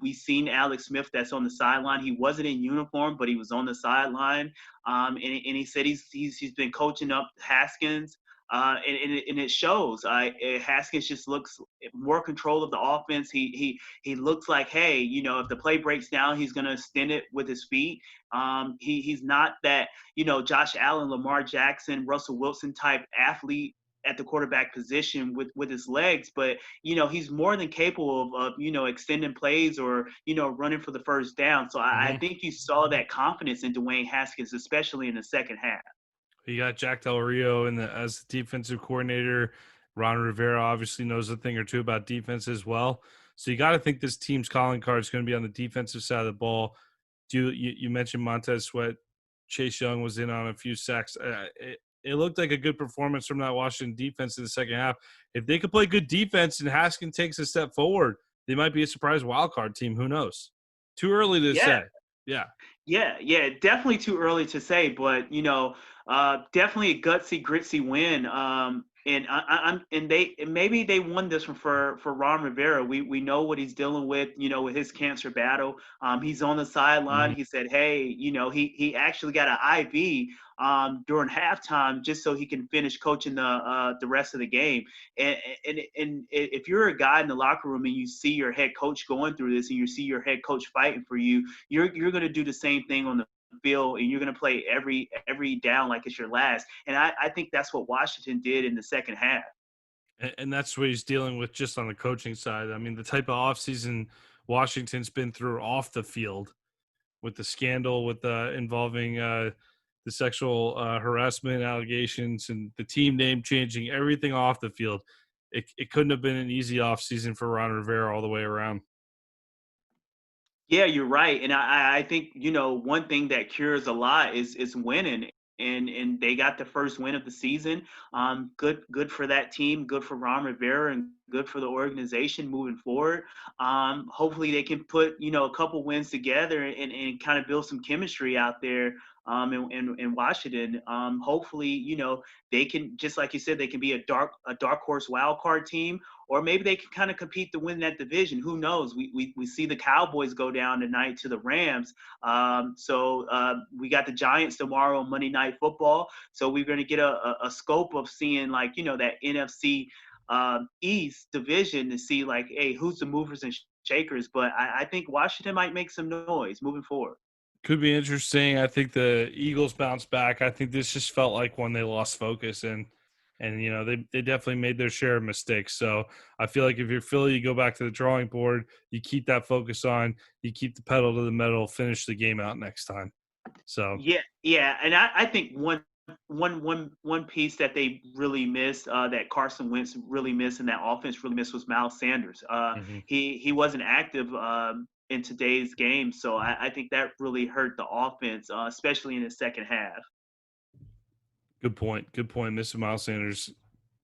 We've seen Alex Smith that's on the sideline. He wasn't in uniform, but he was on the sideline. And he said he's been coaching up Haskins. And it shows. Haskins just looks more control of the offense. He looks like, hey, if the play breaks down, he's going to extend it with his feet. He's not that, Josh Allen, Lamar Jackson, Russell Wilson type athlete at the quarterback position with his legs, but he's more than capable of extending plays or running for the first down. So I think you saw that confidence in Dwayne Haskins, especially in the second half. You got Jack Del Rio as the defensive coordinator. Ron Rivera obviously knows a thing or two about defense as well. So you got to think this team's calling card is going to be on the defensive side of the ball. You mentioned Montez Sweat. Chase Young was in on a few sacks. It looked like a good performance from that Washington defense in the second half. If they could play good defense and Haskins takes a step forward, they might be a surprise wild card team. Who knows? Too early to say. Yeah, definitely too early to say, but definitely a gutsy, gritty win. Maybe they won this one for Ron Rivera. We know what he's dealing with, with his cancer battle. He's on the sideline. He said, hey, he actually got an IV during halftime just so he can finish coaching the rest of the game. And if you're a guy in the locker room and you see your head coach going through this and you see your head coach fighting for you, you're going to do the same thing on the field, and you're going to play every down like it's your last. And I think that's what Washington did in the second half. And that's what he's dealing with just on the coaching side. I mean, the type of offseason Washington's been through off the field with the scandal with involving the sexual harassment allegations and the team name changing, everything off the field. It couldn't have been an easy offseason for Ron Rivera all the way around. Yeah, you're right. And I think, one thing that cures a lot is winning. And they got the first win of the season. Good for that team, good for Ron Rivera, and good for the organization moving forward. Hopefully they can put, a couple wins together and kind of build some chemistry out there in Washington. Hopefully, they can, just like you said, they can be a dark horse wild card team, or maybe they can kind of compete to win that division. Who knows? We see the Cowboys go down tonight to the Rams. So we got the Giants tomorrow on Monday Night Football. So we're going to get a scope of seeing that NFC East division to see hey, who's the movers and shakers. But I think Washington might make some noise moving forward. Could be interesting. I think the Eagles bounce back. I think this just felt like when they lost focus and they definitely made their share of mistakes. So I feel like if you're Philly, you go back to the drawing board, you keep that focus on, you keep the pedal to the metal, finish the game out next time. So yeah, and I think one piece that they really missed, that Carson Wentz really missed and that offense really missed, was Miles Sanders. He wasn't active in today's game, so I think that really hurt the offense, especially in the second half. Good point. Mr. Miles Sanders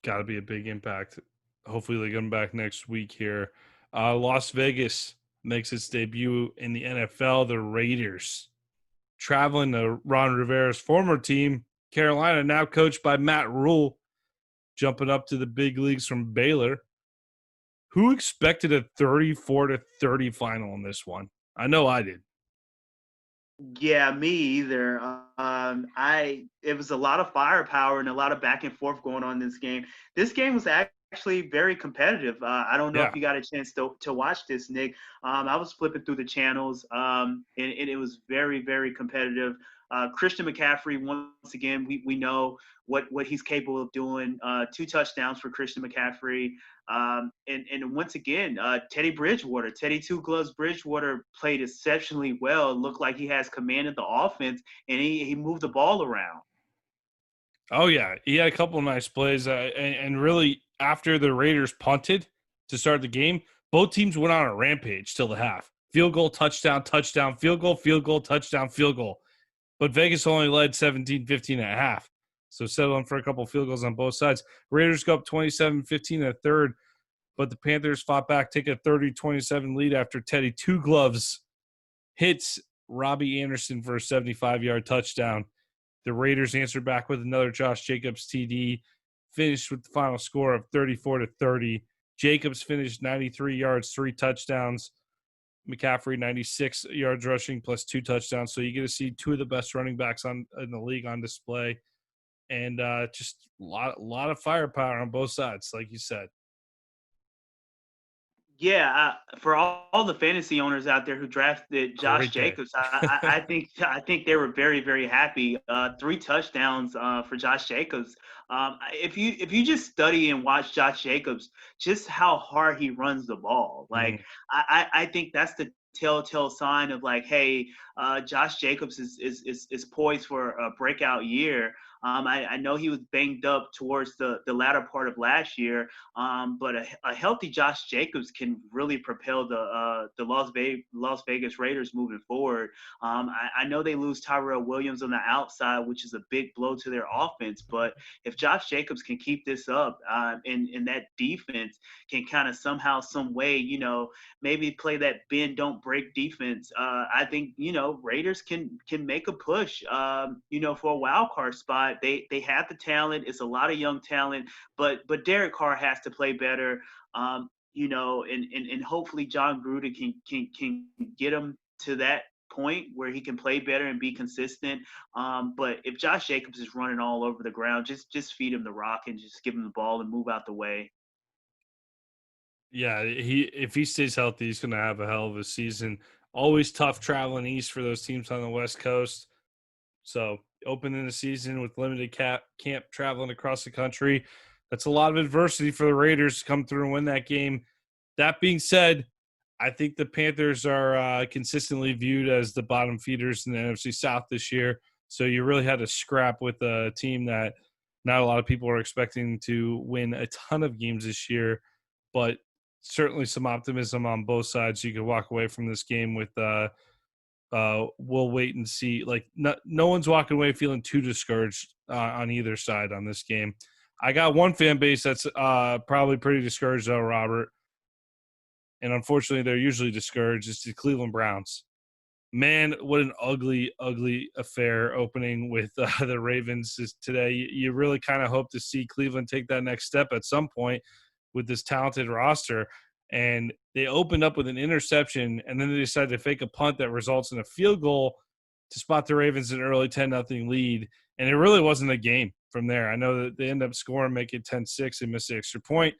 got to be a big impact. Hopefully they get him back next week here. Las Vegas makes its debut in the NFL. The Raiders traveling to Ron Rivera's former team, Carolina, now coached by Matt Rule, jumping up to the big leagues from Baylor. Who expected a 34-30 final in this one? I know I did. Yeah, me either. It was a lot of firepower and a lot of back and forth going on in this game. This game was actually very competitive. I don't know if you got a chance to watch this, Nick. I was flipping through the channels, and it was very, very competitive. Christian McCaffrey, once again, we know what he's capable of doing. 2 touchdowns for Christian McCaffrey. And once again, Teddy Two Gloves Bridgewater played exceptionally well. It looked like he has command of the offense, and he moved the ball around. Oh, yeah. He had a couple of nice plays. And really, after the Raiders punted to start the game, both teams went on a rampage till the half. Field goal, touchdown, touchdown, field goal, touchdown, field goal. but Vegas only led 17-15 at half. So settling for a couple field goals on both sides. Raiders go up 27-15 in the third, but the Panthers fought back, take a 30-27 lead after Teddy Two Gloves hits Robbie Anderson for a 75-yard touchdown. The Raiders answered back with another Josh Jacobs TD, finished with the final score of 34-30. Jacobs finished 93 yards, 3 touchdowns. McCaffrey 96 yards rushing plus 2 touchdowns. So you get to see 2 of the best running backs in the league on display, and just a lot of firepower on both sides, like you said. Yeah, for all the fantasy owners out there who drafted Josh Jacobs, I think they were very, very happy. 3 touchdowns for Josh Jacobs. If you just study and watch Josh Jacobs, just how hard he runs the ball, like I think that's the telltale sign of like, hey, Josh Jacobs is poised for a breakout year. I know he was banged up towards the latter part of last year, but a healthy Josh Jacobs can really propel the Las Vegas Raiders moving forward. I know they lose Tyrell Williams on the outside, which is a big blow to their offense, but if Josh Jacobs can keep this up, and that defense can kind of somehow, some way, maybe play that bend don't break defense, I think Raiders can make a push for a wild card spot. They have the talent. It's a lot of young talent, but Derek Carr has to play better, and hopefully John Gruden can get him to that point where he can play better and be consistent. But if Josh Jacobs is running all over the ground, just feed him the rock and just give him the ball and move out the way. Yeah, if he stays healthy, he's going to have a hell of a season. Always tough traveling east for those teams on the West Coast. So opening the season with limited camp traveling across the country, that's a lot of adversity for the Raiders to come through and win that game. That being said, I think the Panthers are consistently viewed as the bottom feeders in the NFC South this year. So you really had to scrap with a team that not a lot of people are expecting to win a ton of games this year, but certainly some optimism on both sides. You could walk away from this game with we'll wait and see. Like no one's walking away feeling too discouraged on either side on this game. I got one fan base that's probably pretty discouraged though, Robert. And unfortunately, they're usually discouraged. It's the Cleveland Browns. Man, what an ugly, ugly affair opening with the Ravens today. You really kind of hope to see Cleveland take that next step at some point with this talented roster. And they opened up with an interception, and then they decided to fake a punt that results in a field goal to spot the Ravens an early 10-0 lead. And it really wasn't a game from there. I know that they end up scoring, make it 10-6, and miss the extra point.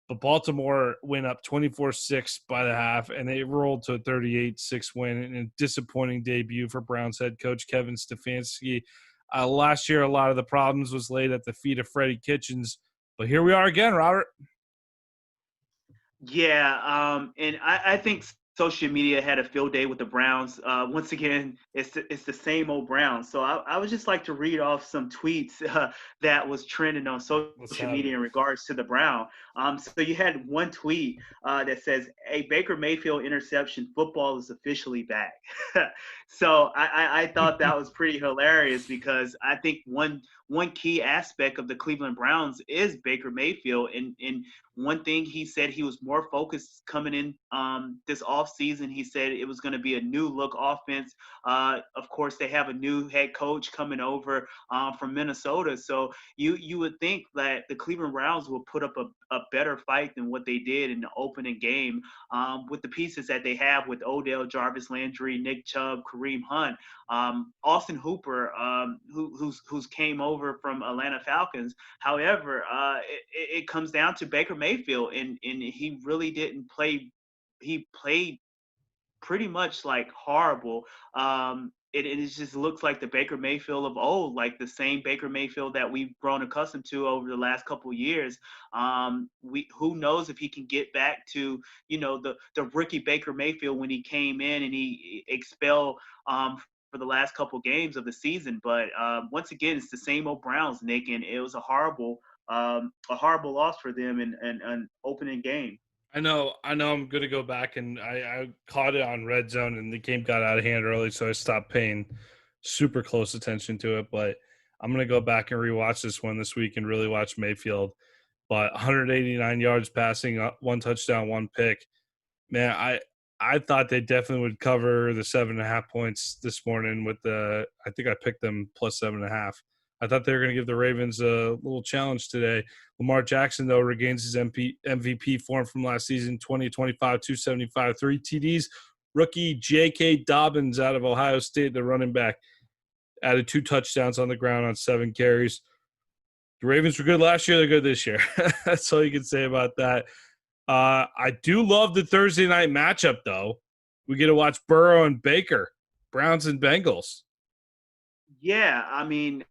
But Baltimore went up 24-6 by the half, and they rolled to a 38-6 win in a disappointing debut for Browns head coach Kevin Stefanski. Last year, a lot of the problems was laid at the feet of Freddie Kitchens. But here we are again, Robert. Yeah, and I think social media had a field day with the Browns. Once again, it's the same old Browns. So I would just like to read off some tweets that was trending on social media in regards to the Brown. So you had one tweet that says, "A Baker Mayfield interception, football is officially back." So I thought that was pretty hilarious because I think one key aspect of the Cleveland Browns is Baker Mayfield. And one thing he said, he was more focused coming in this offseason. He said it was going to be a new look offense. Of course, they have a new head coach coming over from Minnesota. So you would think that the Cleveland Browns will put up a better fight than what they did in the opening game with the pieces that they have with Odell, Jarvis Landry, Nick Chubb, Kareem Hunt, Austin Hooper, who's came over from Atlanta Falcons. However, it comes down to Baker Mayfield, and he really didn't play. He played pretty much like horrible. It just looks like the Baker Mayfield of old, like the same Baker Mayfield that we've grown accustomed to over the last couple of years. Who knows if he can get back to the rookie Baker Mayfield when he came in and he expelled for the last couple games of the season. But once again, it's the same old Browns, Nick, and it was a horrible loss for them in an opening game. I know I'm going to go back, and I caught it on Red Zone, and the game got out of hand early, so I stopped paying super close attention to it, but I'm going to go back and rewatch this one this week and really watch Mayfield. But 189 yards passing, 1 touchdown, 1 pick. Man, I thought they definitely would cover the 7.5 points this morning with I think I picked them plus 7.5. I thought they were going to give the Ravens a little challenge today. Lamar Jackson, though, regains his MVP form from last season, 2025, 275, 3 TDs. Rookie J.K. Dobbins out of Ohio State, the running back, added 2 touchdowns on the ground on 7 carries. The Ravens were good last year. They're good this year. That's all you can say about that. I do love the Thursday night matchup, though. We get to watch Burrow and Baker, Browns and Bengals. Yeah, I mean,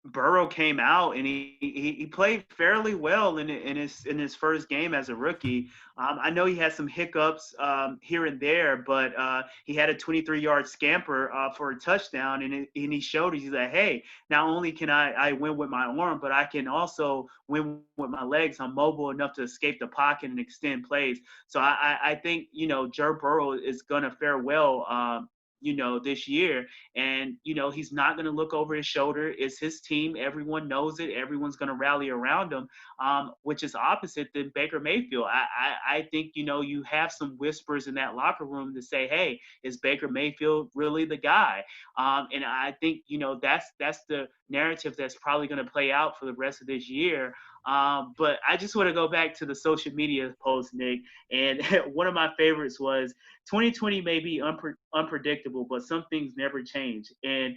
Burrow came out and he played fairly well in his first game as a rookie. I know he had some hiccups here and there, but he had a 23-yard scamper for a touchdown, and he showed he's like, hey, not only can I win with my arm, but I can also win with my legs. I'm mobile enough to escape the pocket and extend plays. So I think Joe Burrow is gonna fare well. This year. And, he's not going to look over his shoulder. It's his team. Everyone knows it. Everyone's going to rally around him, which is opposite than Baker Mayfield. I think, you have some whispers in that locker room to say, hey, is Baker Mayfield really the guy? And I think, that's the narrative that's probably going to play out for the rest of this year. But I just want to go back to the social media post, Nick. And one of my favorites was 2020 may be unpredictable, but some things never change. And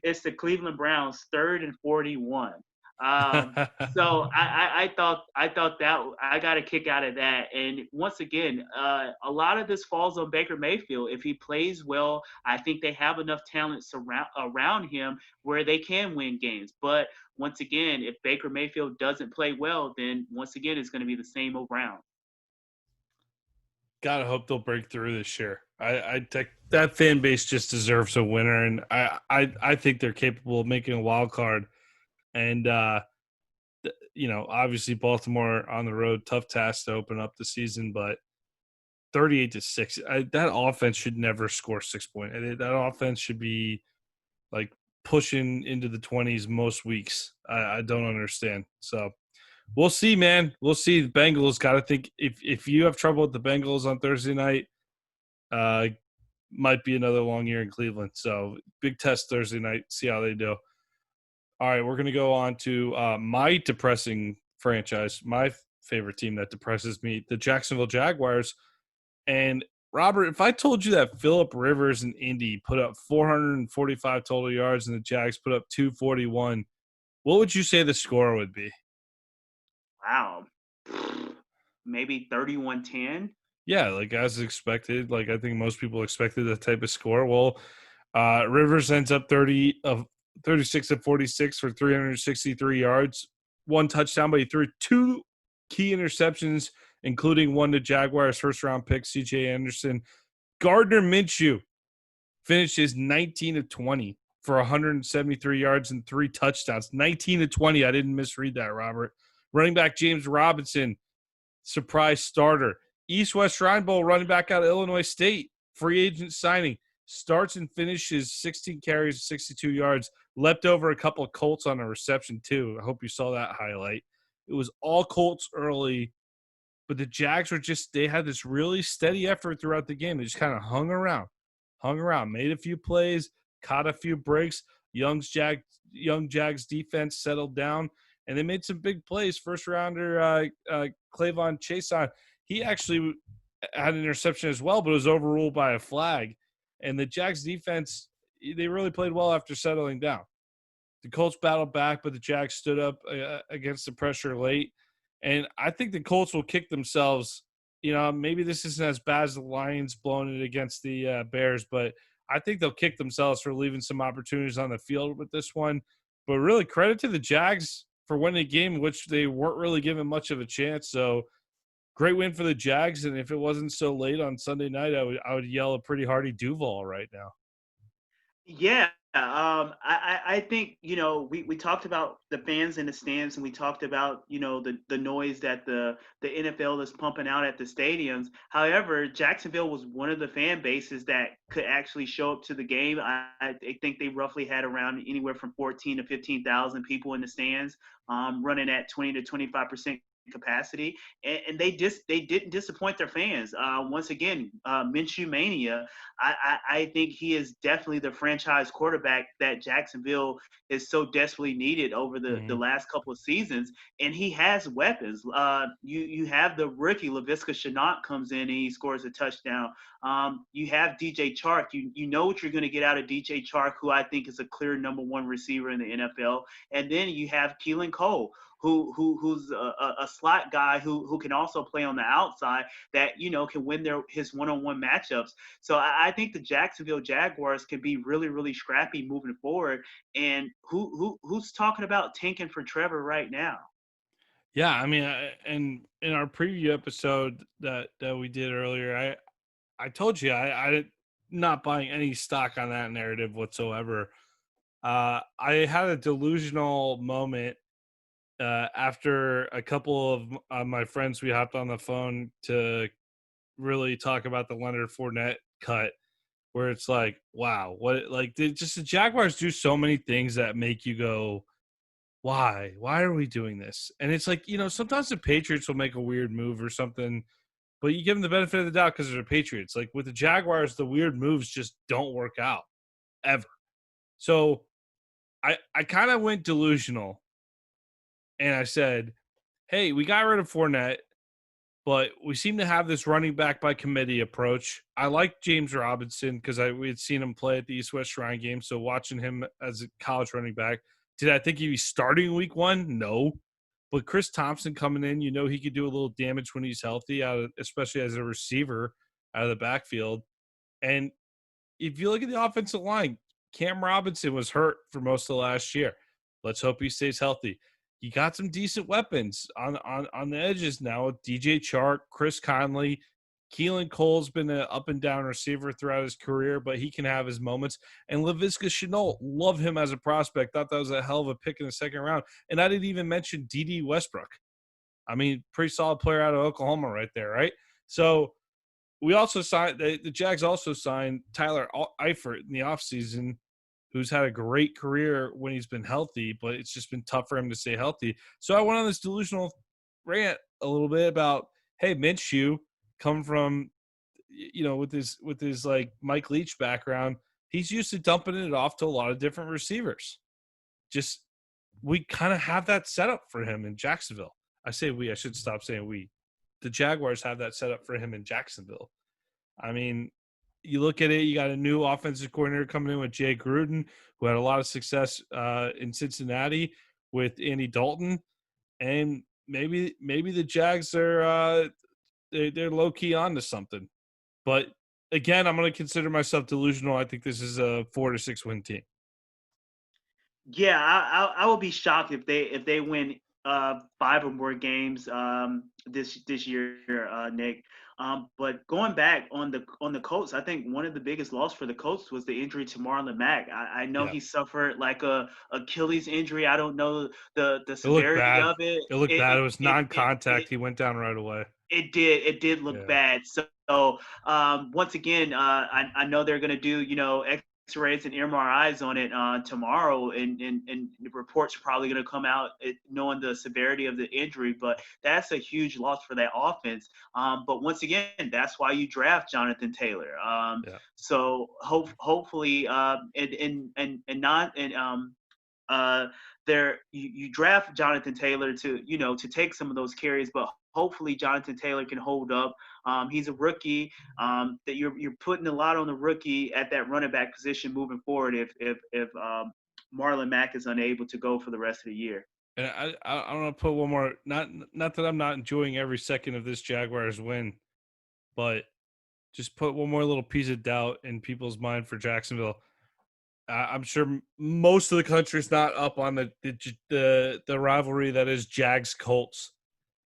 it's the Cleveland Browns 3rd and 41. So I thought that I got a kick out of that. And once again, a lot of this falls on Baker Mayfield. If he plays well, I think they have enough talent around him where they can win games. But once again, if Baker Mayfield doesn't play well, then once again, it's going to be the same old Browns. Gotta hope they'll break through this year. I think that fan base just deserves a winner, and I think they're capable of making a wild card. And obviously Baltimore on the road, tough task to open up the season, but 38-6. That offense should never score 6 points. That offense should be like pushing into the 20s most weeks. I don't understand. So we'll see, man. We'll see. The Bengals got to think if you have trouble with the Bengals on Thursday night, might be another long year in Cleveland. So big test Thursday night. See how they do. All right, we're going to go on to my depressing franchise, my favorite team that depresses me, the Jacksonville Jaguars. And, Robert, if I told you that Phillip Rivers and Indy put up 445 total yards and the Jags put up 241, what would you say the score would be? Wow. Maybe 31-10? Yeah, like as expected. Like I think most people expected that type of score. Well, Rivers ends up 36 of 46 for 363 yards, 1 touchdown, but he threw 2 key interceptions, including one to Jaguars' first-round pick, C.J. Anderson. Gardner Minshew finishes 19 of 20 for 173 yards and 3 touchdowns. 19 of 20. I didn't misread that, Robert. Running back James Robinson, surprise starter. East-West Shrine Bowl running back out of Illinois State, free agent signing. Starts and finishes 16 carries, 62 yards. Leapt over a couple of Colts on a reception, too. I hope you saw that highlight. It was all Colts early, but the Jags were they had this really steady effort throughout the game. They just kind of hung around, made a few plays, caught a few breaks. Young Jags defense settled down, and they made some big plays. First-rounder Clavon Chason, he actually had an interception as well, but it was overruled by a flag. And the Jags defense, they really played well after settling down. The Colts battled back, but the Jags stood up against the pressure late. And I think the Colts will kick themselves. Maybe this isn't as bad as the Lions blowing it against the Bears, but I think they'll kick themselves for leaving some opportunities on the field with this one. But really, credit to the Jags for winning a game in which they weren't really given much of a chance. So great win for the Jags, and if it wasn't so late on Sunday night, I would yell a pretty hearty Duval right now. Yeah, I think we talked about the fans in the stands, and we talked about the noise that the NFL is pumping out at the stadiums. However, Jacksonville was one of the fan bases that could actually show up to the game. I think they roughly had around anywhere from 14 to 15,000 people in the stands, running at 20 to 25% capacity, and they didn't disappoint their fans. Once again, Minshew mania. I think he is definitely the franchise quarterback that Jacksonville is so desperately needed over the last couple of seasons, and he has weapons. You have the rookie Laviska Shenault comes in and he scores a touchdown. You have DJ Chark. You know what you're going to get out of DJ Chark, who I think is a clear number one receiver in the NFL, and then you have Keelan Cole, who's a slot guy who can also play on the outside that can win his one-on-one matchups. So I think the Jacksonville Jaguars can be really, really scrappy moving forward. And who's talking about tanking for Trevor right now? Yeah, I mean, and in our preview episode that we did earlier, I told you I not buying any stock on that narrative whatsoever. I had a delusional moment after a couple of my friends, we hopped on the phone to really talk about the Leonard Fournette cut, where it's like, wow, the Jaguars do so many things that make you go, why are we doing this? And it's like, sometimes the Patriots will make a weird move or something, but you give them the benefit of the doubt because they're the Patriots. Like with the Jaguars, the weird moves just don't work out ever. So I kind of went delusional. And I said, hey, we got rid of Fournette, but we seem to have this running back by committee approach. I like James Robinson because we had seen him play at the East-West Shrine game, so watching him as a college running back. Did I think he'd be starting week one? No. But Chris Thompson coming in, he could do a little damage when he's healthy, especially as a receiver out of the backfield. And if you look at the offensive line, Cam Robinson was hurt for most of last year. Let's hope he stays healthy. You got some decent weapons on the edges now with DJ Chark, Chris Conley. Keelan Cole's been an up and down receiver throughout his career, but he can have his moments. And Laviska Shenault, love him as a prospect. Thought that was a hell of a pick in the second round. And I didn't even mention D.D. Westbrook. I mean, pretty solid player out of Oklahoma right there, right? So we also signed – the Jags also signed Tyler Eifert in the offseason, who's had a great career when he's been healthy, but it's just been tough for him to stay healthy. So I went on this delusional rant a little bit about, hey, Minshew, come from, with his like Mike Leach background, he's used to dumping it off to a lot of different receivers. Just we kind of have that set up for him in Jacksonville. I say we, I should stop saying we. The Jaguars have that set up for him in Jacksonville. I mean, you look at it, you got a new offensive coordinator coming in with Jay Gruden, who had a lot of success in Cincinnati with Andy Dalton. And maybe the Jags are they're low-key on to something. But, again, I'm going to consider myself delusional. I think this is a 4 to 6 win team. Yeah, I will be shocked if they win 5 or more games this year, Nick. But going back on the Colts, I think one of the biggest loss for the Colts was the injury to Marlon Mack. I know he suffered like a Achilles injury. I don't know the severity of it. It looked bad. It was non-contact. He went down right away. It did look bad. So once again, I know they're going to do X-rays and MRIs on it tomorrow, and the reports are probably going to come out knowing the severity of the injury. But that's a huge loss for that offense. But once again, that's why you draft Jonathan Taylor. So hopefully, you draft Jonathan Taylor to take some of those carries, but hopefully Jonathan Taylor can hold up. He's a rookie. That you're putting a lot on the rookie at that running back position moving forward if Marlon Mack is unable to go for the rest of the year. And I want to put one more. Not that I'm not enjoying every second of this Jaguars win, but just put one more little piece of doubt in people's mind for Jacksonville. I'm sure most of the country's not up on the rivalry that is Jags Colts,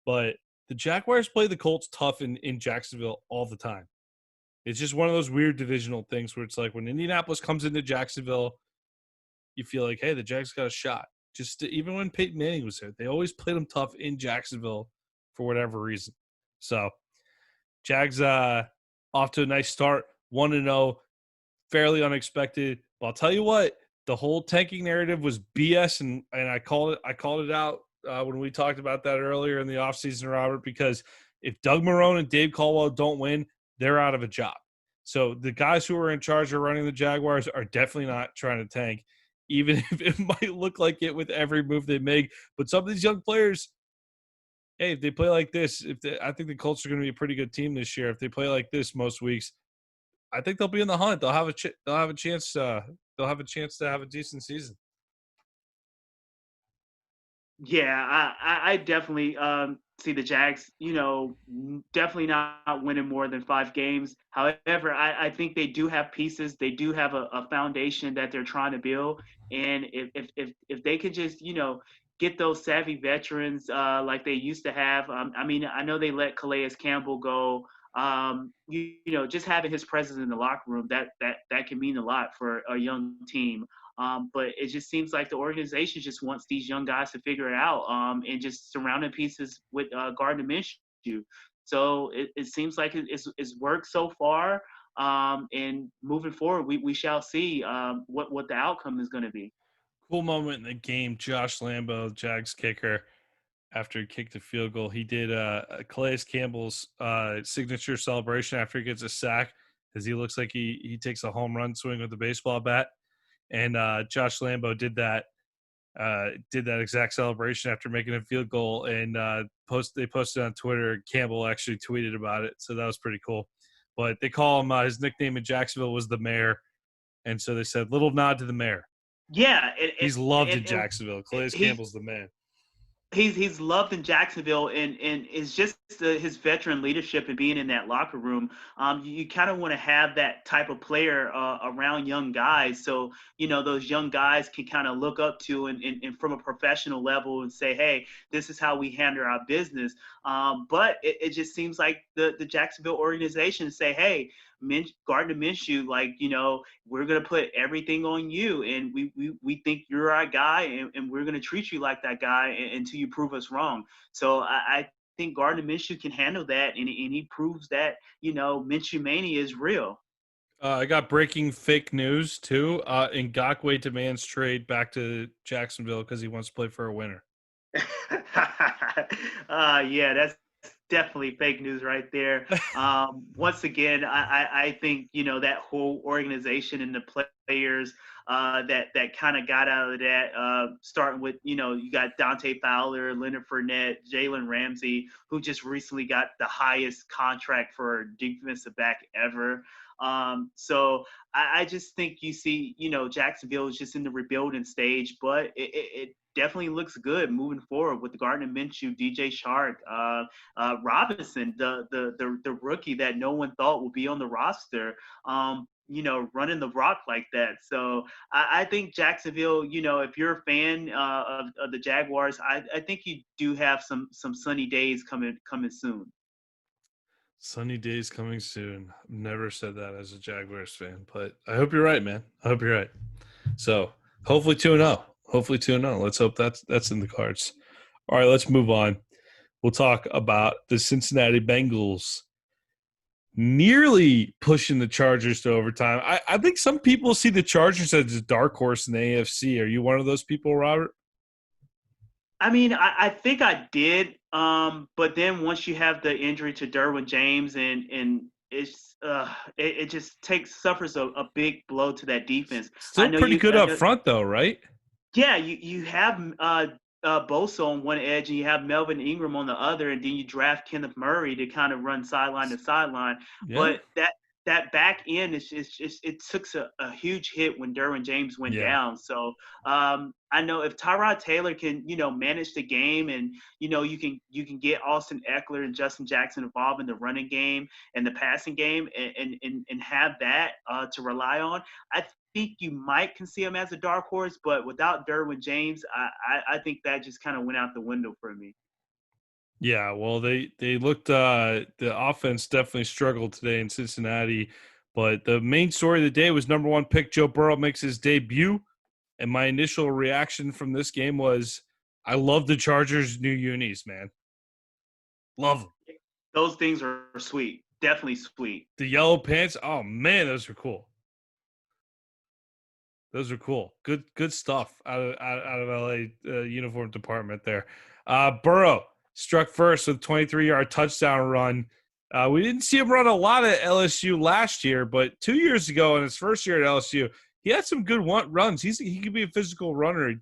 but the Jaguars play the Colts tough in Jacksonville all the time. It's just one of those weird divisional things where it's like when Indianapolis comes into Jacksonville, you feel like, hey, the Jags got a shot. Even when Peyton Manning was there, they always played them tough in Jacksonville for whatever reason. So Jags off to a nice start, 1-0, fairly unexpected. But I'll tell you what, the whole tanking narrative was BS, and I called it out when we talked about that earlier in the offseason, Robert, because if Doug Marrone and Dave Caldwell don't win, they're out of a job. So the guys who are in charge of running the Jaguars are definitely not trying to tank, even if it might look like it with every move they make. But some of these young players, hey, if they play like this, I think the Colts are going to be a pretty good team this year. If they play like this most weeks, I think they'll be in the hunt. They'll have a chance. They'll have a chance to have a decent season. Yeah, I definitely see the Jags, definitely not winning more than 5 games. However, I think they do have pieces. They do have a foundation that they're trying to build. And if they could just, get those savvy veterans like they used to have. I mean, I know they let Calais Campbell go. Just having his presence in the locker room, that can mean a lot for a young team. But it just seems like the organization just wants these young guys to figure it out and just surrounding pieces with Gardner Minshew. So it seems like it's worked so far. And moving forward, we shall see what the outcome is going to be. Cool moment in the game. Josh Lambo, Jags kicker, after he kicked a field goal, he did Calais Campbell's signature celebration after he gets a sack, because he looks like he takes a home run swing with the baseball bat. And Josh Lambo did that exact celebration after making a field goal, and they posted on Twitter. Campbell actually tweeted about it, so that was pretty cool. But they call him his nickname in Jacksonville was the Mayor, and so they said little nod to the Mayor. Yeah, he's loved in Jacksonville. Calais Campbell's the man. He's loved in Jacksonville, and it's just his veteran leadership and being in that locker room. You kind of want to have that type of player around young guys, so those young guys can kind of look up to and from a professional level and say, hey, this is how we handle our business. But it just seems like the Jacksonville organization say, hey, Gardner Minshew, we're going to put everything on you, and we think you're our guy, and we're going to treat you like that guy until you prove us wrong. So I think Gardner Minshew can handle that, and he proves that, Minshew mania is real. I got breaking fake news, too. Ngakoue demands trade back to Jacksonville because he wants to play for a winner. Yeah, that's definitely fake news right there. Once again, I think that whole organization and the players that kind of got out of that, starting with you got Dante Fowler, Leonard Fournette, Jalen Ramsey, who just recently got the highest contract for a defensive back ever. So I just think you see Jacksonville is just in the rebuilding stage, but it definitely looks good moving forward with Gardner Minshew, DJ Chark, Robinson, the rookie that no one thought would be on the roster, running the rock like that. So I think Jacksonville, if you're a fan of the Jaguars, I think you do have some sunny days coming soon. Sunny days coming soon. I've never said that as a Jaguars fan, but I hope you're right, man. I hope you're right. So hopefully 2-0. Hopefully 2-0. Let's hope that's in the cards. All right, let's move on. We'll talk about the Cincinnati Bengals nearly pushing the Chargers to overtime. I think some people see the Chargers as a dark horse in the AFC. Are you one of those people, Robert? I mean, I think I did, but then once you have the injury to Derwin James and it's it just suffers a big blow to that defense. Still pretty good up front though, right? Yeah, you have Bosa on one edge and you have Melvin Ingram on the other, and then you draft Kenneth Murray to kind of run sideline to sideline. Yeah. But that back end it took a huge hit when Derwin James went down. So I know if Tyrod Taylor can manage the game, and you can get Austin Eckler and Justin Jackson involved in the running game and the passing game, and have that to rely on, I think you might can see him as a dark horse. But without Derwin James, I think that just kind of went out the window for me. Yeah, well, they looked the offense definitely struggled today in Cincinnati, but the main story of the day was number 1 pick Joe Burrow makes his debut And my initial reaction from this game was, I love the Chargers' new unis, man. Love them. Those things are sweet. Definitely sweet. The yellow pants, oh man, those are cool. Those are cool. Good stuff out of LA uniform department there. Burrow struck first with 23-yard touchdown run. We didn't see him run a lot at LSU last year, but 2 years ago in his first year at LSU, he had some good runs. He could be a physical runner.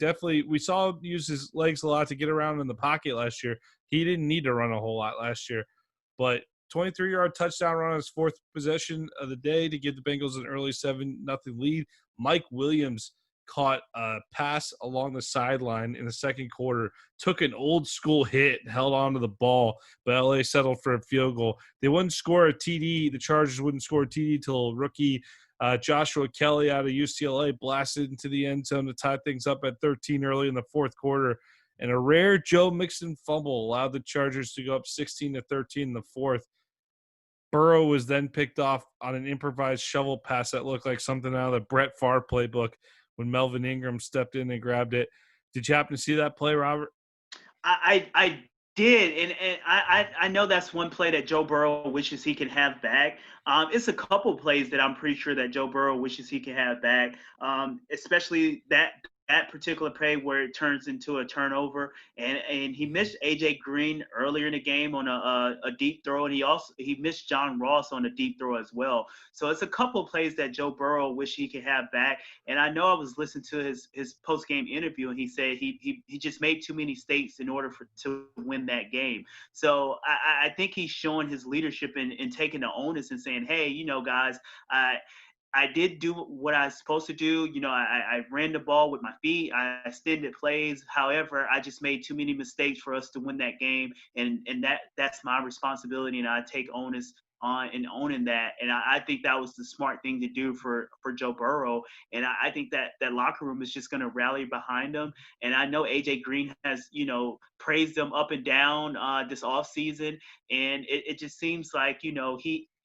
We saw him use his legs a lot to get around in the pocket last year. He didn't need to run a whole lot last year, but 23-yard touchdown run on his fourth possession of the day to give the Bengals an early 7-0 lead. Mike Williams caught a pass along the sideline in the second quarter, took an old school hit, held on to the ball, but LA settled for a field goal. They wouldn't score a TD. The Chargers wouldn't score a TD till rookie Joshua Kelly out of UCLA blasted into the end zone to tie things up at 13 early in the fourth quarter. And a rare Joe Mixon fumble allowed the Chargers to go up 16-13 in the fourth. Burrow was then picked off on an improvised shovel pass that looked like something out of the Brett Favre playbook when Melvin Ingram stepped in and grabbed it. Did you happen to see that play, Robert? I did, and I know that's one play that Joe Burrow wishes he can have back. It's a couple plays that I'm pretty sure that Joe Burrow wishes he could have back, especially that particular play where it turns into a turnover, and he missed AJ Green earlier in the game on a deep throw, and he missed John Ross on a deep throw as well. So it's a couple of plays that Joe Burrow wish he could have back. And I know I was listening to his post game interview, and he said he just made too many mistakes in order to win that game. So I think he's showing his leadership in taking the onus and saying, hey, guys, I did do what I was supposed to do. I ran the ball with my feet. I extended plays. However, I just made too many mistakes for us to win that game, and that's my responsibility, and I take onus on and owning that. And I think that was the smart thing to do for Joe Burrow. And I think that locker room is just going to rally behind him. And I know AJ Green has, praised them up and down this offseason. And it just seems like,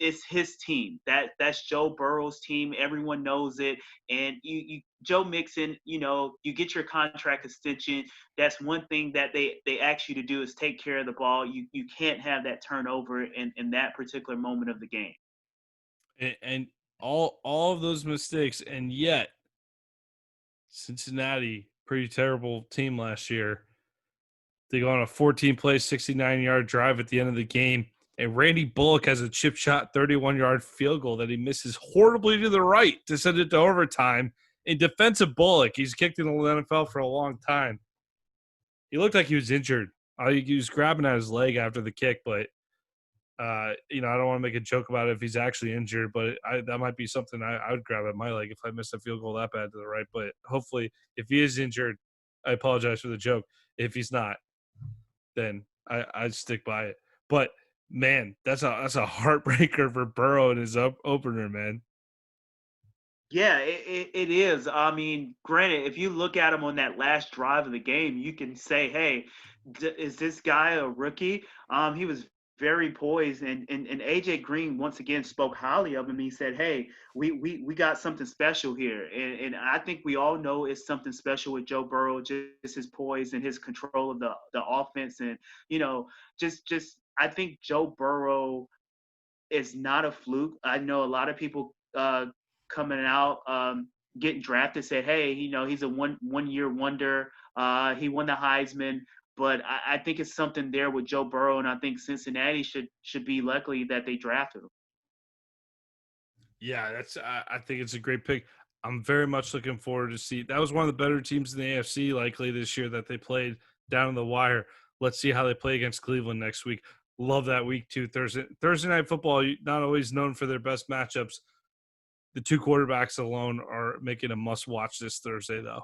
it's his team. That's Joe Burrow's team. Everyone knows it. And you Joe Mixon, you get your contract extension. That's one thing that they ask you to do is take care of the ball. You can't have that turnover in that particular moment of the game. And all of those mistakes, and yet Cincinnati, pretty terrible team last year. They go on a 14-play, 69-yard drive at the end of the game. And Randy Bullock has a chip shot 31-yard field goal that he misses horribly to the right to send it to overtime. In defense of Bullock, he's kicked in the NFL for a long time. He looked like he was injured. He was grabbing at his leg after the kick, but I don't want to make a joke about it if he's actually injured, but that might be something I would grab at my leg if I missed a field goal that bad to the right. But hopefully, if he is injured, I apologize for the joke. If he's not, then I'd stick by it. But man, that's a heartbreaker for Burrow in his opener, man. Yeah, it is. I mean, granted, if you look at him on that last drive of the game, you can say, hey, is this guy a rookie? He was very poised, and AJ Green once again spoke highly of him. He said, hey, we got something special here. And I think we all know it's something special with Joe Burrow, just his poise and his control of the offense. And, just I think Joe Burrow is not a fluke. I know a lot of people coming out, getting drafted, said, hey, he's a one-year wonder. He won the Heisman. But I think it's something there with Joe Burrow, and I think Cincinnati should be lucky that they drafted him. Yeah, I think it's a great pick. I'm very much looking forward to see. That was one of the better teams in the AFC likely this year that they played down the wire. Let's see how they play against Cleveland next week. Love that week too. Thursday night football, not always known for their best matchups. The two quarterbacks alone are making a must-watch this Thursday, though.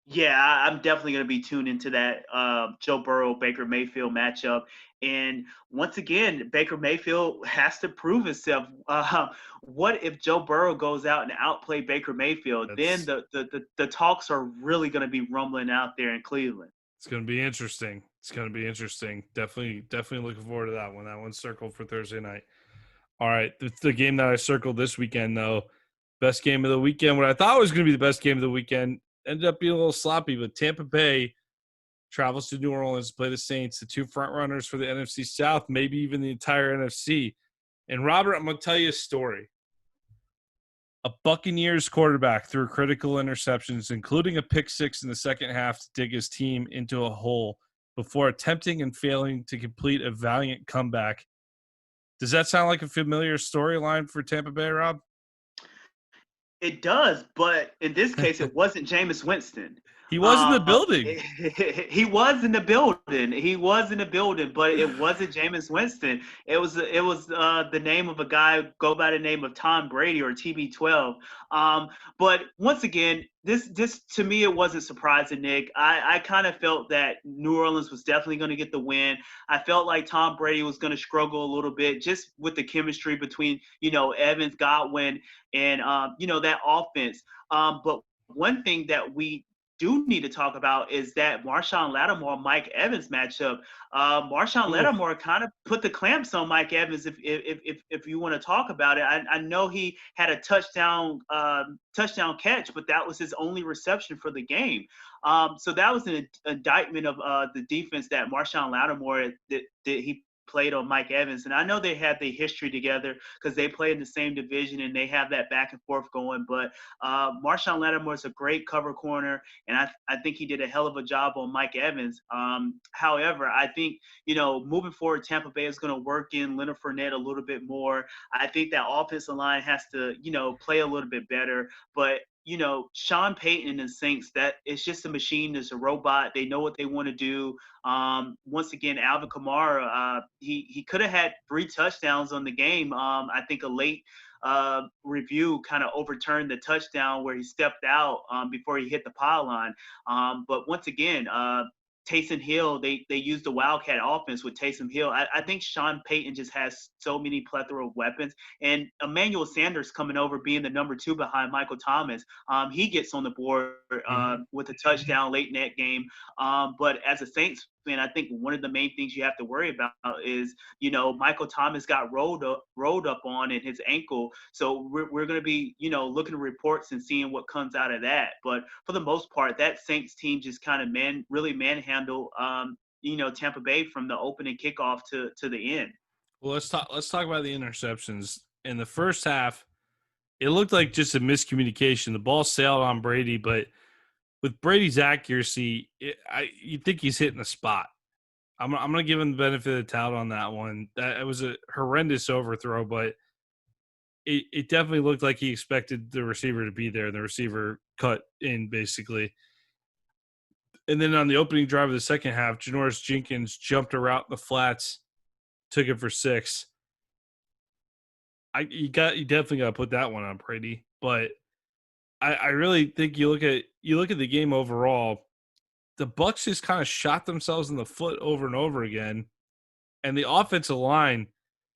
Yeah, I'm definitely going to be tuned into that Joe Burrow-Baker Mayfield matchup. And once again, Baker Mayfield has to prove himself. What if Joe Burrow goes out and outplay Baker Mayfield? Then the talks are really going to be rumbling out there in Cleveland. It's going to be interesting. Definitely looking forward to that one. That one's circled for Thursday night. All right, the game that I circled this weekend, though, Best game of the weekend. What I thought was going to be the best game of the weekend ended up being a little sloppy, but Tampa Bay travels to New Orleans to play the Saints, the two front runners for the NFC South, maybe even the entire NFC. And Robert, I'm going to tell you a story. A Buccaneers quarterback threw critical interceptions, including a pick six in the second half to dig his team into a hole before attempting and failing to complete a valiant comeback. Does that sound like a familiar storyline for Tampa Bay, Rob? It does, but in this case, it wasn't Jameis Winston. He was in the building. He was in the building. He was in the building, but it wasn't Jameis Winston. It was the name of a guy go by the name of Tom Brady or TB12. But once again, this to me it wasn't surprising, Nick. I kind of felt that New Orleans was definitely going to get the win. I felt like Tom Brady was going to struggle a little bit just with the chemistry between Evans, Godwin, and that offense. But one thing that we do need to talk about is that Marshawn Lattimore, Mike Evans matchup. Marshawn Lattimore kind of put the clamps on Mike Evans. If you want to talk about it, I know he had a touchdown catch, but that was his only reception for the game. So that was an indictment of the defense that Marshawn Lattimore that he played on Mike Evans. And I know they had the history together because they play in the same division and they have that back and forth going. But Marshawn Lattimore is a great cover corner, and I think he did a hell of a job on Mike Evans. However, I think, moving forward, Tampa Bay is going to work in Leonard Fournette a little bit more. I think that offensive line has to, play a little bit better. But Sean Payton and the Saints, that it's just a machine. It's a robot. They know what they want to do. Once again, Alvin Kamara, he could have had 3 touchdowns on the game. I think a late review kind of overturned the touchdown where he stepped out before he hit the pylon. But once again, Taysom Hill, they used the Wildcat offense with Taysom Hill. I think Sean Payton just has so many plethora of weapons. And Emmanuel Sanders coming over being the number 2 behind Michael Thomas. He gets on the board with a touchdown late in that game. But as a Saints fan, I think one of the main things you have to worry about is, Michael Thomas got rolled up on in his ankle. So we're going to be, looking at reports and seeing what comes out of that. But for the most part, that Saints team just kind of really manhandled, Tampa Bay from the opening kickoff to the end. Well, let's talk about the interceptions. In the first half, it looked like just a miscommunication. The ball sailed on Brady, but with Brady's accuracy, you'd think he's hitting the spot. I'm going to give him the benefit of the doubt on that one. It was a horrendous overthrow, but it definitely looked like he expected the receiver to be there, and the receiver cut in basically. And then on the opening drive of the second half, Janoris Jenkins jumped a route in the flats, took it for 6. You definitely got to put that one on Brady, but I really think you look at the game overall, the Bucs just kind of shot themselves in the foot over and over again. And the offensive line,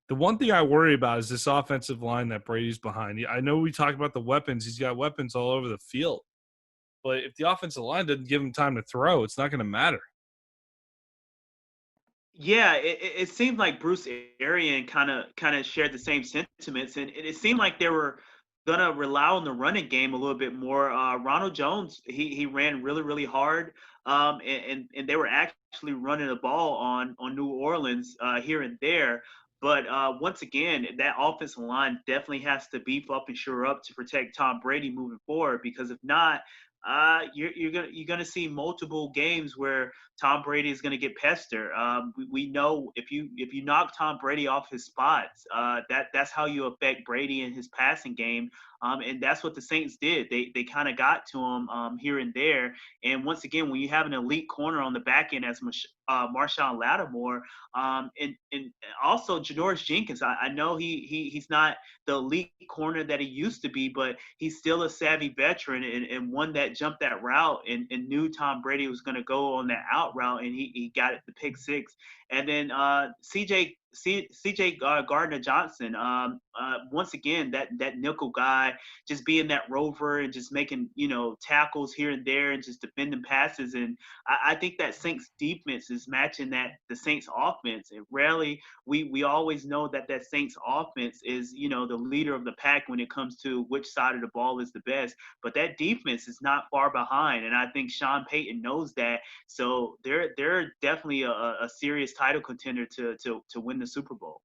the one thing I worry about is this offensive line that Brady's behind. I know we talk about the weapons. He's got weapons all over the field. But if the offensive line doesn't give him time to throw, it's not going to matter. Yeah, it seemed like Bruce Arians kind of shared the same sentiments, and it seemed like they were gonna rely on the running game a little bit more. Ronald Jones, he ran really, really hard, and they were actually running the ball on New Orleans here and there. But once again, that offensive line definitely has to beef up and shore up to protect Tom Brady moving forward, because if not, you're gonna see multiple games where Tom Brady is gonna get pestered. We know if you knock Tom Brady off his spots, that's how you affect Brady in his passing game. And that's what the Saints did. They kind of got to him here and there. And once again, when you have an elite corner on the back end as Marshawn Lattimore, and also Janoris Jenkins, I know he's not the elite corner that he used to be, but he's still a savvy veteran and one that jumped that route and knew Tom Brady was going to go on that out route, and he got it the pick 6. And then CJ C.J. Gardner Johnson. Once again, that nickel guy, just being that rover and just making tackles here and there and just defending passes. And I think that Saints defense is matching the Saints offense. And rarely we always know that Saints offense is the leader of the pack when it comes to which side of the ball is the best. But that defense is not far behind, and I think Sean Payton knows that. So they're definitely a serious title contender to win the Super Bowl.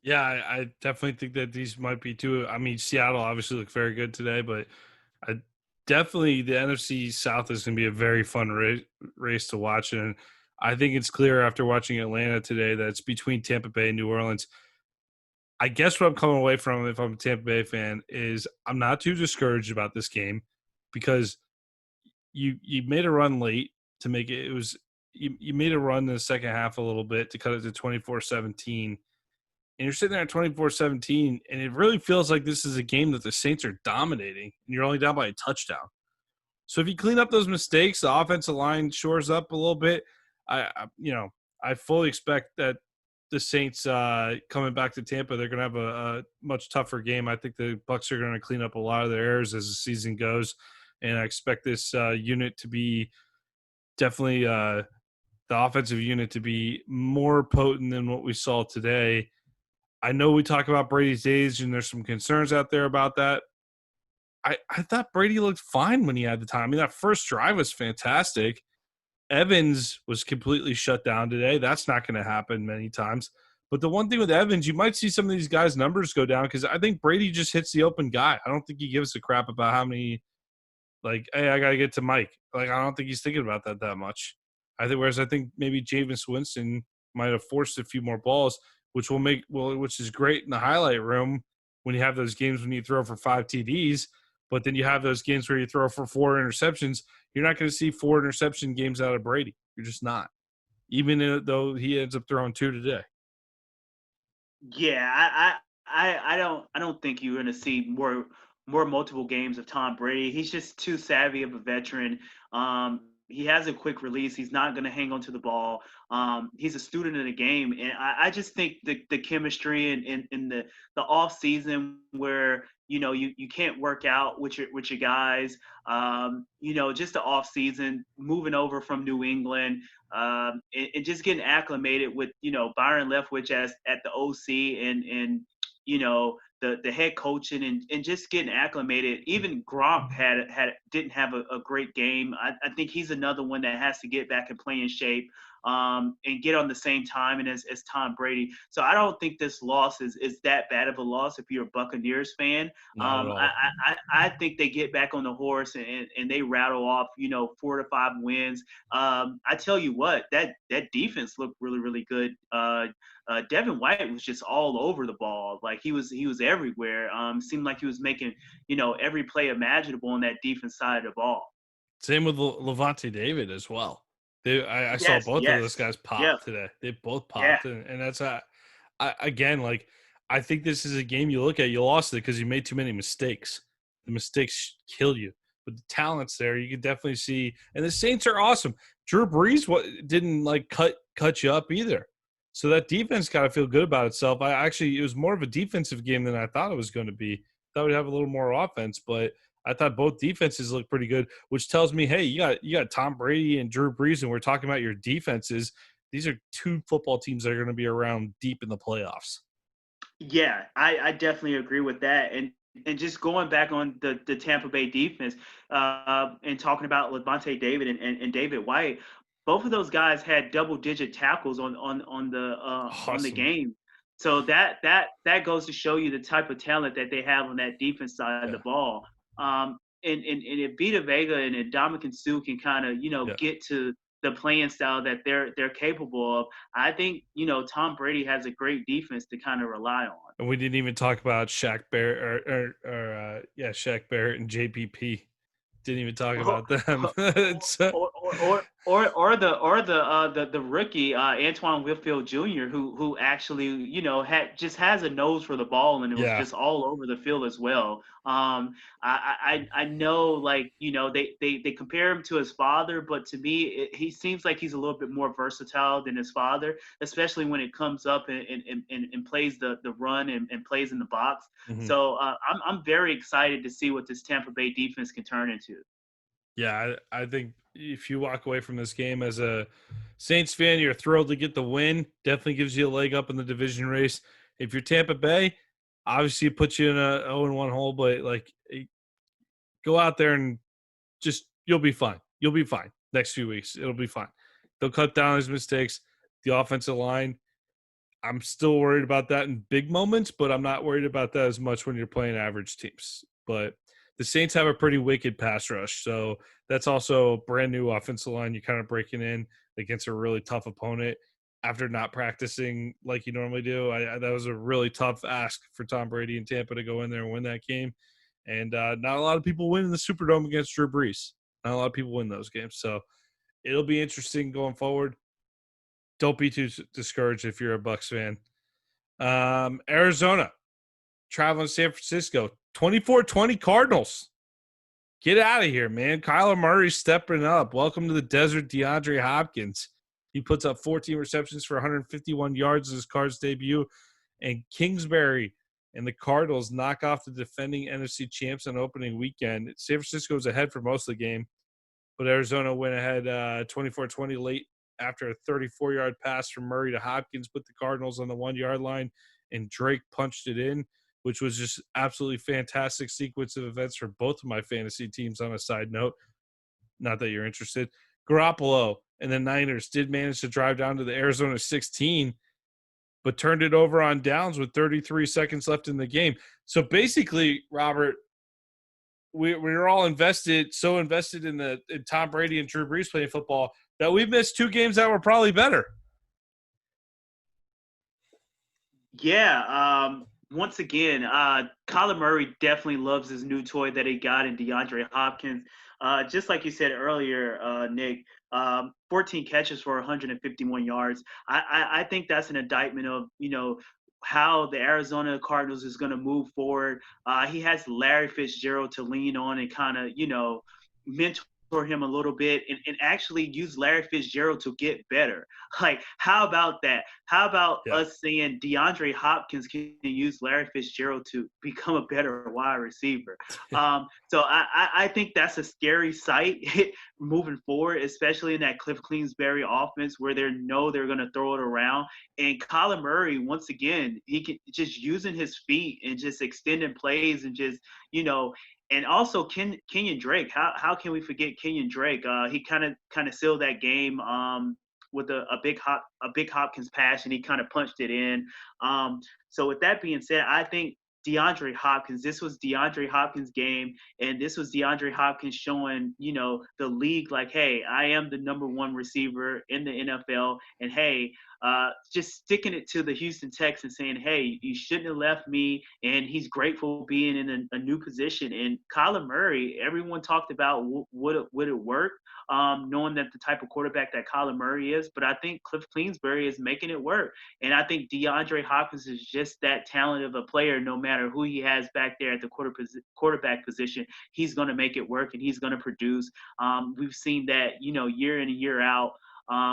Yeah, I definitely think that these might be two. I mean, Seattle obviously looked very good today, but definitely the NFC South is going to be a very fun race to watch. And I think it's clear after watching Atlanta today that it's between Tampa Bay and New Orleans. I guess what I'm coming away from, if I'm a Tampa Bay fan, is I'm not too discouraged about this game because you made a run late to make it. It was you made a run in the second half a little bit to cut it to 24-17. And you're sitting there at 24-17, and it really feels like this is a game that the Saints are dominating, and you're only down by a touchdown. So if you clean up those mistakes, the offensive line shores up a little bit. I fully expect that the Saints coming back to Tampa, they're going to have a much tougher game. I think the Bucs are going to clean up a lot of their errors as the season goes, and I expect this unit to be definitely the offensive unit to be more potent than what we saw today. I know we talk about Brady's age, and there's some concerns out there about that. I thought Brady looked fine when he had the time. I mean, that first drive was fantastic. Evans was completely shut down today. That's not going to happen many times. But the one thing with Evans, you might see some of these guys' numbers go down because I think Brady just hits the open guy. I don't think he gives a crap about how many, hey, I got to get to Mike. I don't think he's thinking about that much. Whereas I think maybe Jameis Winston might have forced a few more balls, which is great in the highlight room when you have those games when you throw for 5 TDs, but then you have those games where you throw for 4 interceptions. You're not going to see 4 interception games out of Brady. You're just not, even though he ends up throwing 2 today. Yeah, I don't think you're going to see more multiple games of Tom Brady. He's just too savvy of a veteran. He has a quick release. He's not going to hang on to the ball. He's a student of the game. And I just think the chemistry in the off season where, you can't work out with your guys, just the off season, moving over from New England, and just getting acclimated with, Byron Leftwich at the OC and the head coaching and just getting acclimated. Even Gronk didn't have a great game. I think he's another one that has to get back and play in shape and get on the same timing as Tom Brady. So I don't think this loss is that bad of a loss if you're a Buccaneers fan. I think they get back on the horse and they rattle off 4 to 5 wins. I tell you what, that defense looked really, really good. Devin White was just all over the ball. Like he was everywhere. Seemed like he was making, every play imaginable on that defense side of the ball. Same with Levante David as well. I saw both of those guys pop today. They both popped, and that's I think this is a game you look at. You lost it because you made too many mistakes. The mistakes kill you. But the talent's there. You can definitely see. And the Saints are awesome. Drew Brees didn't cut you up either. So that defense got to feel good about itself. It was more of a defensive game than I thought it was going to be. I thought we'd have a little more offense, but I thought both defenses looked pretty good, which tells me, hey, you got Tom Brady and Drew Brees, and we're talking about your defenses. These are 2 football teams that are going to be around deep in the playoffs. Yeah, I definitely agree with that. And just going back on the Tampa Bay defense and talking about Levante David and David White, both of those guys had double-digit tackles on the game. So that goes to show you the type of talent that they have on that defense side of the ball. And if Vita Vega and Ndamukong Suh can kind of get to the playing style that they're capable of, I think Tom Brady has a great defense to kind of rely on. And we didn't even talk about Shaq Barrett Shaq Barrett and JPP. Didn't even talk about them. or the rookie Antoine Whitfield Jr. who actually has a nose for the ball, and it was Yeah. just all over the field as well. I know, like, they compare him to his father, but to me he seems like he's a little bit more versatile than his father, especially when it comes up and plays the run and plays in the box. Mhm. So I'm very excited to see what this Tampa Bay defense can turn into. Yeah, I think if you walk away from this game as a Saints fan, you're thrilled to get the win. Definitely gives you a leg up in the division race. If you're Tampa Bay, obviously it puts you in a 0-1 hole, but like, go out there and just you'll be fine. You'll be fine next few weeks. It'll be fine. They'll cut down his mistakes. The offensive line, I'm still worried about that in big moments, but I'm not worried about that as much when you're playing average teams. But the Saints have a pretty wicked pass rush, so that's also a brand new offensive line. You're kind of breaking in against a really tough opponent after not practicing like you normally do. That was a really tough ask for Tom Brady and Tampa to go in there and win that game. And not a lot of people win in the Superdome against Drew Brees. Not a lot of people win those games. So it'll be interesting going forward. Don't be too discouraged if you're a Bucs fan. Arizona, traveling to San Francisco, 24-20 Cardinals. Get out of here, man. Kyler Murray stepping up. Welcome to the desert, DeAndre Hopkins. He puts up 14 receptions for 151 yards in his Cards debut. And Kingsbury and the Cardinals knock off the defending NFC champs on opening weekend. San Francisco was ahead for most of the game, but Arizona went ahead 24-20 late after a 34-yard pass from Murray to Hopkins, put the Cardinals on the 1-yard line, and Drake punched it in, which was just absolutely fantastic sequence of events for both of my fantasy teams. On a side note, not that you're interested, Garoppolo and the Niners did manage to drive down to the Arizona 16, but turned it over on downs with 33 seconds left in the game. So basically, Robert, we're all so invested in Tom Brady and Drew Brees playing football that we've missed 2 games that were probably better. Yeah. Once again, Kyler Murray definitely loves his new toy that he got in DeAndre Hopkins. Just like you said earlier, Nick, 14 catches for 151 yards. I think that's an indictment of, how the Arizona Cardinals is going to move forward. He has Larry Fitzgerald to lean on and kind of, mentor him a little bit and actually use Larry Fitzgerald to get better. Like, how about that? How about us saying DeAndre Hopkins can use Larry Fitzgerald to become a better wide receiver? So I think that's a scary sight moving forward, especially in that Cliff Kingsbury offense where they're going to throw it around. And Kyler Murray, once again, he can just using his feet and just extending plays and just, and also Kenyon Drake. How can we forget Kenyon Drake? He kind of sealed that game with a big Hopkins pass, and he kind of punched it in. So with that being said, I think DeAndre Hopkins, this was DeAndre Hopkins' game, and this was DeAndre Hopkins showing, the league, like, hey, I am the number 1 receiver in the NFL, and hey, just sticking it to the Houston Texans, saying, hey, you shouldn't have left me, and he's grateful being in a new position. And Kyler Murray, everyone talked about would it work, knowing that the type of quarterback that Kyler Murray is, but I think Cliff Kingsbury is making it work, and I think DeAndre Hopkins is just that talented of a player. No matter who he has back there at the quarterback position, he's going to make it work, and he's going to produce. We've seen that, year in and year out,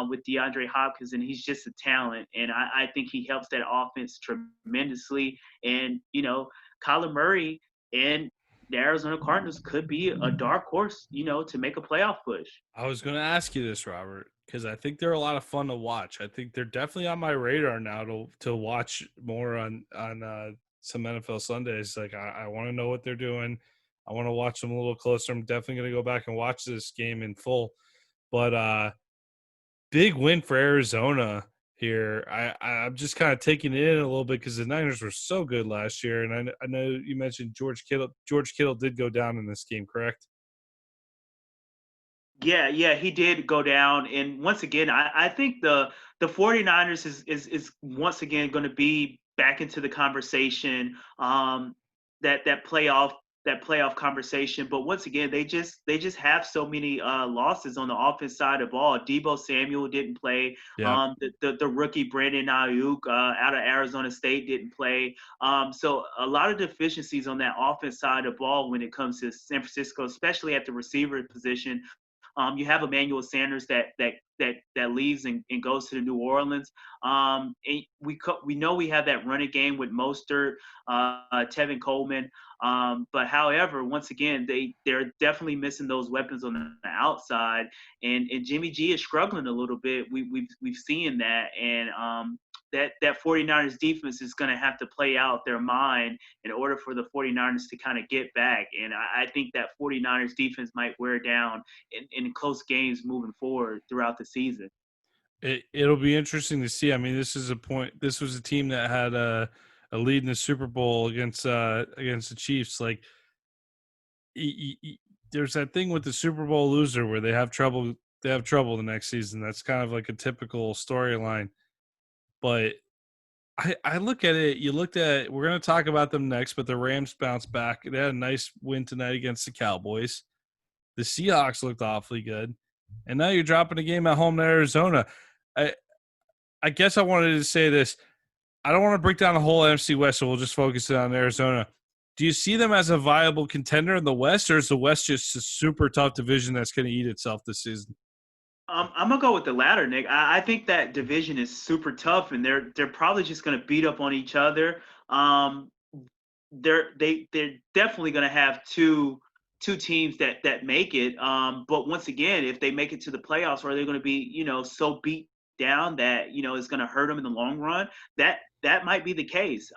with DeAndre Hopkins, and he's just a talent. And I think he helps that offense tremendously. And, Kyler Murray and the Arizona Cardinals could be a dark horse, to make a playoff push. I was going to ask you this, Robert, because I think they're a lot of fun to watch. I think they're definitely on my radar now to watch more on some NFL Sundays. Like, I want to know what they're doing. I want to watch them a little closer. I'm definitely going to go back and watch this game in full. But big win for Arizona here. I'm just kind of taking it in a little bit because the Niners were so good last year. And I know you mentioned George Kittle. George Kittle did go down in this game, correct? Yeah, he did go down. And once again, I think the 49ers is once again going to be back into the conversation, that playoff that playoff conversation. But once again, they just have so many losses on the offense side of the ball. Deebo Samuel didn't play. Yeah. The rookie Brandon Ayuk out of Arizona State didn't play. So a lot of deficiencies on that offense side of the ball when it comes to San Francisco, especially at the receiver position. You have Emmanuel Sanders that leaves and goes to the New Orleans. And we know we have that running game with Mostert, Tevin Coleman. But however, once again, they're definitely missing those weapons on the outside, and Jimmy G is struggling a little bit. We've seen that, and that 49ers defense is going to have to play out their mind in order for the 49ers to kind of get back. And I think that 49ers defense might wear down in close games moving forward throughout the season. It'll be interesting to see. I mean, this was a team that had a lead in the Super Bowl against the Chiefs. Like, there's that thing with the Super Bowl loser where they have trouble the next season. That's kind of like a typical storyline. But I look at it, we're going to talk about them next, but the Rams bounced back. They had a nice win tonight against the Cowboys. The Seahawks looked awfully good. And now you're dropping a game at home to Arizona. I guess I wanted to say this. I don't want to break down the whole NFC West, so we'll just focus on Arizona. Do you see them as a viable contender in the West, or is the West just a super tough division that's going to eat itself this season? I'm gonna go with the latter, Nick. I think that division is super tough, and they're probably just gonna beat up on each other. They're definitely gonna have two teams that make it. But once again, if they make it to the playoffs, are they going to be so beat down that it's going to hurt them in the long run? That might be the case.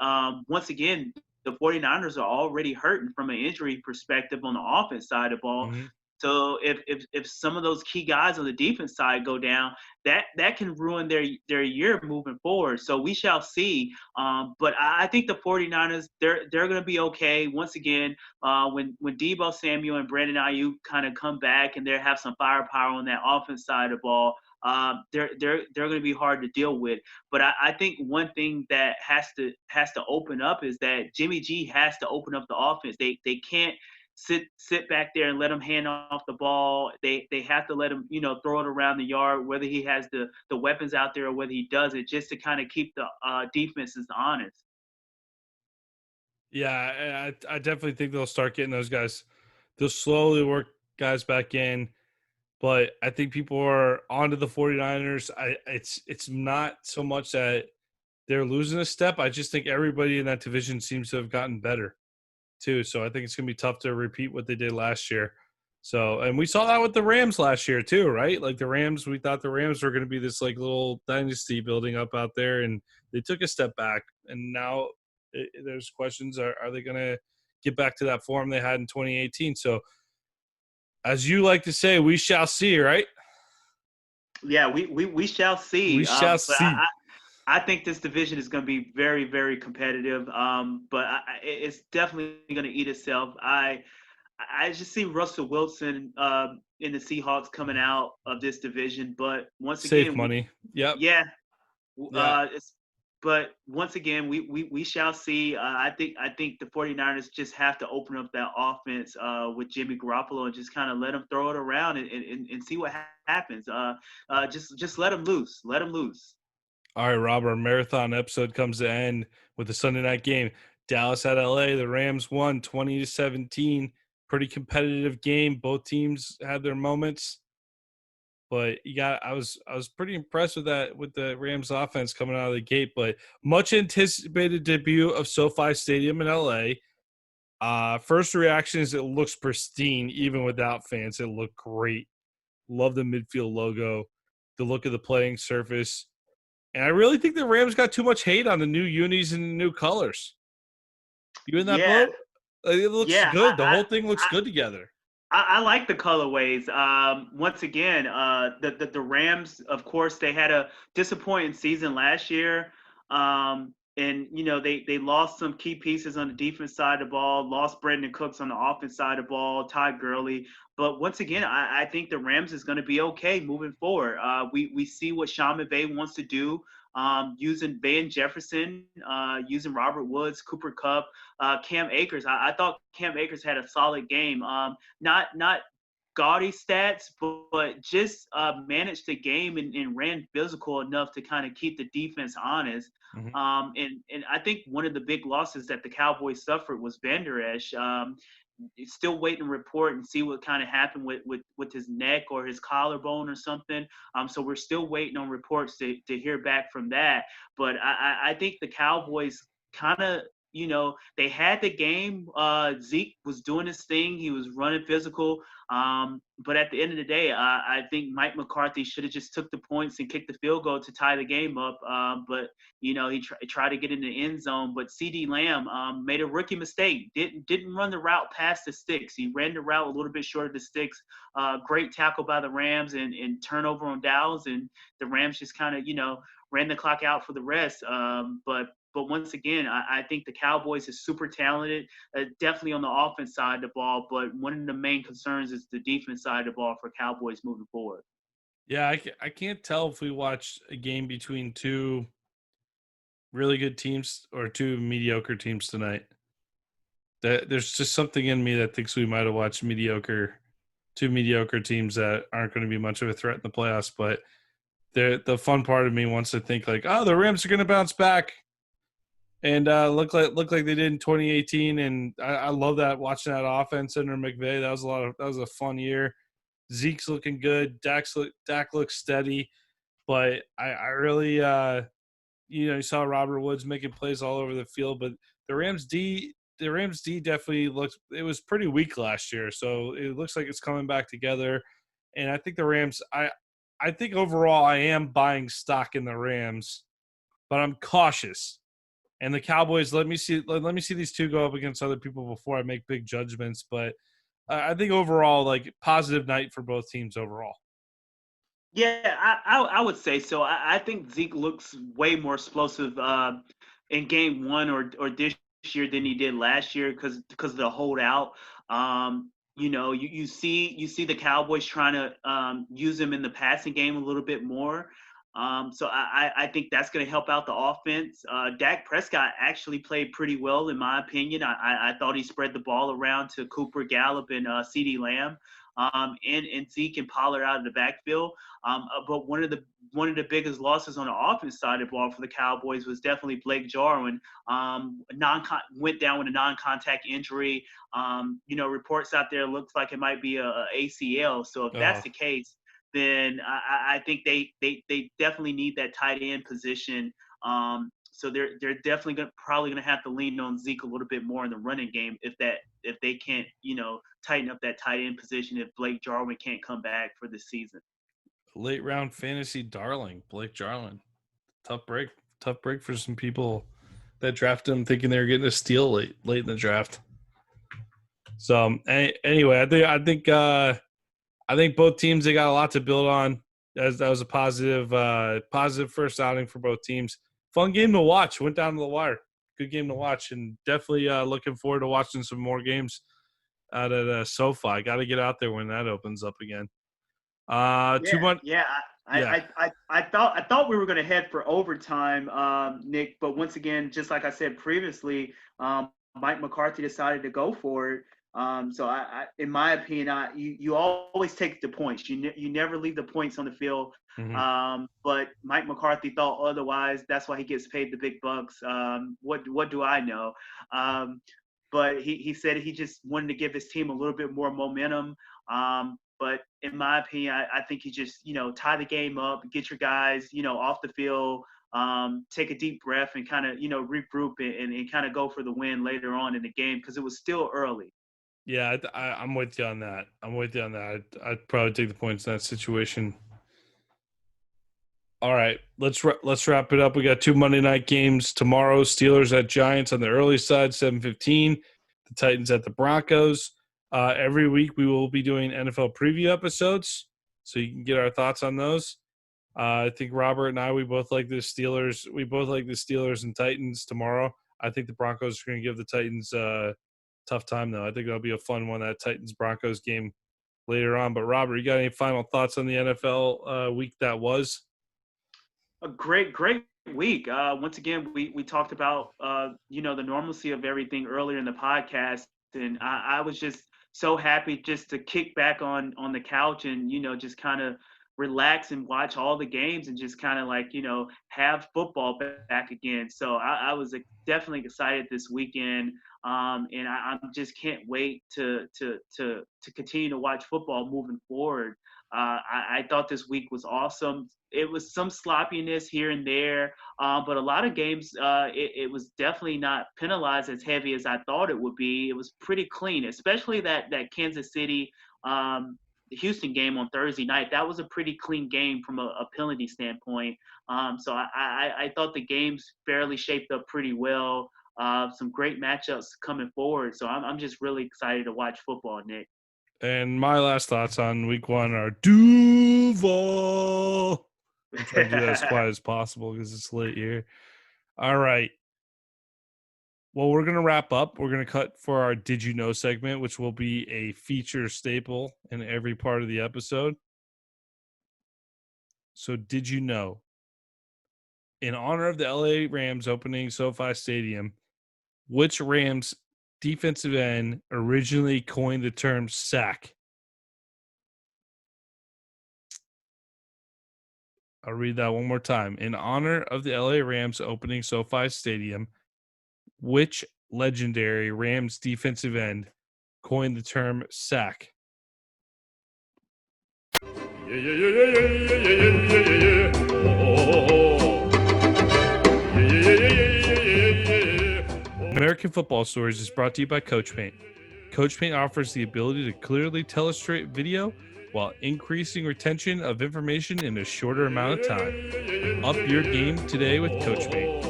Once again, the 49ers are already hurting from an injury perspective on the offense side of the ball. Mm-hmm. So if some of those key guys on the defense side go down, that can ruin their year moving forward. So we shall see. But I think the 49ers, they're going to be okay. Once again, when Deebo Samuel and Brandon Ayuk kind of come back and they have some firepower on that offense side of the ball, they're going to be hard to deal with. But I think one thing that has to open up is that Jimmy G has to open up the offense. They can't sit back there and let him hand off the ball. They have to let him, throw it around the yard, whether he has the weapons out there or whether he does it, just to kind of keep the defenses honest. Yeah, I definitely think they'll start getting those guys. They'll slowly work guys back in. But I think people are onto the 49ers. It's not so much that they're losing a step. I just think everybody in that division seems to have gotten better too. So I think it's going to be tough to repeat what they did last year. So, and we saw that with the Rams last year too, right? Like we thought the Rams were going to be this like little dynasty building up out there, and they took a step back. And now there's questions: are they going to get back to that form they had in 2018? So, as you like to say, we shall see, right? Yeah, we shall see. We shall see. I think this division is going to be very, very competitive, but it's definitely going to eat itself. I just see Russell Wilson in the Seahawks coming out of this division, but once again, save money. Yep. Yeah. But once again, we shall see. I think the 49ers just have to open up that offense with Jimmy Garoppolo and just kind of let him throw it around and see what happens. Just let him loose. Let him loose. All right, Rob, our marathon episode comes to end with the Sunday night game. Dallas at LA. The Rams won 20-17. Pretty competitive game. Both teams had their moments. But I was pretty impressed with the Rams offense coming out of the gate. But much anticipated debut of SoFi Stadium in LA. First reaction is it looks pristine, even without fans. It looked great. Love the midfield logo, the look of the playing surface. And I really think the Rams got too much hate on the new unis and the new colors. You in that boat? It looks good. The whole thing looks good together. I like the colorways. Once again, the Rams, of course, they had a disappointing season last year. And, they lost some key pieces on the defense side of the ball, lost Brandon Cooks on the offense side of the ball, Todd Gurley. But once again, I think the Rams is going to be okay moving forward. We see what Sean McVay wants to do using Van Jefferson, using Robert Woods, Cooper Kupp, Cam Akers. I thought Cam Akers had a solid game. Not gaudy stats, but just managed the game and ran physical enough to kind of keep the defense honest. Mhm. And I think one of the big losses that the Cowboys suffered was Van Der Esch. Still waiting to report and see what kind of happened with his neck or his collarbone or something. So we're still waiting on reports to hear back from that. But I think the Cowboys kind of, they had the game. Zeke was doing his thing. He was running physical. But at the end of the day, I think Mike McCarthy should have just took the points and kicked the field goal to tie the game up. But he tried to get in the end zone. But CeeDee Lamb made a rookie mistake. Didn't run the route past the sticks. He ran the route a little bit short of the sticks. Great tackle by the Rams and turnover on downs. And the Rams just kind of, ran the clock out for the rest. But once again, I think the Cowboys is super talented, definitely on the offense side of the ball. But one of the main concerns is the defense side of the ball for Cowboys moving forward. Yeah, I can't tell if we watched a game between two really good teams or two mediocre teams tonight. There's just something in me that thinks we might have watched two mediocre teams that aren't going to be much of a threat in the playoffs. But the fun part of me wants to think like, oh, the Rams are going to bounce back and look like they did in 2018. And I love that, watching that offense under McVay. That was a fun year. Zeke's looking good. Dak looks steady, but I really you saw Robert Woods making plays all over the field, but the Rams D definitely looked, it was pretty weak last year. So it looks like it's coming back together. And I think the Rams, I think overall I am buying stock in the Rams, but I'm cautious. And the Cowboys, let me see these two go up against other people before I make big judgments. But I think overall, like, positive night for both teams overall. Yeah, I would say so. I think Zeke looks way more explosive in game one or this year than he did last year because of the holdout. You see the Cowboys trying to use him in the passing game a little bit more. So I think that's going to help out the offense. Dak Prescott actually played pretty well, in my opinion. I thought he spread the ball around to Cooper Gallup and CeeDee Lamb, and Zeke and Pollard out of the backfield. But one of the biggest losses on the offense side of the ball for the Cowboys was definitely Blake Jarwin. Went down with a non-contact injury. Reports out there looks like it might be a ACL. So if that's the case, then I think they definitely need that tight end position. So they're definitely probably going to have to lean on Zeke a little bit more in the running game if they can't tighten up that tight end position if Blake Jarwin can't come back for the season. Late round fantasy darling, Blake Jarwin. Tough break for some people that drafted him thinking they were getting a steal late in the draft. So anyway, I think both teams, they got a lot to build on. That was a positive first outing for both teams. Fun game to watch. Went down to the wire. Good game to watch, and definitely looking forward to watching some more games out at SoFi. Got to get out there when that opens up again. I thought we were going to head for overtime, Nick, but once again, just like I said previously, Mike McCarthy decided to go for it. So I in my opinion, you always take the points. You never leave the points on the field. Mm-hmm. But Mike McCarthy thought otherwise. That's why he gets paid the big bucks. What do I know? But he said he just wanted to give his team a little bit more momentum. But in my opinion, I think you just tie the game up, get your guys off the field. Take a deep breath and kind of regroup and kind of go for the win later on in the game because it was still early. Yeah, I'm with you on that. I'd probably take the points in that situation. All right, let's wrap it up. We got two Monday night games tomorrow. Steelers at Giants on the early side, 7:15. The Titans at the Broncos. Every week we will be doing NFL preview episodes, so you can get our thoughts on those. I think Robert and I, we both like the Steelers. We both like the Steelers and Titans tomorrow. I think the Broncos are going to give the Titans tough time, though. I think that'll be a fun one, that Titans-Broncos game later on. But, Robert, you got any final thoughts on the NFL week that was? A great week. Once again, we talked about the normalcy of everything earlier in the podcast, and I was just so happy just to kick back on the couch and just kind of relax and watch all the games and just kind of like have football back again. So I was definitely excited this weekend, and I just can't wait to continue to watch football moving forward. I thought this week was awesome. It was some sloppiness here and there, but a lot of games, it was definitely not penalized as heavy as I thought it would be. It was pretty clean, especially that Kansas City, the Houston game on Thursday night. That was a pretty clean game from a penalty standpoint. So I thought the games fairly shaped up pretty well. Some great matchups coming forward. So I'm just really excited to watch football, Nick. And my last thoughts on week one are Duval. I'm trying to do that as quiet as possible because it's late here. All right. Well, we're going to wrap up. We're going to cut for our Did You Know segment, which will be a feature staple in every part of the episode. So, did you know? In honor of the LA Rams opening SoFi Stadium, which Rams defensive end originally coined the term sack? I'll read that one more time. In honor of the LA Rams opening SoFi Stadium, which legendary Rams defensive end coined the term sack? American Football Stories is brought to you by Coach Paint. Coach Paint offers the ability to clearly illustrate video while increasing retention of information in a shorter amount of time. Up your game today with Coach Paint.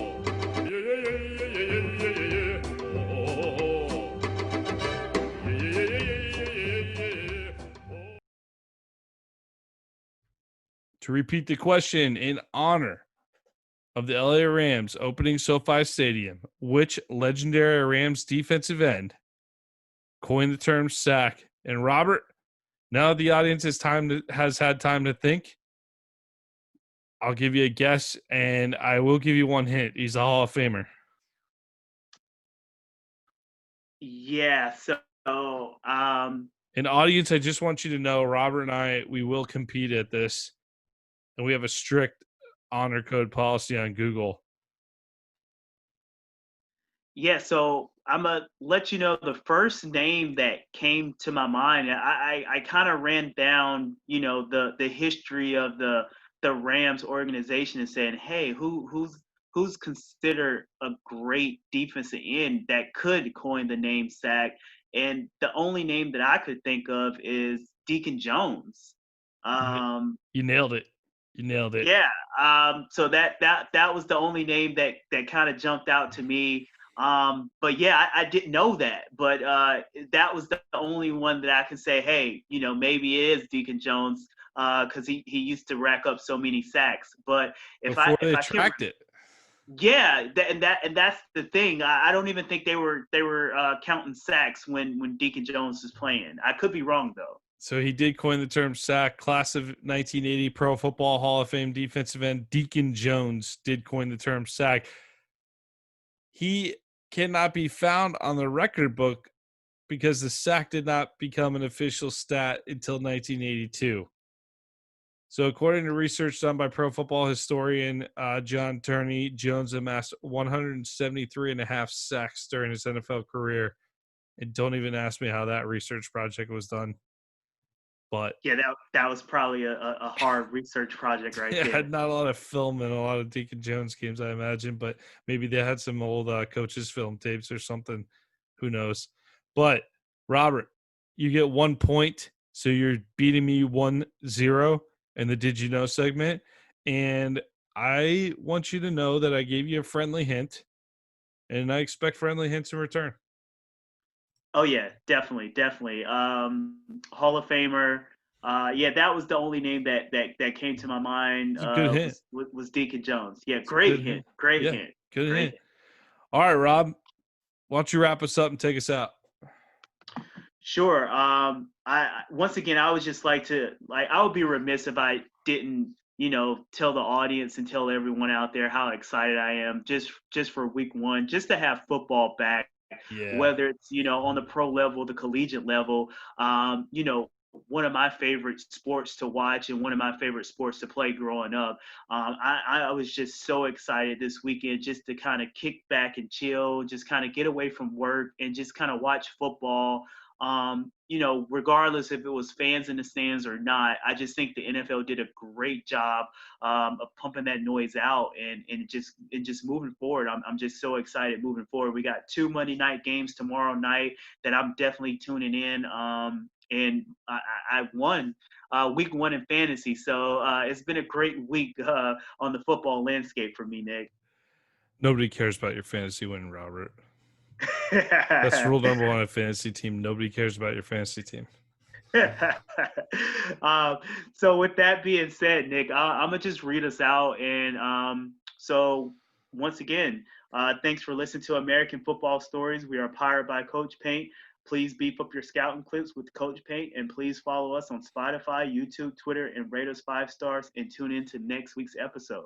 To repeat the question, in honor of the LA Rams opening SoFi Stadium, which legendary Rams defensive end coined the term sack? And Robert, now that the audience has had time to think, I'll give you a guess, and I will give you one hint. He's a Hall of Famer. Yeah. So, and audience, I just want you to know, Robert and I, we will compete at this, and we have a strict honor code policy on Google. Yeah, so I'm gonna let you know the first name that came to my mind. I kind of ran down, the history of the Rams organization and said, hey, who's considered a great defensive end that could coin the name sack? And the only name that I could think of is Deacon Jones. You nailed it. You nailed it. Yeah. So that was the only name that kind of jumped out to me. But yeah, I didn't know that, but that was the only one that I can say, hey, maybe it is Deacon Jones, because he used to rack up so many sacks. But if they tracked it. Yeah, and that's the thing. I don't even think they were counting sacks when Deacon Jones was playing. I could be wrong though. So he did coin the term sack. Class of 1980 Pro Football Hall of Fame defensive end Deacon Jones did coin the term sack. He cannot be found on the record book because the sack did not become an official stat until 1982. So according to research done by Pro Football historian John Turney, Jones amassed 173.5 sacks during his NFL career. And don't even ask me how that research project was done. But yeah, that was probably a hard research project right there. Yeah, not a lot of film and a lot of Deacon Jones games, I imagine, but maybe they had some old coaches' film tapes or something. Who knows? But, Robert, you get 1 point, so you're beating me 1-0 in the Did You Know segment. And I want you to know that I gave you a friendly hint, and I expect friendly hints in return. Oh yeah, definitely. Hall of Famer. Yeah, that was the only name that came to my mind. Good hint. Was Deacon Jones. Yeah, great hint. Great hint. Good hint. All right, Rob, why don't you wrap us up and take us out? Sure. I once again, I would just I would be remiss if I didn't tell the audience and tell everyone out there how excited I am just for week 1, just to have football back. Yeah. Whether it's, on the pro level, the collegiate level, one of my favorite sports to watch and one of my favorite sports to play growing up. I was just so excited this weekend just to kind of kick back and chill, just kind of get away from work and just kind of watch football. Regardless if it was fans in the stands or not, I just think the NFL did a great job of pumping that noise out and just moving forward. I'm just so excited moving forward. We got 2 Monday night games tomorrow night that I'm definitely tuning in. And I won week 1 in fantasy. So it's been a great week on the football landscape for me, Nick. Nobody cares about your fantasy win, Robert. That's rule number 1 of fantasy team. Nobody cares about your fantasy team. So with that being said, Nick, I'm going to just read us out. And so once again, thanks for listening to American Football Stories. We are powered by Coach Paint. Please beef up your scouting clips with Coach Paint, and please follow us on Spotify, YouTube, Twitter, and rate us 5 stars, and tune in to next week's episode.